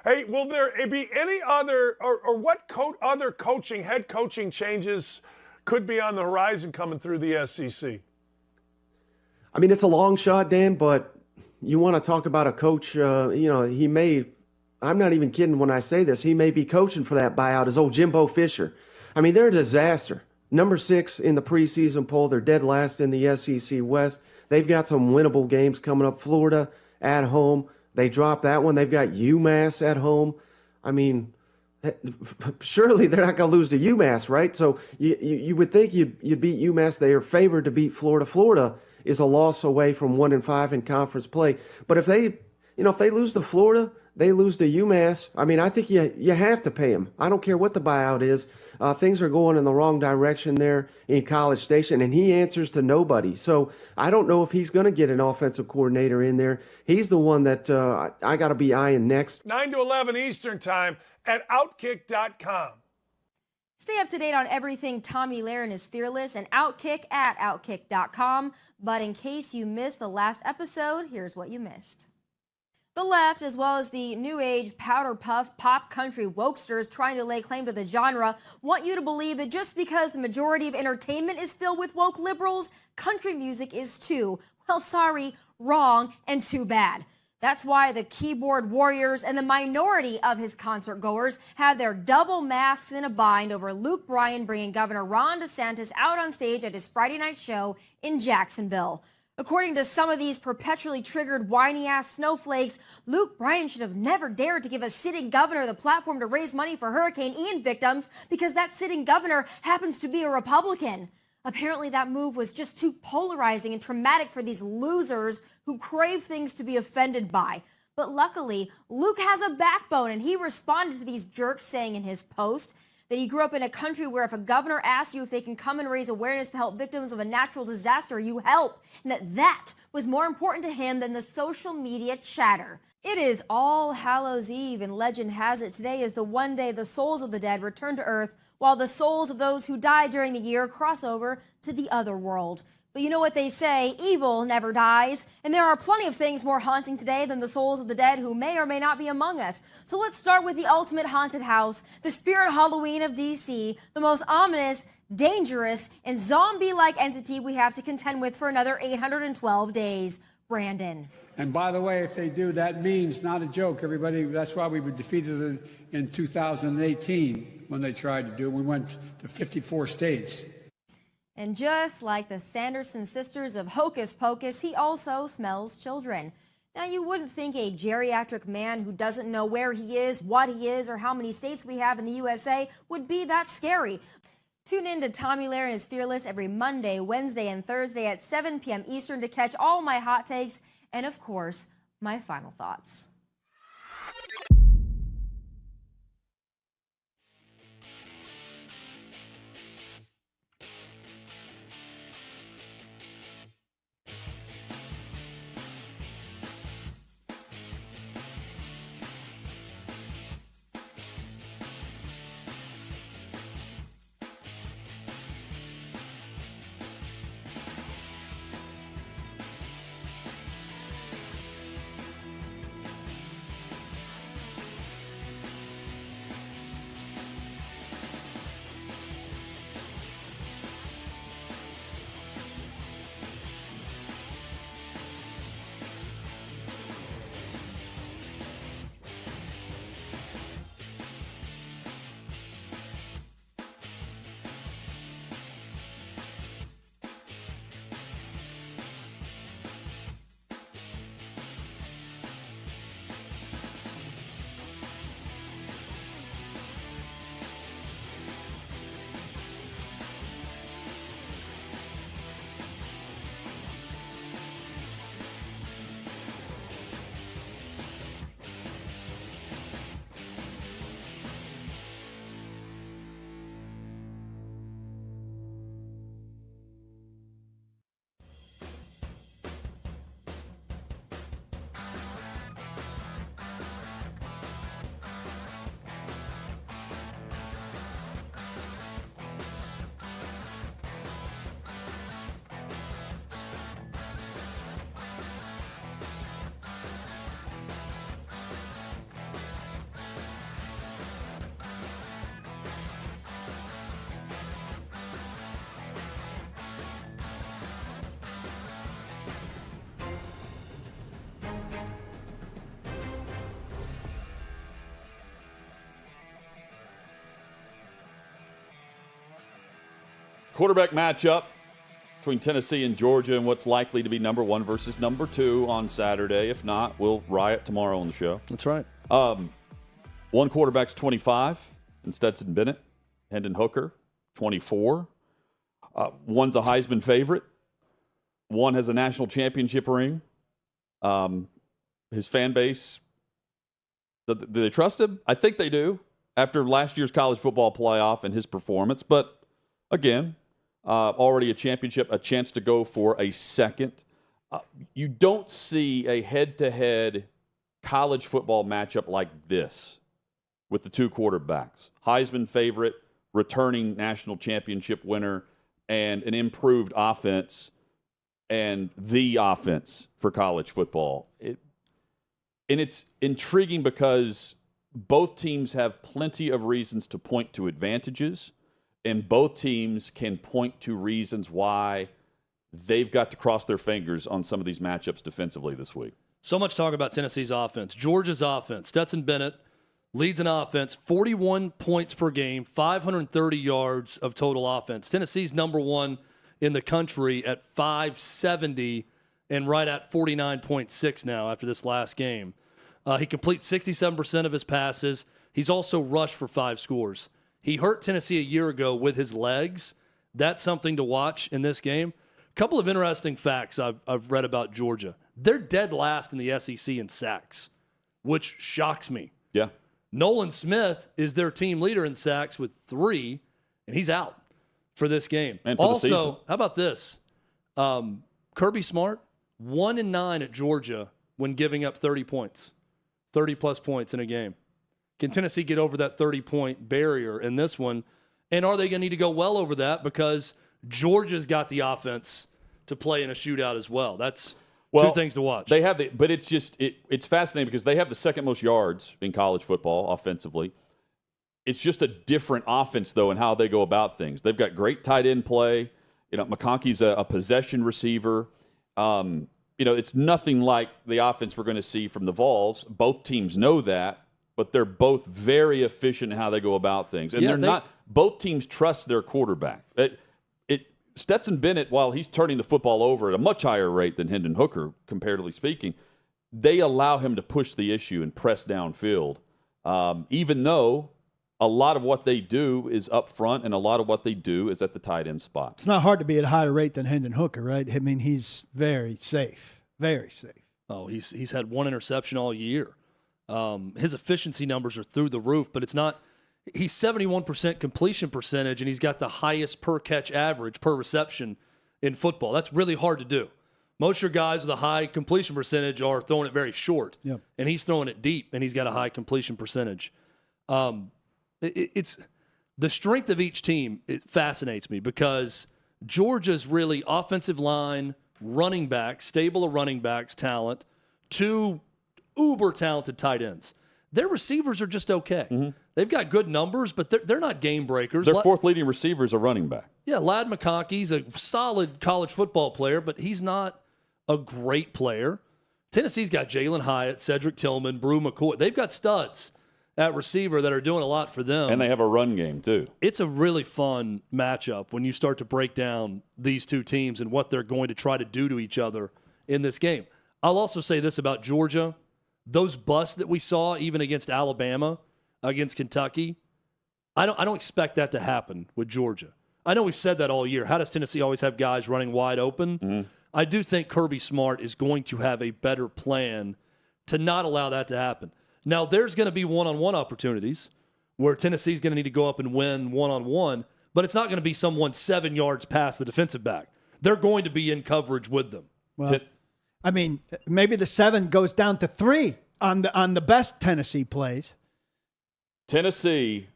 Hey, will there be any other, or what other head coaching changes could be on the horizon coming through the SEC? I mean, it's a long shot, Dan, but you want to talk about a coach, he may, I'm not even kidding when I say this, he may be coaching for that buyout as old Jimbo Fisher. I mean, they're a disaster. Number 6 in the preseason poll. They're dead last in the SEC West. They've got some winnable games coming up. Florida at home. They dropped that one. They've got UMass at home. I mean, surely they're not going to lose to UMass, right? So you would think you'd beat UMass. They are favored to beat Florida. Florida is a loss away from 1-5 in conference play. But if they lose to Florida, they lose to UMass. I mean, I think you have to pay him. I don't care what the buyout is. Things are going in the wrong direction there in College Station, and he answers to nobody. So I don't know if he's going to get an offensive coordinator in there. He's the one that I got to be eyeing next. 9 to 11 Eastern Time at OutKick.com. Stay up to date on everything Tommy Lahren is fearless and OutKick at OutKick.com. But in case you missed the last episode, here's what you missed. The left, as well as the new age powder puff pop country wokesters trying to lay claim to the genre, want you to believe that just because the majority of entertainment is filled with woke liberals, country music is too. Well, sorry, wrong, and too bad. That's why the keyboard warriors and the minority of his concert goers have their double masks in a bind over Luke Bryan bringing Governor Ron DeSantis out on stage at his Friday night show in Jacksonville. According to some of these perpetually triggered whiny-ass snowflakes, Luke Bryan should have never dared to give a sitting governor the platform to raise money for Hurricane Ian victims because that sitting governor happens to be a Republican. Apparently that move was just too polarizing and traumatic for these losers who crave things to be offended by. But luckily, Luke has a backbone, and he responded to these jerks saying in his post that he grew up in a country where if a governor asks you if they can come and raise awareness to help victims of a natural disaster, you help, and that was more important to him than the social media chatter. It is All Hallows Eve, and legend has it today is the one day the souls of the dead return to Earth, while the souls of those who died during the year cross over to the other world. But you know what they say, evil never dies, and there are plenty of things more haunting today than the souls of the dead who may or may not be among us. So let's start with the ultimate haunted house, the Spirit Halloween of DC, the most ominous, dangerous, and zombie-like entity we have to contend with for another 812 days. Brandon. And by the way, if they do, that means, not a joke, everybody, that's why we were defeated in 2018 when they tried to do it. We went to 54 states. And just like the Sanderson sisters of Hocus Pocus, he also smells children. Now, you wouldn't think a geriatric man who doesn't know where he is, what he is, or how many states we have in the USA would be that scary. Tune in to Tommy Lahren is Fearless every Monday, Wednesday, and Thursday at 7 p.m. Eastern to catch all my hot takes and, of course, my final thoughts. quarterback matchup between Tennessee and Georgia and what's likely to be number 1 versus number 2 on Saturday. If not, we'll riot tomorrow on the show. That's right. One quarterback's 25 in Stetson Bennett. Hendon Hooker, 24. One's a Heisman favorite. One has a national championship ring. His fan base, do they trust him? I think they do after last year's college football playoff and his performance. But again, already a championship, a chance to go for a second. You don't see a head-to-head college football matchup like this with the two quarterbacks. Heisman favorite, returning national championship winner, and an improved offense and the offense for college football. And it's intriguing because both teams have plenty of reasons to point to advantages, and both teams can point to reasons why they've got to cross their fingers on some of these matchups defensively this week. So much talk about Tennessee's offense. Georgia's offense. Stetson Bennett leads an offense, 41 points per game, 530 yards of total offense. Tennessee's number 1 in the country at 570 and right at 49.6 now after this last game. He completes 67% of his passes. He's also rushed for 5 scores. He hurt Tennessee a year ago with his legs. That's something to watch in this game. A couple of interesting facts I've read about Georgia. They're dead last in the SEC in sacks, which shocks me. Yeah. Nolan Smith is their team leader in sacks with 3, and he's out for this game. And for also, the season. how about this? Kirby Smart, 1-9 at Georgia when giving up 30 points, 30-plus points in a game. Can Tennessee get over that 30-point barrier in this one? And are they going to need to go well over that because Georgia's got the offense to play in a shootout as well? That's two things to watch. They have but it's just it's fascinating because they have the second most yards in college football offensively. It's just a different offense though in how they go about things. They've got great tight end play. McConkey's a possession receiver. It's nothing like the offense we're going to see from the Vols. Both teams know that, but they're both very efficient in how they go about things. And both teams trust their quarterback. Stetson Bennett, while he's turning the football over at a much higher rate than Hendon Hooker, comparatively speaking, they allow him to push the issue and press downfield, even though a lot of what they do is up front and a lot of what they do is at the tight end spot. It's not hard to be at a higher rate than Hendon Hooker, right? I mean, he's very safe, very safe. Oh, he's had 1 interception all year. His efficiency numbers are through the roof, but it's not. He's 71% completion percentage, and he's got the highest per catch average per reception in football. That's really hard to do. Most of your guys with a high completion percentage are throwing it very short, and he's throwing it deep, and he's got a high completion percentage. It's the strength of each team. It fascinates me because Georgia's really offensive line, running backs, stable of running backs, talent, 2 uber talented tight ends. Their receivers are just okay. Mm-hmm. They've got good numbers, but they're not game breakers. Their fourth leading receiver is a running back. Yeah, Ladd McConkey's a solid college football player, but he's not a great player. Tennessee's got Jalen Hyatt, Cedric Tillman, Brew McCoy. They've got studs at receiver that are doing a lot for them. And they have a run game, too. It's a really fun matchup when you start to break down these two teams and what they're going to try to do to each other in this game. I'll also say this about Georgia. Those busts that we saw, even against Alabama, against Kentucky, I don't expect that to happen with Georgia. I know we've said that all year. How does Tennessee always have guys running wide open? Mm-hmm. I do think Kirby Smart is going to have a better plan to not allow that to happen. Now, there's going to be one-on-one opportunities where Tennessee's going to need to go up and win one-on-one, but it's not going to be someone 7 yards past the defensive back. They're going to be in coverage with them. Well, I mean, maybe the 7 goes down to 3 on the best Tennessee plays. Tennessee,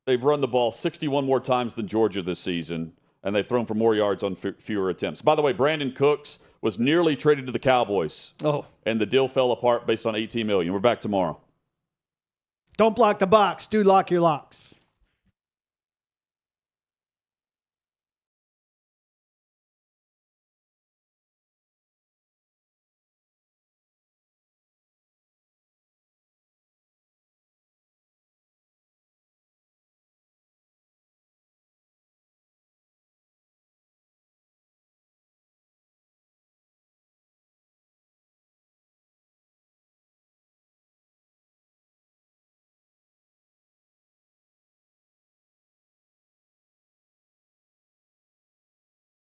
they've run the ball 61 more times than Georgia this season, and they've thrown for more yards on fewer attempts. By the way, Brandon Cooks was nearly traded to the Cowboys. Oh. And the deal fell apart based on $18 million. We're back tomorrow. Don't block the box. Do lock your locks.